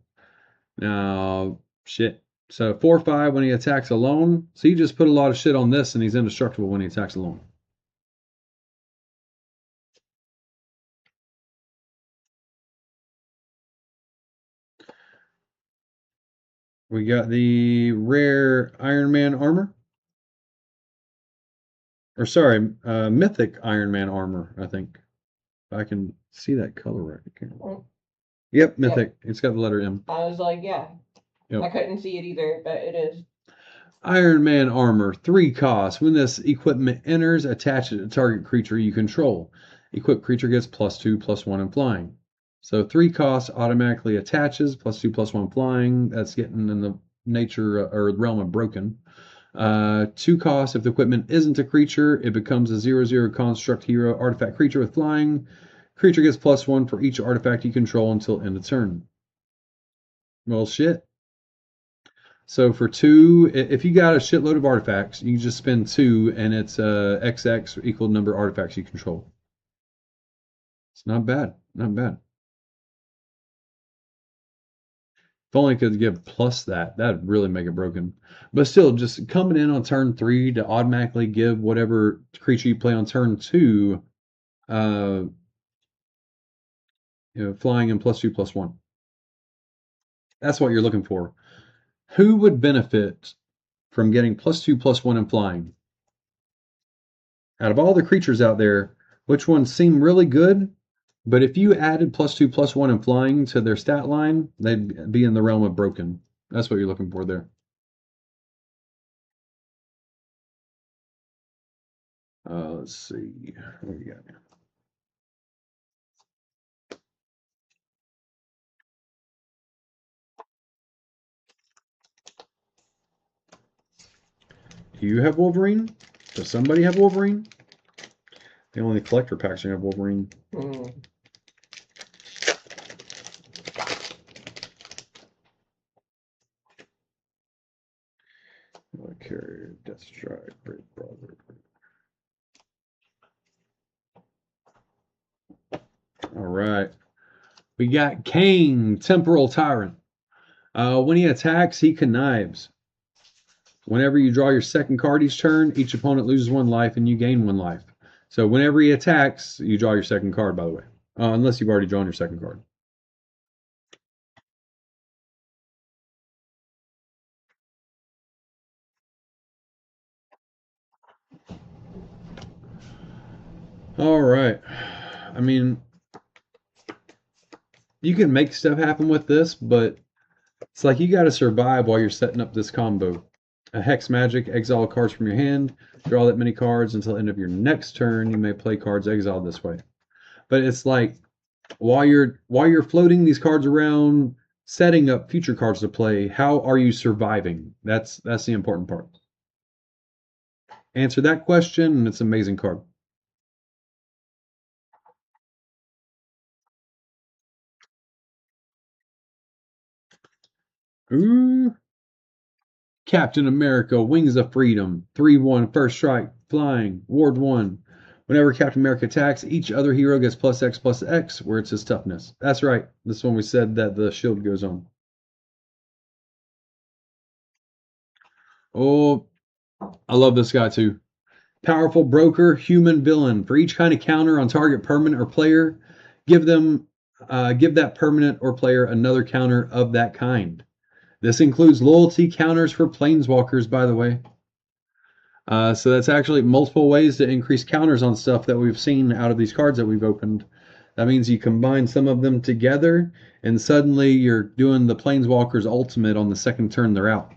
Now, shit. So 4/5 when he attacks alone. So you just put a lot of shit on this, and he's indestructible when he attacks alone. We got the rare Iron Man armor. Or sorry, mythic Iron Man armor, I think. If I can see that color right. Yep, mythic. Yep. It's got the letter M. I was like, yeah. Yep. I couldn't see it either, but it is. Iron Man armor, 3 costs. When this equipment enters, attach it to target creature you control. Equipped creature gets +2/+1 in flying. So 3 costs automatically attaches, +2/+1 flying. That's getting in the nature or realm of broken. 2 costs. If the equipment isn't a creature, it becomes a 0/0 construct hero artifact creature with flying. Creature gets +1 for each artifact you control until end of turn. Well, shit. So for 2, if you got a shitload of artifacts, you just spend 2, and it's XX equal number of artifacts you control. It's not bad. Not bad. If only I could give plus that'd really make it broken. But still, just coming in on turn 3 to automatically give whatever creature you play on turn 2, flying in +2/+1. That's what you're looking for. Who would benefit from getting +2/+1 in flying? Out of all the creatures out there, which ones seem really good? But if you added +2/+1 in flying to their stat line, they'd be in the realm of broken. That's what you're looking for there. Let's see. What do we got here? Do you have Wolverine? Does somebody have Wolverine? The only collector packs have Wolverine. Carrier, Death Strike, Great Brother. All right. We got Kane, Temporal Tyrant. When he attacks, he connives. Whenever you draw your second card each turn, each opponent loses 1 life and you gain 1 life. So whenever he attacks, you draw your second card, by the way. Unless you've already drawn your second card. All right. I mean, you can make stuff happen with this, but it's like you got to survive while you're setting up this combo. A Hex Magic, exile cards from your hand, draw that many cards until the end of your next turn. You may play cards exiled this way. But it's like while you're floating these cards around, setting up future cards to play, how are you surviving? That's the important part. Answer that question, and it's an amazing card. Ooh. Captain America, Wings of Freedom, 3/1, first strike, flying, ward 1. Whenever Captain America attacks, each other hero gets +X/+X, where it's his toughness. That's right. This one we said that the shield goes on. Oh, I love this guy too. Powerful Broker, Human Villain. For each kind of counter on target permanent or player, give that permanent or player another counter of that kind. This includes loyalty counters for planeswalkers, by the way. So that's actually multiple ways to increase counters on stuff that we've seen out of these cards that we've opened. That means you combine some of them together, and suddenly you're doing the planeswalkers ultimate on the second turn they're out.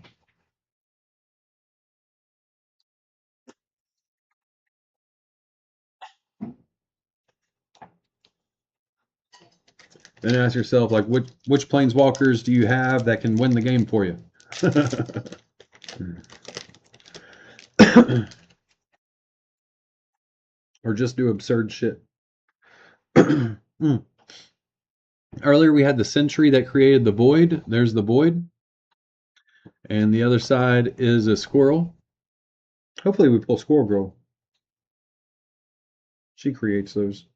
Then ask yourself, like, which planeswalkers do you have that can win the game for you? Or just do absurd shit. Earlier we had the sentry that created the void. There's the void. And the other side is a squirrel. Hopefully we pull Squirrel Girl. She creates those.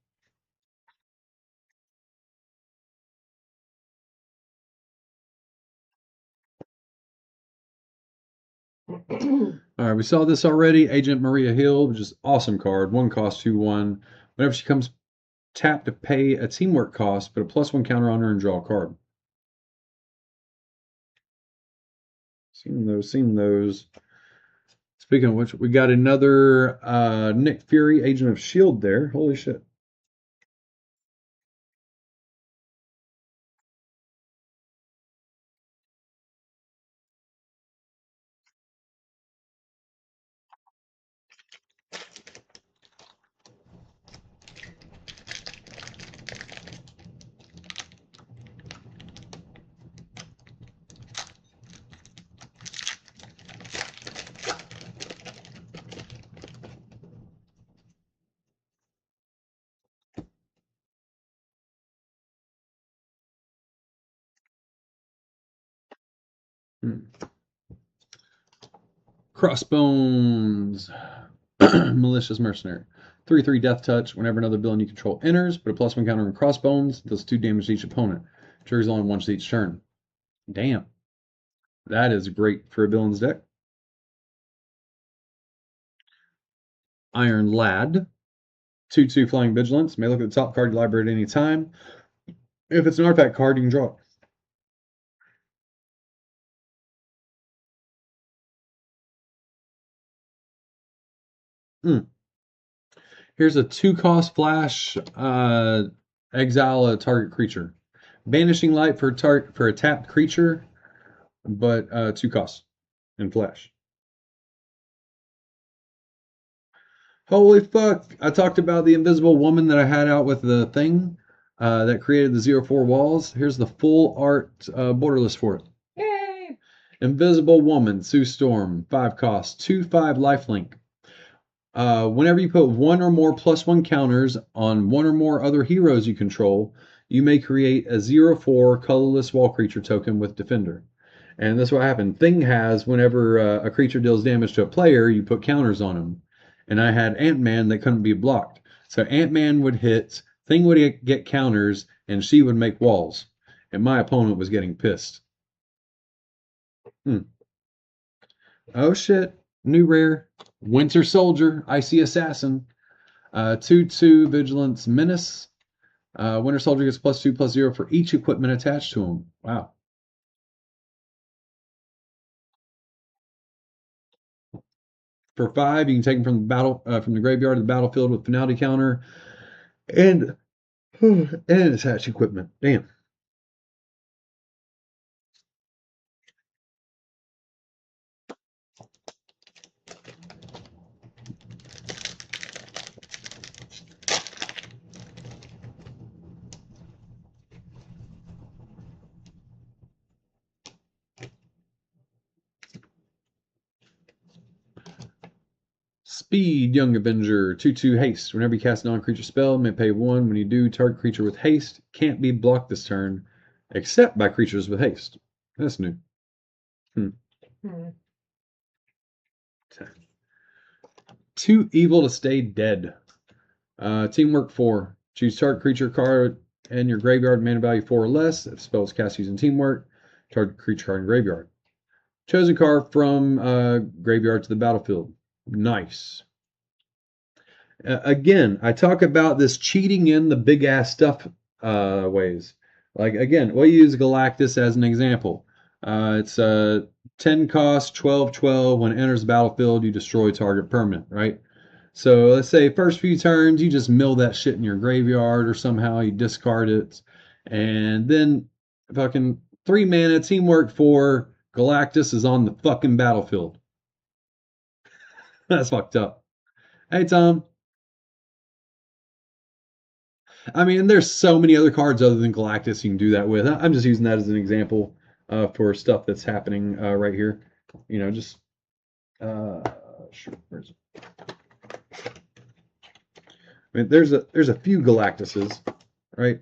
Alright, we saw this already. Agent Maria Hill, which is awesome card. 1 cost, 2/1. Whenever she comes tap to pay a teamwork cost, put a +1 counter on her and draw a card. Seen those. Speaking of which, we got another Nick Fury, Agent of S.H.I.E.L.D. there. Holy shit. Crossbones. Malicious Mercenary. 3/3 Death Touch. Whenever another villain you control enters, put a +1 counter on Crossbones. Does 2 damage to each opponent. Triggers only once each turn. Damn. That is great for a villain's deck. Iron Lad. 2/2 Flying Vigilance. May look at the top card of your library at any time. If it's an artifact card, you can draw it. Here's a 2-cost flash. Exile a target creature. Banishing Light for a tapped creature, but 2 costs and flash. Holy fuck! I talked about the invisible woman that I had out with the thing that created the 0/4 walls. Here's the full art borderless for it. Yay! Invisible Woman, Sue Storm, 5 costs, 2/5 lifelink. Whenever you put 1 or more +1 counters on 1 or more other heroes you control, you may create a 0/4 colorless wall creature token with Defender. And that's what happened. Thing has, whenever a creature deals damage to a player, you put counters on him. And I had Ant-Man that couldn't be blocked. So Ant-Man would hit, Thing would get counters, and she would make walls. And my opponent was getting pissed. Oh shit. New rare. Winter Soldier, Icy Assassin. 2/2 Vigilance Menace. Winter Soldier gets +2/+0 for each equipment attached to him. Wow. For 5, you can take him from the graveyard to the battlefield with finality counter and attach equipment. Damn. Speed, Young Avenger, 2/2 haste. Whenever you cast a non-creature spell, you may pay 1. When you do, target creature with haste can't be blocked this turn, except by creatures with haste. That's new. Too evil to stay dead. Teamwork 4. Choose target creature card and your graveyard mana value 4 or less. If the spell is cast using teamwork, target creature card in graveyard. Chosen card from graveyard to the battlefield. Nice. Again, I talk about this cheating in the big ass stuff ways. Like again, we'll use Galactus as an example. It's a 10 cost, 12/12. When it enters the battlefield, you destroy target permanent, right? So let's say first few turns, you just mill that shit in your graveyard or somehow you discard it. And then fucking 3 mana, teamwork 4, Galactus is on the fucking battlefield. That's fucked up. Hey, Tom. I mean, there's so many other cards other than Galactus you can do that with. I'm just using that as an example for stuff that's happening right here. You know, just sure. I mean, there's a few Galactuses, right?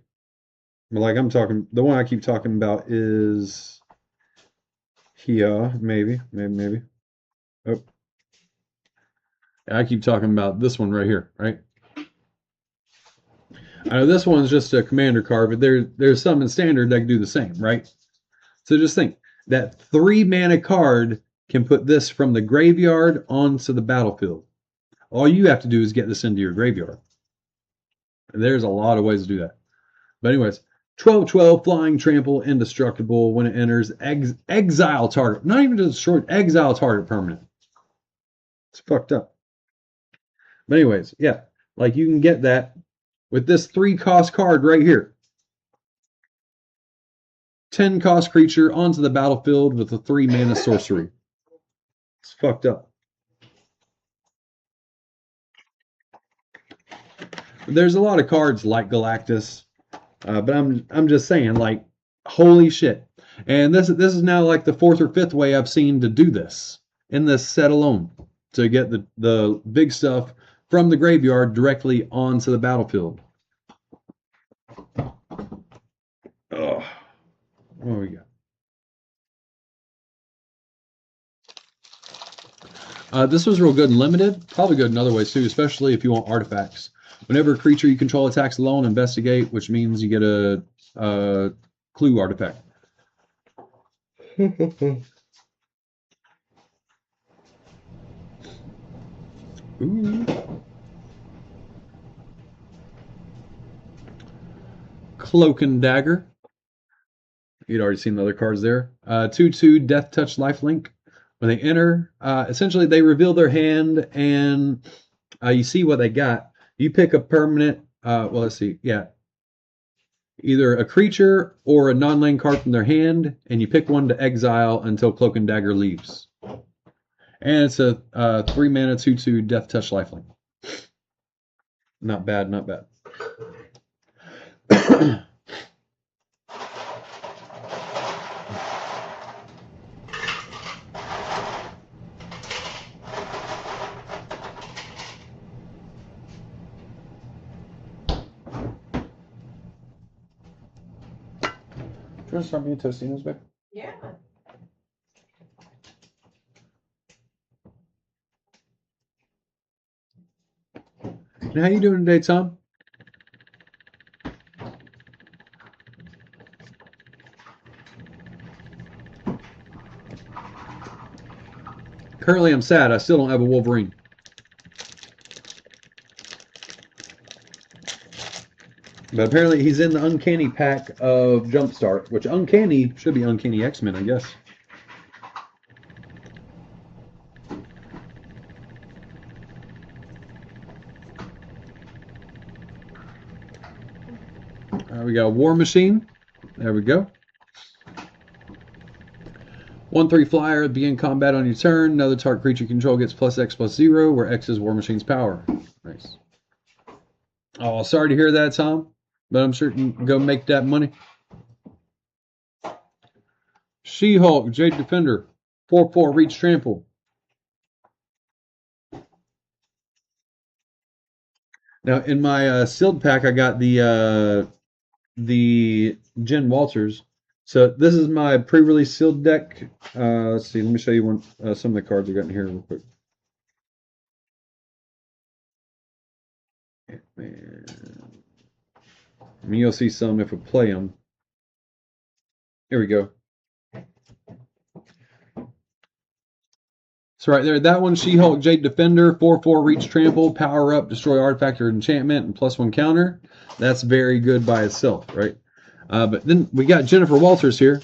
But like I'm talking, the one I keep talking about is here, maybe. Oh, I keep talking about this one right here, right? I know this one's just a commander card, but there's some in standard that can do the same, right? So just think that 3 mana card can put this from the graveyard onto the battlefield. All you have to do is get this into your graveyard. And there's a lot of ways to do that. But anyways, 12/12 flying trample indestructible. When it enters, exile target. Not even just short, exile target permanent. It's fucked up. But anyways, yeah, like you can get that with this 3-cost card right here. 10-cost creature onto the battlefield with a 3 mana sorcery. It's fucked up. There's a lot of cards like Galactus, but I'm just saying, like, holy shit. And this is now like the 4th or 5th way I've seen to do this in this set alone, to get the big stuff from the graveyard directly onto the battlefield. Oh, what do we got? This was real good and limited. Probably good in other ways too, especially if you want artifacts. Whenever a creature you control attacks alone, investigate, which means you get a clue artifact. Ooh. Cloak and Dagger. You'd already seen the other cards there. 2/2 Death Touch Lifelink. When they enter, essentially they reveal their hand and you see what they got. You pick a permanent, well, let's see, yeah. Either a creature or a non-land card from their hand, and you pick one to exile until Cloak and Dagger leaves. And it's a 3 mana 2/2 Death Touch Lifelink. Not bad, not bad. Do you want to start me a Tostinos, babe? Yeah. And how you doing today, Tom? Currently, I'm sad. I still don't have a Wolverine. But apparently he's in the Uncanny pack of Jumpstart, which Uncanny should be Uncanny X-Men, I guess. We got a War Machine. There we go. 1/3 flyer, begin combat on your turn. Another target creature you control gets +X/+0, where X is War Machine's power. Nice. Oh, sorry to hear that, Tom. But I'm sure you can go make that money. She-Hulk, Jade Defender, 4/4 Reach Trample. Now in my sealed pack, I got the Jen Walters. So this is my pre-release sealed deck. Let's see. Let me show you one some of the cards I got in here real quick. Man. I mean, you'll see some if we play them. Here we go. So right there, that one, She-Hulk, Jade Defender, 4/4 Reach Trample, power up, destroy artifact or enchantment, and +1 counter. That's very good by itself, right? But then we got Jennifer Walters here.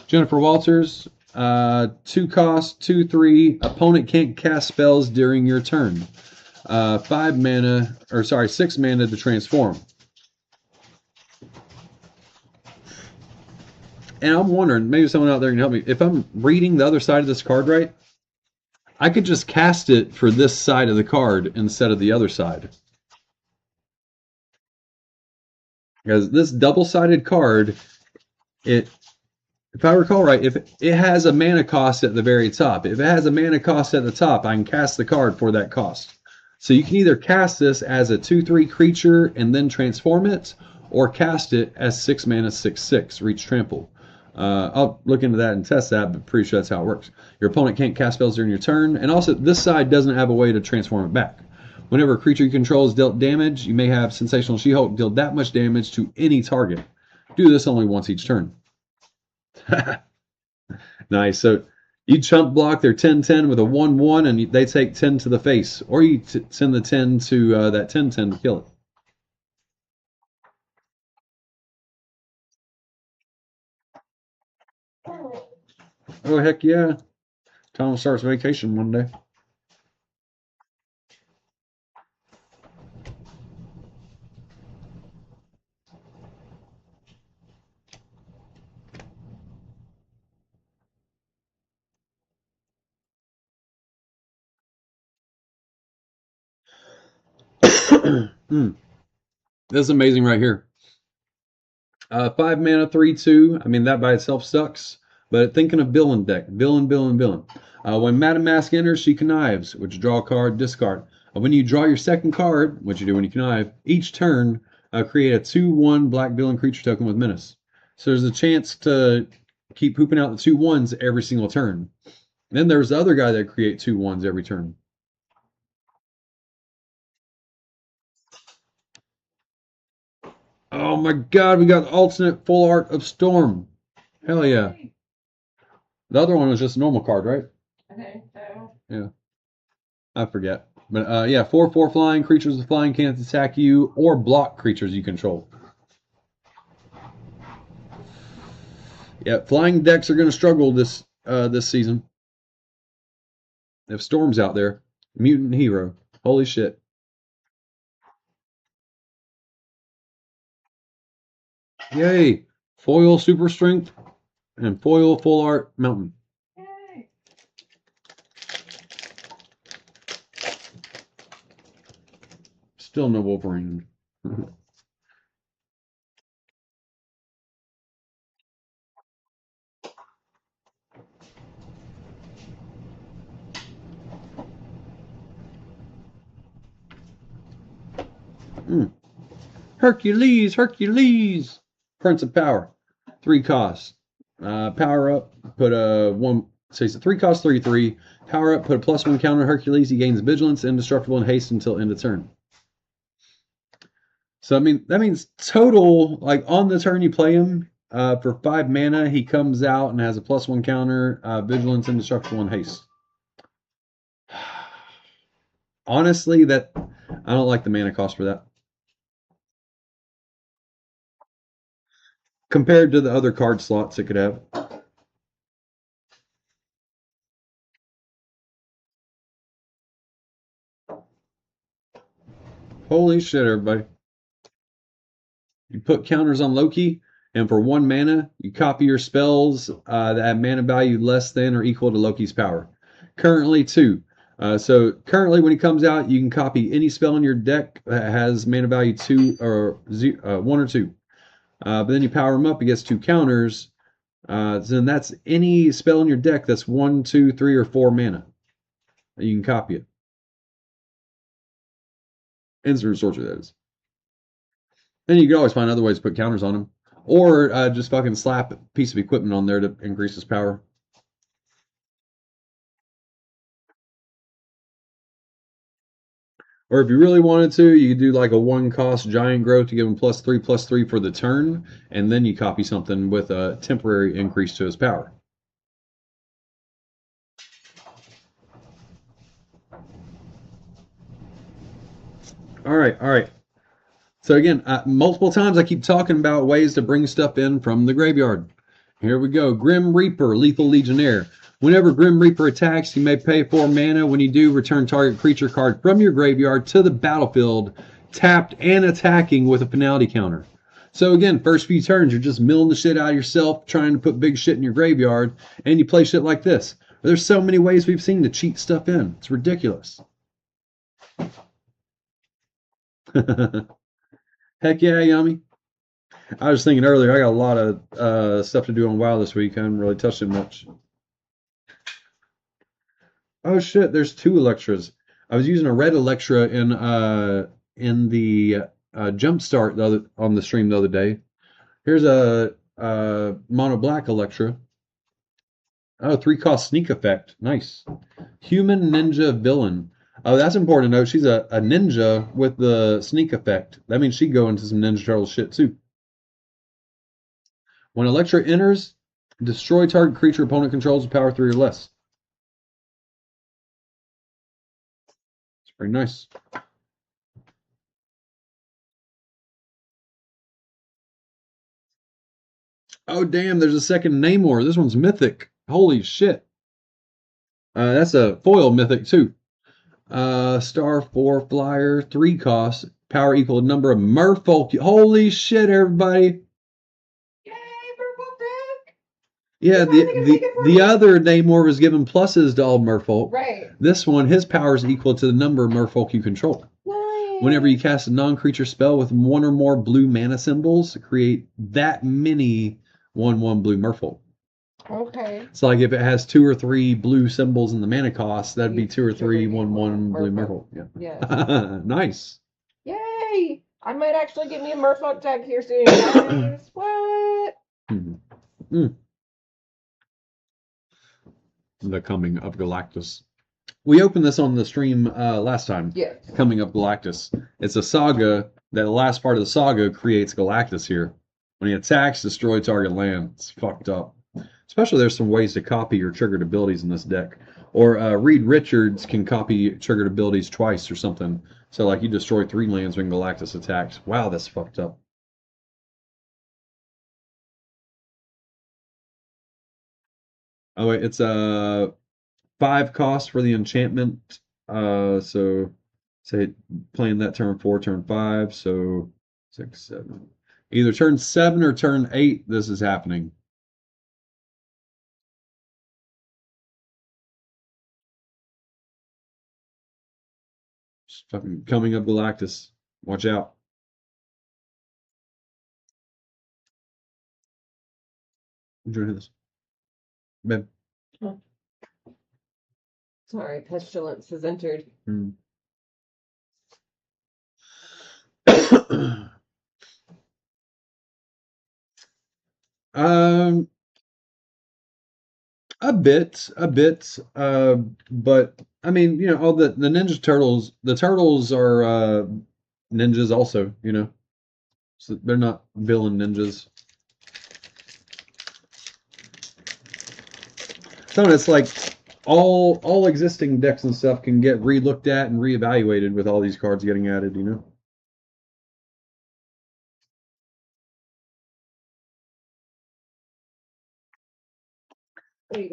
Jennifer Walters, 2 cost, 2/3. Opponent can't cast spells during your turn. 6 mana to transform. And I'm wondering, maybe someone out there can help me. If I'm reading the other side of this card right, I could just cast it for this side of the card instead of the other side. Because this double-sided card, it if I recall right, if it has a mana cost at the very top, if it has a mana cost at the top, I can cast the card for that cost. So you can either cast this as a 2/3 creature and then transform it, or cast it as 6 mana 6/6 reach trample. I'll look into that and test that, but pretty sure that's how it works. Your opponent can't cast spells during your turn, and also this side doesn't have a way to transform it back. Whenever a creature you control is dealt damage, you may have Sensational She-Hulk deal that much damage to any target. Do this only once each turn. Nice. So you chump block their 10/10 with a 1/1, and they take 10 to the face, or you send the 10 to that 10/10 to kill it. Oh heck yeah! Tom starts vacation one day. This is amazing right here. 5 mana, 3/2. I mean, that by itself sucks. But thinking of Villain deck. Villain. When Madam Mask enters, she connives, which draw a card, discard. When you draw your second card, which you do when you connive, each turn, create a 2/1 black villain creature token with menace. So there's a chance to keep pooping out the 2/1s every single turn. Then there's the other guy that create 2/1s every turn. Oh my god, we got alternate full art of Storm. Hell yeah. The other one was just a normal card, right? Okay, so. Yeah. I forget. But yeah, 4/4 flying. Creatures with flying can't attack you or block creatures you control. Yeah, flying decks are going to struggle this season. If Storm's out there, mutant hero. Holy shit. Yay! Foil super strength and foil full art mountain. Yay! Still no Wolverine. Hercules! Prince of Power. 3 costs. Power up, put a 1. So it's a 3 cost, 3/3. Power up, put a +1 counter on Hercules. He gains vigilance, indestructible, and haste until end of turn. So I mean that means total, like on the turn you play him, for 5 mana, he comes out and has a +1 counter, vigilance, indestructible, and haste. Honestly, that I don't like the mana cost for that. Compared to the other card slots it could have. Holy shit, everybody. You put counters on Loki, and for 1 mana, you copy your spells that have mana value less than or equal to Loki's power. Currently 2. So currently when he comes out, you can copy any spell in your deck that has mana value 2 or 1 or 2. But then you power him up, he gets 2 counters. Then that's any spell in your deck that's 1, 2, 3, or 4 mana. You can copy it. Instant sorcery, that is. Then you can always find other ways to put counters on him. Or just fucking slap a piece of equipment on there to increase his power. Or if you really wanted to, you could do like a 1 cost giant growth to give him +3/+3 for the turn, and then you copy something with a temporary increase to his power. All right. So again, multiple times I keep talking about ways to bring stuff in from the graveyard. Here we go. Grim Reaper, Lethal Legionnaire. Whenever Grim Reaper attacks, you may pay 4 mana. When you do, return target creature card from your graveyard to the battlefield, tapped and attacking with a penalty counter. So again, first few turns, you're just milling the shit out of yourself, trying to put big shit in your graveyard, and you play shit like this. There's so many ways we've seen to cheat stuff in. It's ridiculous. Heck yeah, Yummy. I was thinking earlier, I got a lot of stuff to do on WoW this week. I haven't really touched it much. Oh shit, there's two Electras. I was using a red Electra in the Jumpstart on the stream the other day. Here's a mono black Electra. Oh, 3-cost sneak effect. Nice. Human ninja villain. Oh, that's important to note. She's a ninja with the sneak effect. That means she'd go into some Ninja Turtles shit too. When Electra enters, destroy target creature opponent controls with power 3 or less. It's pretty nice. Oh, damn, there's a second Namor. This one's mythic. Holy shit. That's a foil mythic too. Star 4 flyer, 3 costs, power equal to number of merfolk. Holy shit, everybody. Yay, merfolk deck! Yeah, the other Namor was given pluses to all merfolk. Right. This one, his power is equal to the number of merfolk you control. Nice. Whenever you cast a non-creature spell with one or more blue mana symbols, create that many 1/1 blue merfolk. Okay. So like if it has 2 or 3 blue symbols in the mana cost, that'd be 2 or 3 1/1 blue merfolk. Yeah. Yeah. Nice. Yay! I might actually get me a merfolk deck here soon, guys. What? Mm. The Coming of Galactus. We opened this on the stream last time. Yeah. Coming of Galactus. It's a saga that the last part of the saga creates Galactus here. When he attacks, destroy target land. It's fucked up. Especially there's some ways to copy your triggered abilities in this deck. Or Reed Richards can copy triggered abilities twice or something. So like you destroy 3 lands when Galactus attacks. Wow, that's fucked up. Oh wait, it's a 5 cost for the enchantment. So say playing that turn 4, turn 5, so 6, 7. Either turn 7 or turn 8, this is happening. Just fucking Coming up Galactus. Watch out. Enjoy this. Ben. Oh. Sorry, pestilence has entered. Um, a bit, but I mean, you know, all the Ninja Turtles. The turtles are ninjas, also. You know, so they're not villain ninjas. So it's like all existing decks and stuff can get re-looked at and reevaluated with all these cards getting added. You know.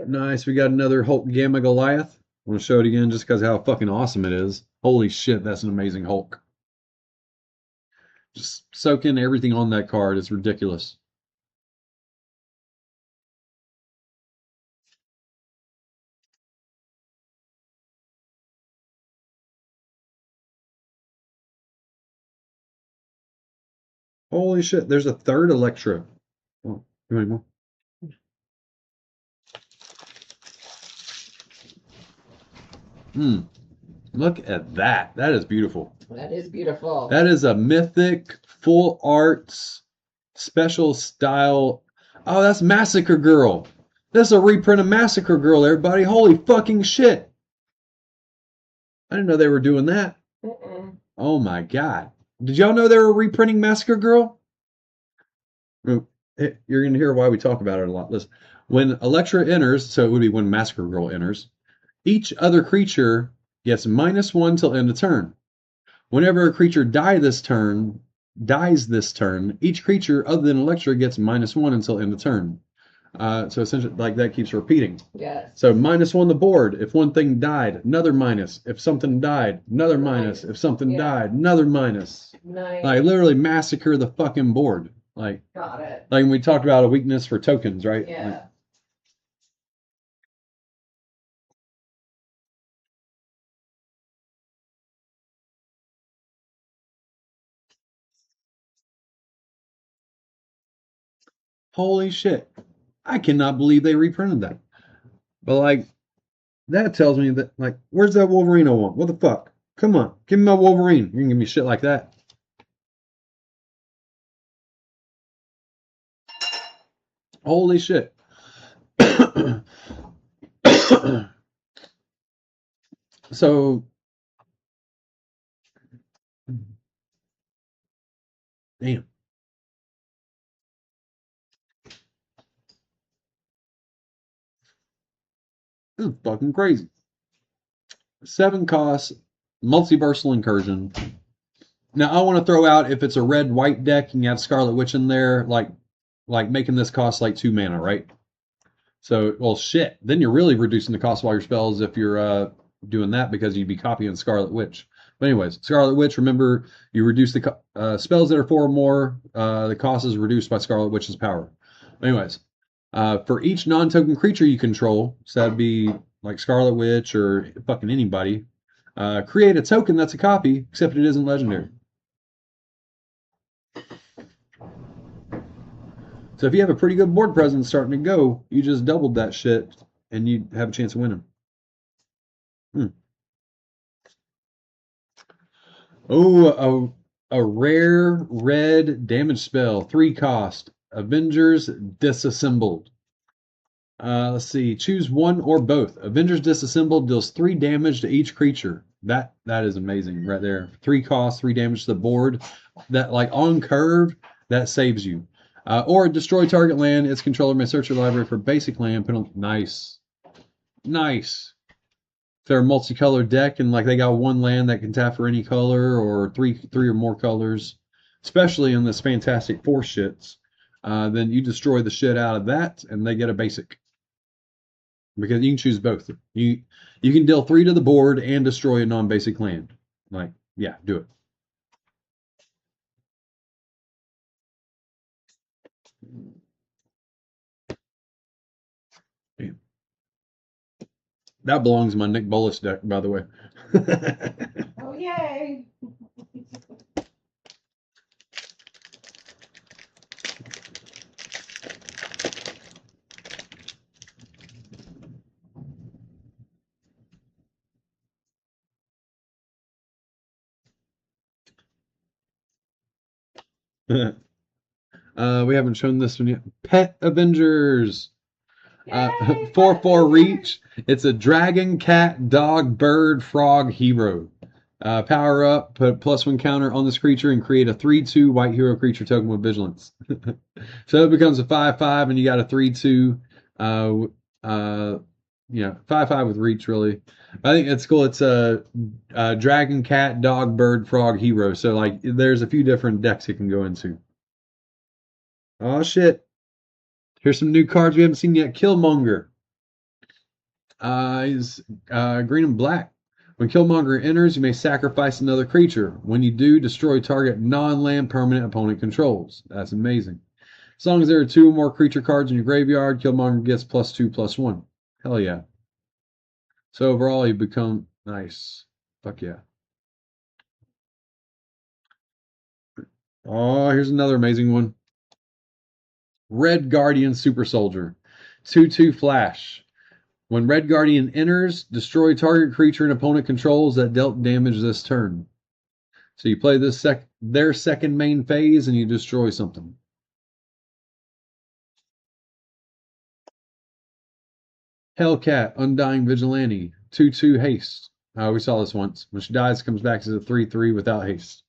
Nice. We got another Hulk Gamma Goliath. I want to show it again just because how fucking awesome it is. Holy shit, that's an amazing Hulk. Just soak in everything on that card. It's ridiculous. Holy shit, there's a third Electra. Oh, you want more? Look at that. That is beautiful. That is beautiful. That is a mythic, full arts, special style. Oh, that's Massacre Girl. That's a reprint of Massacre Girl, everybody. Holy fucking shit. I didn't know they were doing that. Oh my god. Did y'all know they were reprinting Massacre Girl? You're going to hear why we talk about it a lot. Listen, when Electra enters, so it would be when Massacre Girl enters, each other creature gets -1 till end of turn. Whenever a creature dies this turn, each creature other than Electra gets -1 until end of turn. So essentially, like that keeps repeating. Yes. So -1 the board. If one thing died, another minus. If something died, another minus. If something died, another minus. Nice. Like literally massacre the fucking board. Like, got it. Like we talked about a weakness for tokens, right? Yeah. Like, Holy shit. I cannot believe they reprinted that. But like, that tells me that, like, where's that Wolverine I want? What the fuck? Come on, give me my Wolverine. You can give me shit like that. Holy shit. So, damn. This is fucking crazy. 7 costs, multiversal incursion. Now I want to throw out, if it's a red-white deck and you have Scarlet Witch in there, like making this cost like 2 mana, right? So, well, shit. Then you're really reducing the cost of all your spells if you're doing that, because you'd be copying Scarlet Witch. But anyways, Scarlet Witch, remember, you reduce the spells that are 4 or more, the cost is reduced by Scarlet Witch's power. Anyways, for each non-token creature you control, so that'd be like Scarlet Witch or fucking anybody, create a token that's a copy, except it isn't legendary. So if you have a pretty good board presence starting to go, you just doubled that shit and you have a chance of winning. Oh, a rare red damage spell, 3 cost. Avengers Disassembled. Let's see. Choose one or both. Avengers Disassembled deals 3 damage to each creature. That is amazing right there. 3 cost, 3 damage to the board. That, like, on curve, that saves you. Or destroy target land. Its controller may search your library for basic land. Nice. Nice. If they're a multicolored deck and like they got 1 land that can tap for any color, or three or more colors, especially in this Fantastic Four shits, then you destroy the shit out of that and they get a basic. Because you can choose both. You can deal 3 to the board and destroy a non-basic land. Like, yeah, do it. Damn. That belongs in my Nick Bolas deck, by the way. Oh, yay! We haven't shown this one yet. Pet Avengers. Yay, 4/4 reach. It's a dragon, cat, dog, bird, frog hero. Power up, put +1 counter on this creature, and create a 3/2 white hero creature token with vigilance. So it becomes a 5/5, and you got a 3/2. 5/5 with reach, really. I think it's cool. It's a dragon, cat, dog, bird, frog hero. So, like, there's a few different decks it can go into. Oh shit. Here's some new cards we haven't seen yet. Killmonger. He's green and black. When Killmonger enters, you may sacrifice another creature. When you do, destroy target non-land permanent opponent controls. That's amazing. As long as there are 2 or more creature cards in your graveyard, Killmonger gets +2/+1. Hell yeah. So overall, you become nice. Fuck yeah. Oh, here's another amazing one. Red Guardian Super Soldier. 2/2 flash. When Red Guardian enters, destroy target creature and opponent controls that dealt damage this turn. So you play this their second main phase and you destroy something. Hellcat, Undying Vigilante, 2/2 haste. We saw this once. When she dies, comes back as a 3/3 without haste.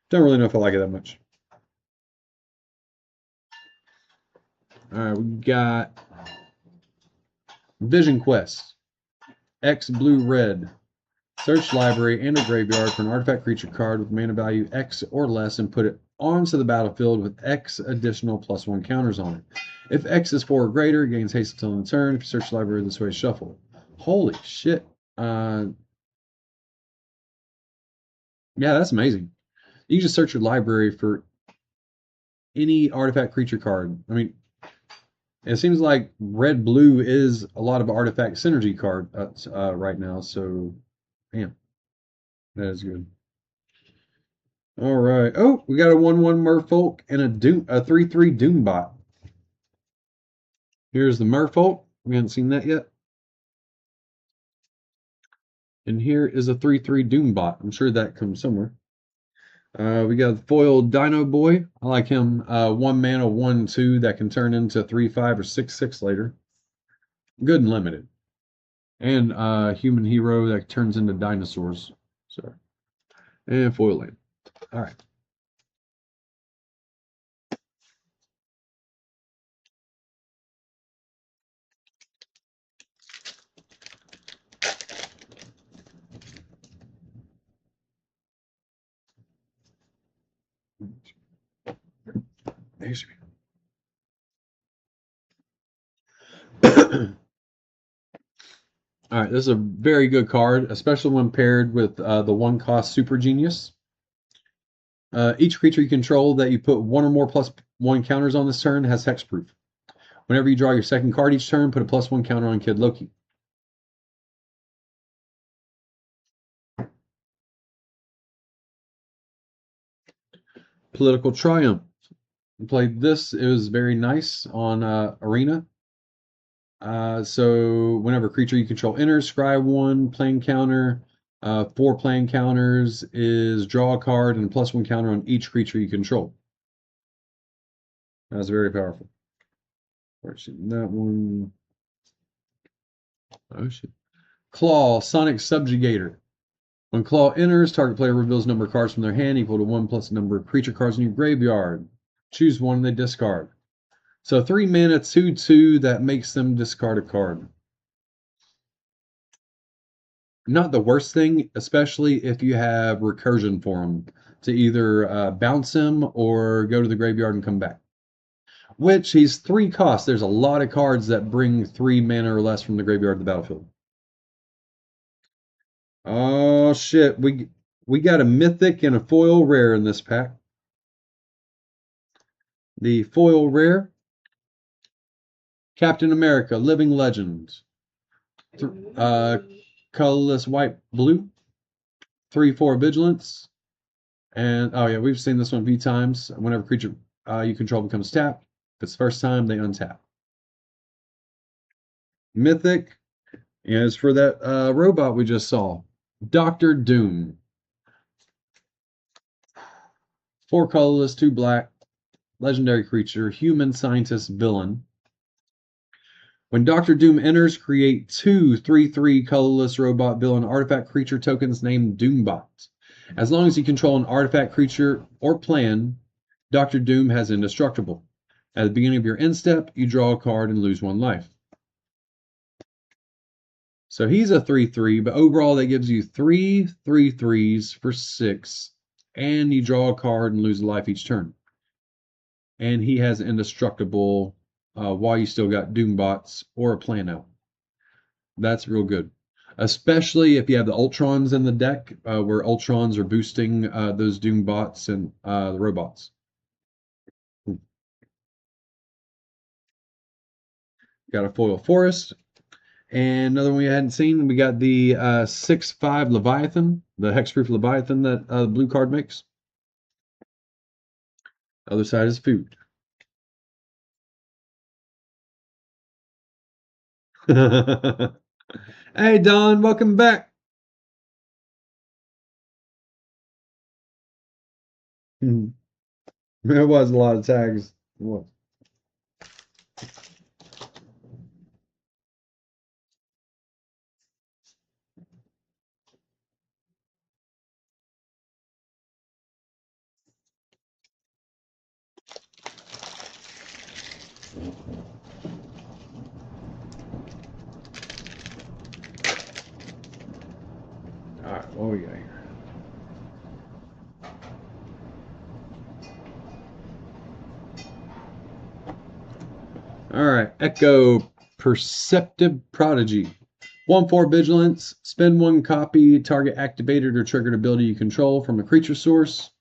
Don't really know if I like it that much. Alright, we got Vision Quest. X blue red. Search library and a graveyard for an artifact creature card with mana value X or less and put it onto the battlefield with X additional +1 counters on it. If X is 4 or greater, it gains haste until end turn. If you search the library this way, shuffle. Holy shit. Yeah, that's amazing. You can just search your library for any artifact creature card. I mean, it seems like red-blue is a lot of artifact synergy card right now, so, damn. That is good. All right. Oh, we got a 1/1 Merfolk and a 3/3 Doombot. Here's the Merfolk. We haven't seen that yet. And here is a 3/3 Doombot. I'm sure that comes somewhere. We got the foil Dino Boy. I like him. 1 mana, 1/2 that can turn into 3/5 or 6/6 later. Good and limited. And human hero that turns into dinosaurs. So, and foil land. All right. All right, this is a very good card, especially when paired with the 1-cost Super Genius. Each creature you control that you put 1 or more +1 counters on this turn has hexproof. Whenever you draw your second card each turn, put a +1 counter on Kid Loki. Political Triumph. I played this. It was very nice on Arena. So whenever a creature you control enters, scry 1 playing counter. 4 playing counters is draw a card and a +1 counter on each creature you control. That's very powerful. That one. Oh shit. Claw, Sonic Subjugator. When Claw enters, target player reveals number of cards from their hand equal to 1 plus number of creature cards in your graveyard. Choose one and they discard. So 3 mana, 2/2 that makes them discard a card. Not the worst thing, especially if you have recursion for them to either bounce him or go to the graveyard and come back. Which he's 3 costs. There's a lot of cards that bring 3 mana or less from the graveyard to the battlefield. Oh shit, we got a mythic and a foil rare in this pack. The foil rare, Captain America, Living Legend. Colorless white blue. 3/4 vigilance. And oh yeah, we've seen this one a few times. Whenever creature you control becomes tapped, if it's the first time, they untap. Mythic is for that robot we just saw. Dr. Doom. 4 colorless, 2 black. Legendary creature, human scientist villain. When Dr. Doom enters, create 2 3/3 colorless robot villain artifact creature tokens named Doombot. As long as you control an artifact creature or plan, Dr. Doom has indestructible. At the beginning of your end step, you draw a card and lose 1 life. So he's a 3/3, but overall that gives you 3 3/3s for 6, and you draw a card and lose a life each turn. And he has indestructible while you still got Doombots or a plan out. That's real good. Especially if you have the Ultrons in the deck, where Ultrons are boosting those Doombots and the robots. Got a foil forest. And another one we hadn't seen, we got the 6/5 Leviathan, the hexproof Leviathan that the blue card makes. The other side is food. Hey Don, welcome back. There was a lot of tags. What? All right, what we got here? All right, Echo Perceptive Prodigy. 1/4 vigilance. Spend 1 copy. Target activated or triggered ability you control from a creature source.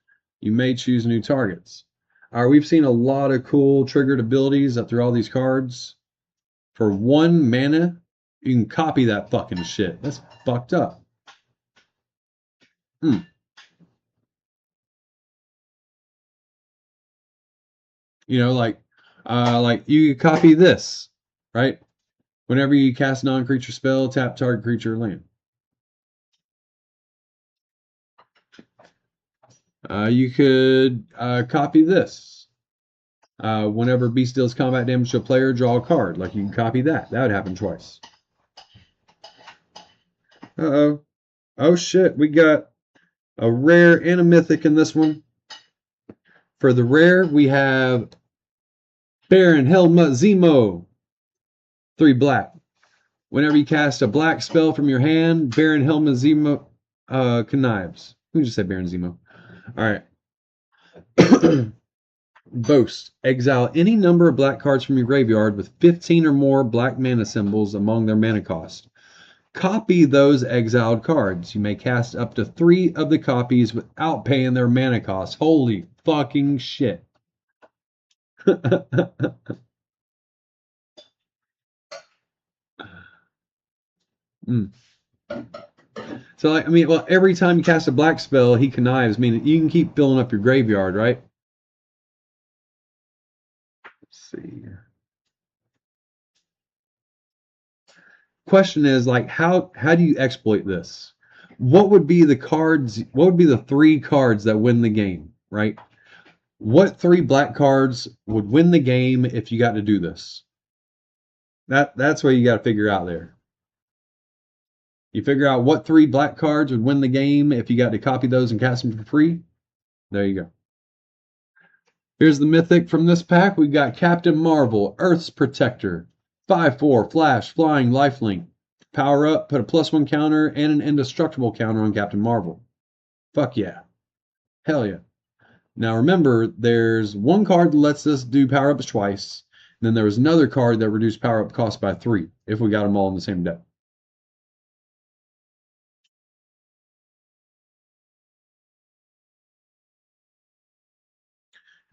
You may choose new targets. All right, we've seen a lot of cool triggered abilities up through all these cards. For 1 mana, you can copy that fucking shit. That's fucked up. You know, like you copy this. right? Whenever you cast a non-creature spell, tap target creature or land. You could copy this. Whenever beast deals combat damage to a player, draw a card. Like you can copy that. That would happen twice. Uh-oh. Oh shit, we got a rare and a mythic in this one. For the rare, we have Baron Helmut Zemo. 3 black. Whenever you cast a black spell from your hand, Baron Helmut Zemo connives. We just say Baron Zemo. Alright. Boast. Exile any number of black cards from your graveyard with 15 or more black mana symbols among their mana cost. Copy those exiled cards. You may cast up to 3 of the copies without paying their mana cost. Holy fucking shit. So, like, I mean, well, every time you cast a black spell, he connives, meaning you can keep filling up your graveyard, right? Let's see. Question is, like, how do you exploit this? What would be the cards? What would be the 3 cards that win the game, right? What 3 black cards would win the game if you got to do this? That's what you got to figure out there. You figure out what 3 black cards would win the game if you got to copy those and cast them for free. There you go. Here's the mythic from this pack. We got Captain Marvel, Earth's Protector, 5/4 flash, flying, lifelink. Power up, put a +1 counter and an indestructible counter on Captain Marvel. Fuck yeah. Hell yeah. Now remember, there's 1 card that lets us do power ups twice. And then there was another card that reduced power up cost by 3 if we got them all in the same deck.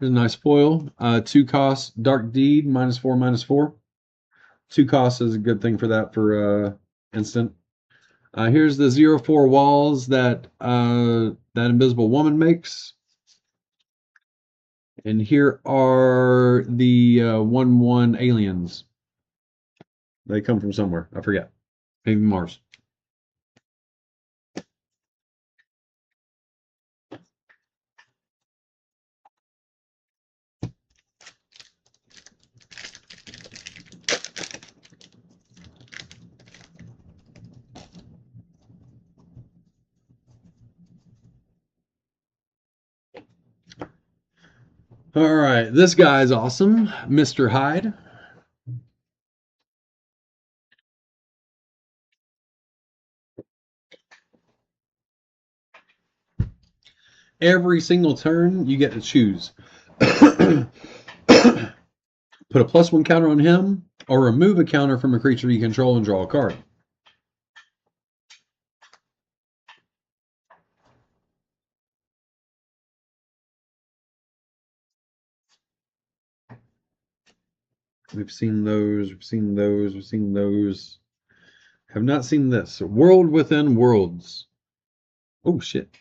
Here's a nice foil. 2 cost, Dark Deed, -4/-4. 2 costs is a good thing for that for instant. Here's the 0/4 walls that that Invisible Woman makes. And here are the 1/1 aliens. They come from somewhere. I forget. Maybe Mars. All right, this guy's awesome, Mr. Hyde. Every single turn, you get to choose. Put a +1 counter on him, or remove a counter from a creature you control and draw a card. We've seen those, we've seen those, we've seen those. Have not seen this. World Within Worlds. Oh, shit.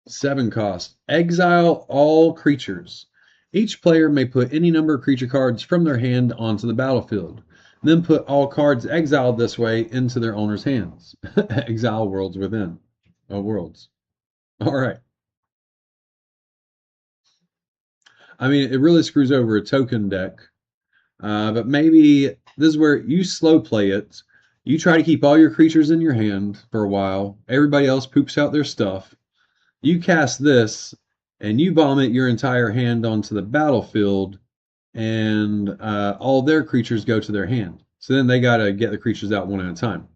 7 cost. Exile all creatures. Each player may put any number of creature cards from their hand onto the battlefield. Then put all cards exiled this way into their owner's hands. Exile Worlds Within. Oh, Worlds. All right. I mean, it really screws over a token deck. But maybe this is where you slow play it. You try to keep all your creatures in your hand for a while. Everybody else poops out their stuff. You cast this, and you vomit your entire hand onto the battlefield, and all their creatures go to their hand. So then they got to get the creatures out one at a time.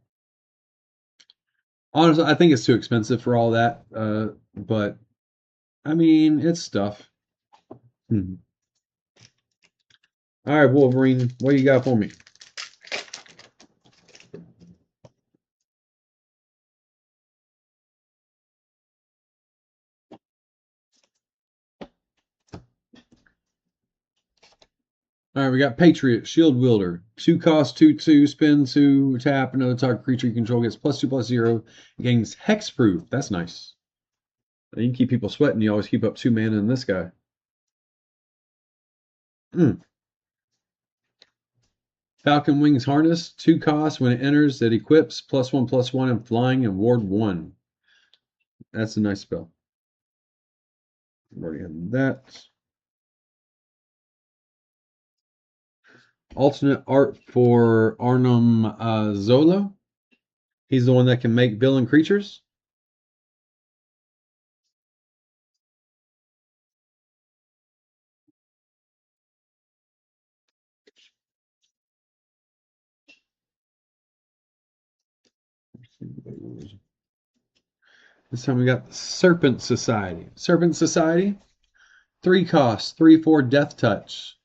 Honestly, I think it's too expensive for all that. But, I mean, it's stuff. All right, Wolverine, what you got for me? All right, we got Patriot, Shield Wielder. 2 cost, 2/2, spin 2, tap. Another target creature you control gets +2/+0. Gains Hexproof. That's nice. You can keep people sweating. You always keep up 2 mana in this guy. Falcon Wings Harness, 2 costs. When it enters, it equips +1/+1 and flying and ward 1. That's a nice spell. I've already had that. Alternate art for Arnhem Zola. He's the one that can make villain creatures. This time we got the Serpent Society. Serpent Society, 3 costs, 3/4 Death Touch.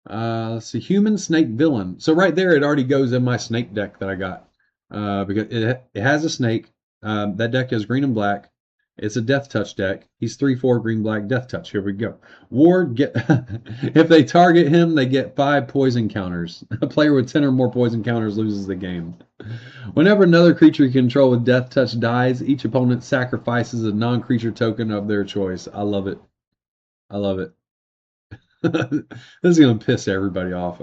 Let's see, Human Snake Villain. So right there, it already goes in my snake deck that I got. Because it has a snake. That deck is green and black. It's a Death Touch deck. He's 3/4 green black Death Touch. Here we go. Ward get if they target him, they get 5 poison counters. A player with 10 or more poison counters loses the game. Whenever another creature you control with Death Touch dies, each opponent sacrifices a non-creature token of their choice. I love it. I love it. This is gonna piss everybody off.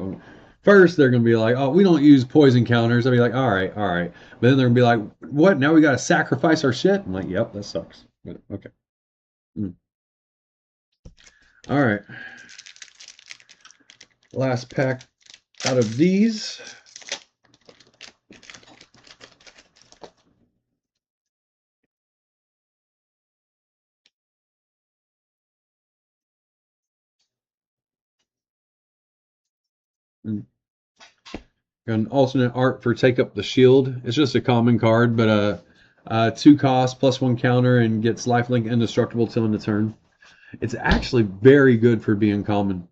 First, they're gonna be like, "Oh, we don't use poison counters." I'll be like, "All right, all right." But then they're gonna be like, "What? Now we gotta sacrifice our shit?" I'm like, "Yep, that sucks." But, okay. All right. Last pack out of these. An alternate art for Take Up the Shield. It's just a common card, but 2 cost +1 counter and gets lifelink indestructible till end of turn. It's actually very good for being common.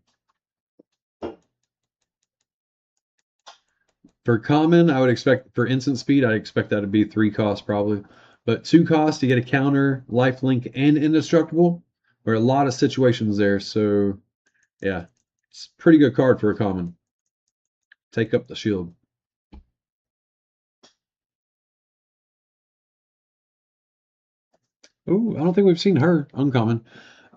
For common, I would expect for instant speed, I'd expect that to be 3 costs probably. But 2 costs, you get a counter, lifelink, and indestructible. There are a lot of situations there, so yeah, it's a pretty good card for a common. Take Up the Shield. Ooh, I don't think we've seen her. Uncommon.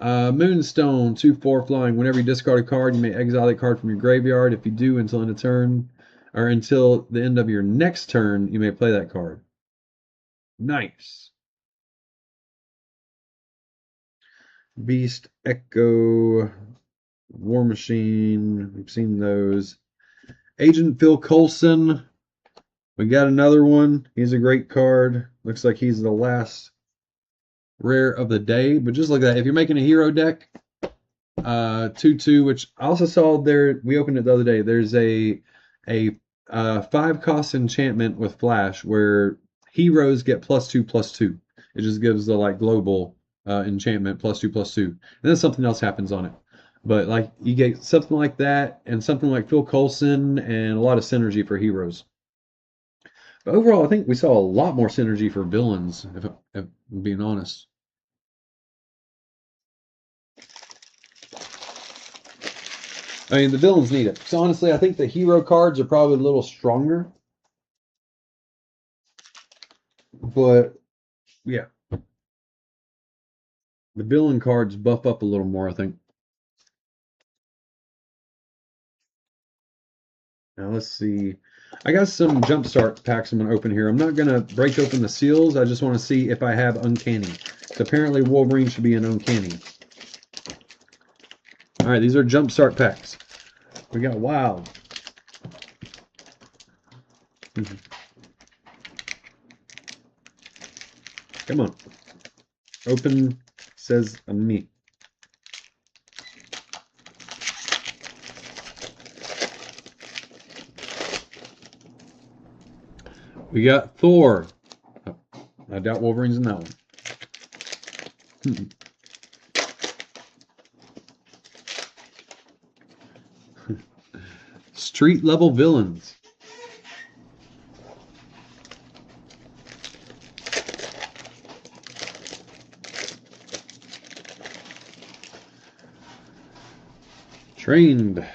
Moonstone, 2/4 flying. Whenever you discard a card, you may exile that card from your graveyard. If you do, until end of turn, or until the end of your next turn, you may play that card. Nice. Beast, Echo, War Machine. We've seen those. Agent Phil Coulson. We got another one. He's a great card. Looks like he's the last rare of the day. But just like that, if you're making a hero deck, 2/2, which I also saw there. We opened it the other day. There's a 5 cost enchantment with flash where heroes get +2/+2. It just gives the like global enchantment +2/+2, and then something else happens on it. But like you get something like that, and something like Phil Coulson, and a lot of synergy for heroes. But overall, I think we saw a lot more synergy for villains, if I'm being honest. I mean, the villains need it. So honestly, I think the hero cards are probably a little stronger. But yeah, the villain cards buff up a little more, I think. Now let's see. I got some jumpstart packs I'm going to open here. I'm not going to break open the seals. I just want to see if I have Uncanny. So apparently Wolverine should be an Uncanny. All right, these are jumpstart packs. We got Wild. Come on. Open, says a me. We got Thor. Oh, I doubt Wolverine's in that one. Street level villains. Trained.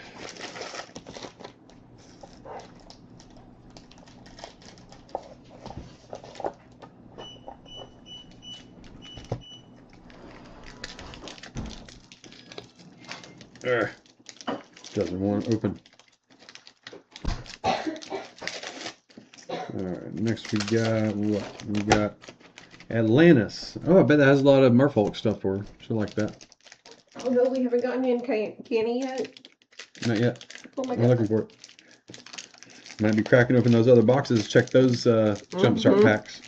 Doesn't want to open. All right, next we got what? We got Atlantis. Oh, I bet that has a lot of Merfolk stuff for her. She'll like that. Oh no, we haven't gotten in Canny yet. Not yet. Oh my We're god. looking for it. Might be cracking open those other boxes. Check those jumpstart packs.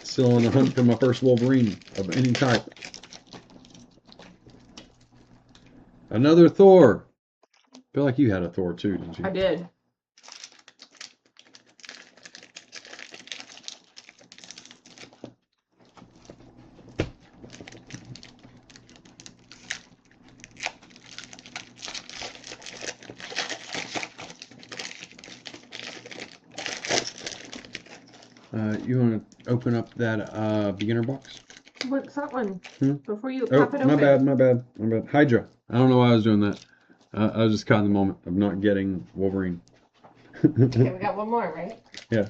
Still on the hunt for my first Wolverine of any type. Another Thor. I feel like you had a Thor too, didn't you? I did. You want to open up that beginner box? What's that one? Before you Oh, pop it open. my bad. Hydra. I don't know why I was doing that. I was just caught in the moment of not getting Wolverine. Okay, we got one more, right? Yeah.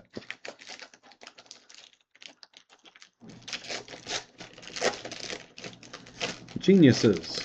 Geniuses.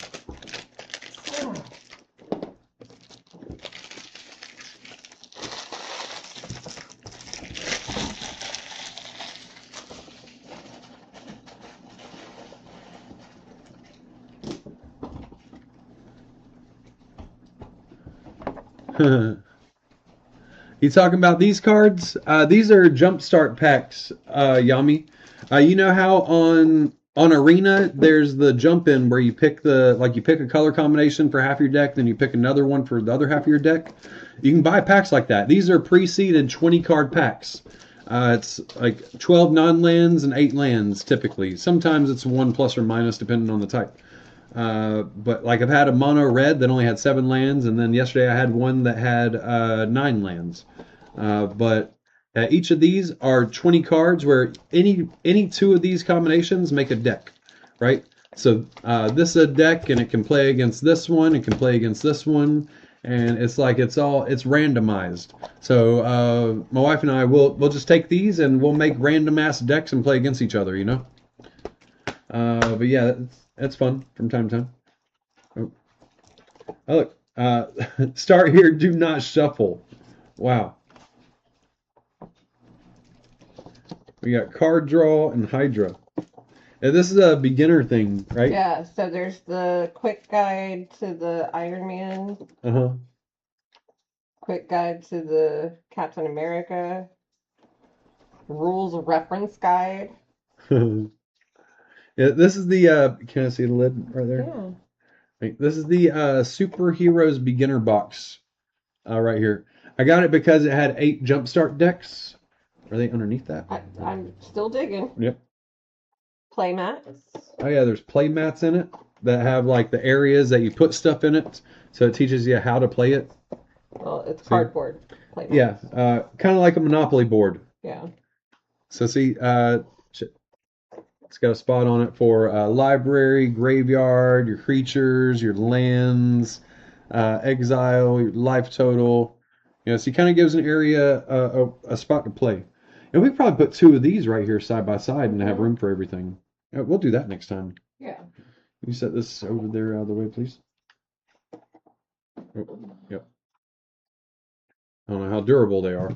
You talking about these cards? These are jumpstart packs, Yami. You know how on Arena there's the jump in where you pick you pick a color combination for half your deck, then you pick another one for the other half of your deck. You can buy packs like that. These are pre-seeded 20 card packs. It's like 12 non-lands and 8 lands typically. Sometimes it's 1 plus or minus depending on the type. But like I've had a mono red that only had 7 lands, and then yesterday I had one that had 9 lands. But each of these are 20 cards where any 2 of these combinations make a deck, right? So this is a deck, and it can play against this one, it can play against this one, and it's like it's randomized. So my wife and I will just take these and we'll make random ass decks and play against each other, you know. But yeah, that's fun from time to time. Oh look, start here, do not shuffle. Wow. We got card draw and Hydra. And this is a beginner thing, right? Yeah, so there's the quick guide to the Iron Man. Uh-huh. Quick guide to the Captain America. Rules reference guide. Yeah, this is the can I see the lid right there? Yeah. Right, this is the Superheroes beginner box right here. I got it because it had 8 jumpstart decks. Are they underneath that? I'm still digging. Yep. Playmats. Oh yeah, there's play mats in it that have like the areas that you put stuff in it, so it teaches you how to play it. Well, it's cardboard. Playmats. Yeah, kind of like a Monopoly board. Yeah. So see, it's got a spot on it for library, graveyard, your creatures, your lands, exile, your life total. You know, so he kind of gives an area a spot to play. And we could probably put 2 of these right here side by side and have room for everything. We'll do that next time. Yeah. Can you set this over there out of the way, please? Oh, yep. I don't know how durable they are.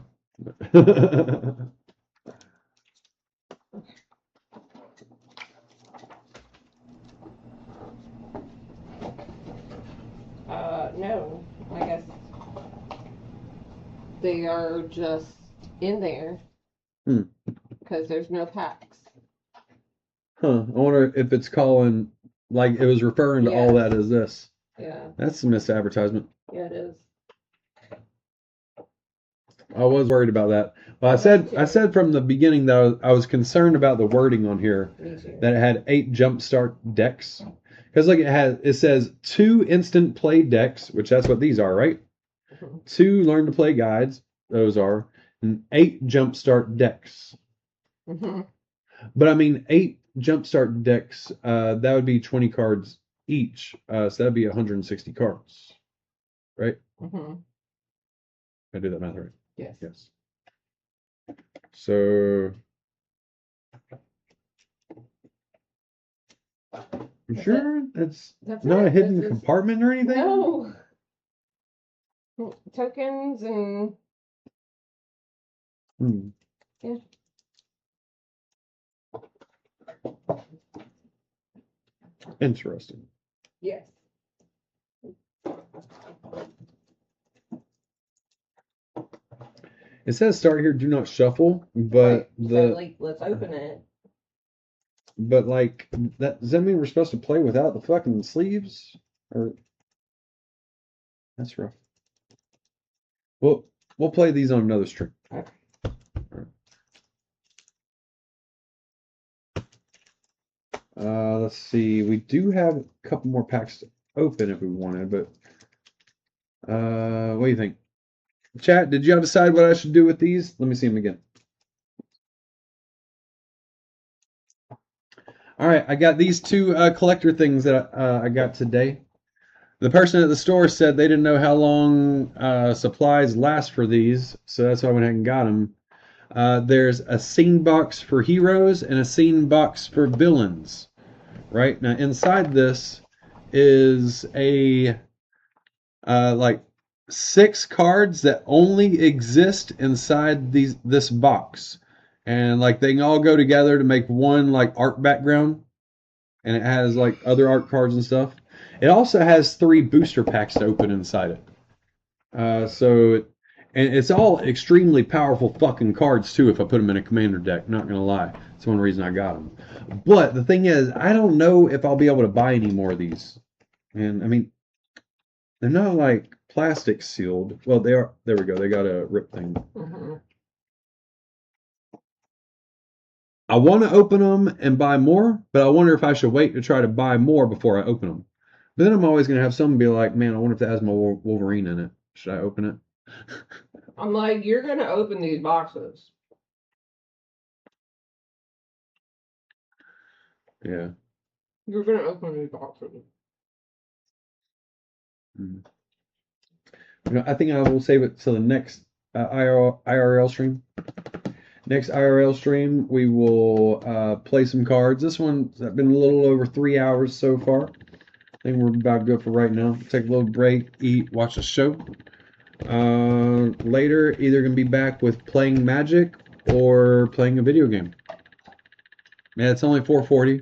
No, I guess they are just in there because there's no packs. Huh. I wonder if it's calling, like it was referring to all that as this. Yeah. That's a missed advertisement. Yeah, it is. I was worried about that. Well, I said from the beginning that I was concerned about the wording on here, that it had 8 jumpstart decks. Because like it says 2 instant play decks, which that's what these are, right? 2 learn to play guides, those are, and 8 jumpstart decks. But I mean 8 jumpstart decks, that would be 20 cards each. So that'd be 160 cards. Right? I did that math right. Yes. Yes. So I'm sure that's not a hidden compartment or anything? No. Tokens and yeah. Interesting. Yes. It says start here, do not shuffle, but right. So, like, let's open it. But like that does that mean we're supposed to play without the fucking sleeves? Or that's rough. Well, we'll play these on another stream. Okay. Let's see. We do have a couple more packs to open if we wanted, but what do you think? Chat, did y'all decide what I should do with these? Let me see them again. All right, I got these two collector things that I got today. The person at the store said they didn't know how long supplies last for these, so that's why I went ahead and got them. There's a scene box for heroes and a scene box for villains. Right now, inside this is a like 6 cards that only exist inside this box, and like they can all go together to make one like art background, and it has like other art cards and stuff. It also has 3 booster packs to open inside it. And it's all extremely powerful fucking cards too. If I put them in a commander deck, not gonna lie, that's one reason I got them. But the thing is, I don't know if I'll be able to buy any more of these. And I mean, they're not like plastic sealed. Well, they are. There we go. They got a rip thing. Mm-hmm. I want to open them and buy more, but I wonder if I should wait to try to buy more before I open them. But then I'm always gonna have someone be like, "Man, I wonder if that has my Wolverine in it. Should I open it?" I'm like, you're gonna open these boxes. Yeah. You're gonna open these boxes. You know, I think I will save it to the next IRL stream. Next IRL stream, we will play some cards. This one's been a little over 3 hours so far. I think we're about good for right now. Take a little break, eat, watch a show. Later, either going to be back with playing Magic or playing a video game. Yeah, it's only 4:40.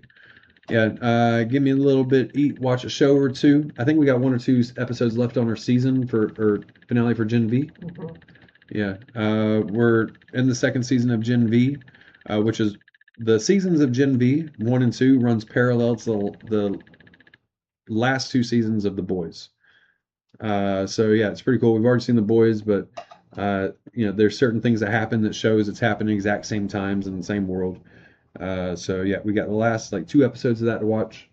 Yeah, give me a little bit, eat, watch a show or two. I think we got 1 or 2 episodes left on our season or finale for Gen V. Mm-hmm. Yeah, we're in the 2nd season of Gen V, which is the seasons of Gen V 1 and 2 runs parallel to the last 2 seasons of The Boys. So yeah, it's pretty cool. We've already seen The Boys, but you know, there's certain things that happen that shows it's happening exact same times in the same world. So yeah, we got the last like 2 episodes of that to watch.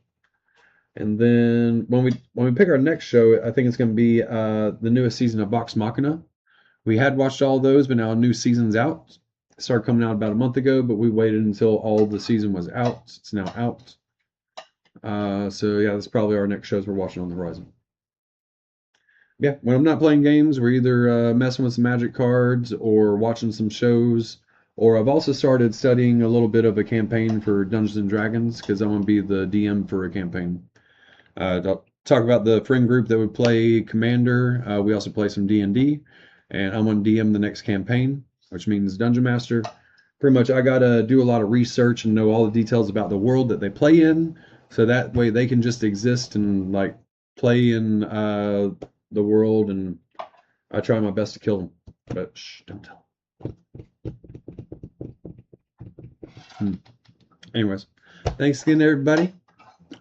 And then when we pick our next show, I think it's going to be the newest season of Vox Machina. We had watched all those, but now a new season's out. It started coming out about a month ago, but we waited until all the season was out. It's now out. So yeah, that's probably our next shows we're watching on the horizon. Yeah, when I'm not playing games, we're either messing with some Magic cards or watching some shows. Or I've also started studying a little bit of a campaign for Dungeons and Dragons because I'm going to be the DM for a campaign. I'll talk about the friend group that would play Commander. We also play some D&D, and I'm going to DM the next campaign, which means Dungeon Master. Pretty much, I got to do a lot of research and know all the details about the world that they play in, so that way they can just exist and like play in the world, and I try my best to kill them. But shh, don't tell. Anyways, thanks again, everybody.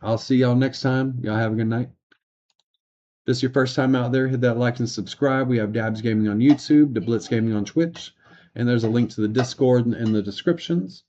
I'll see y'all next time. Y'all have a good night. If this is your first time out there, hit that like and subscribe. We have Dabzgaming on YouTube, Blitz Gaming on Twitch, and there's a link to the Discord in the descriptions.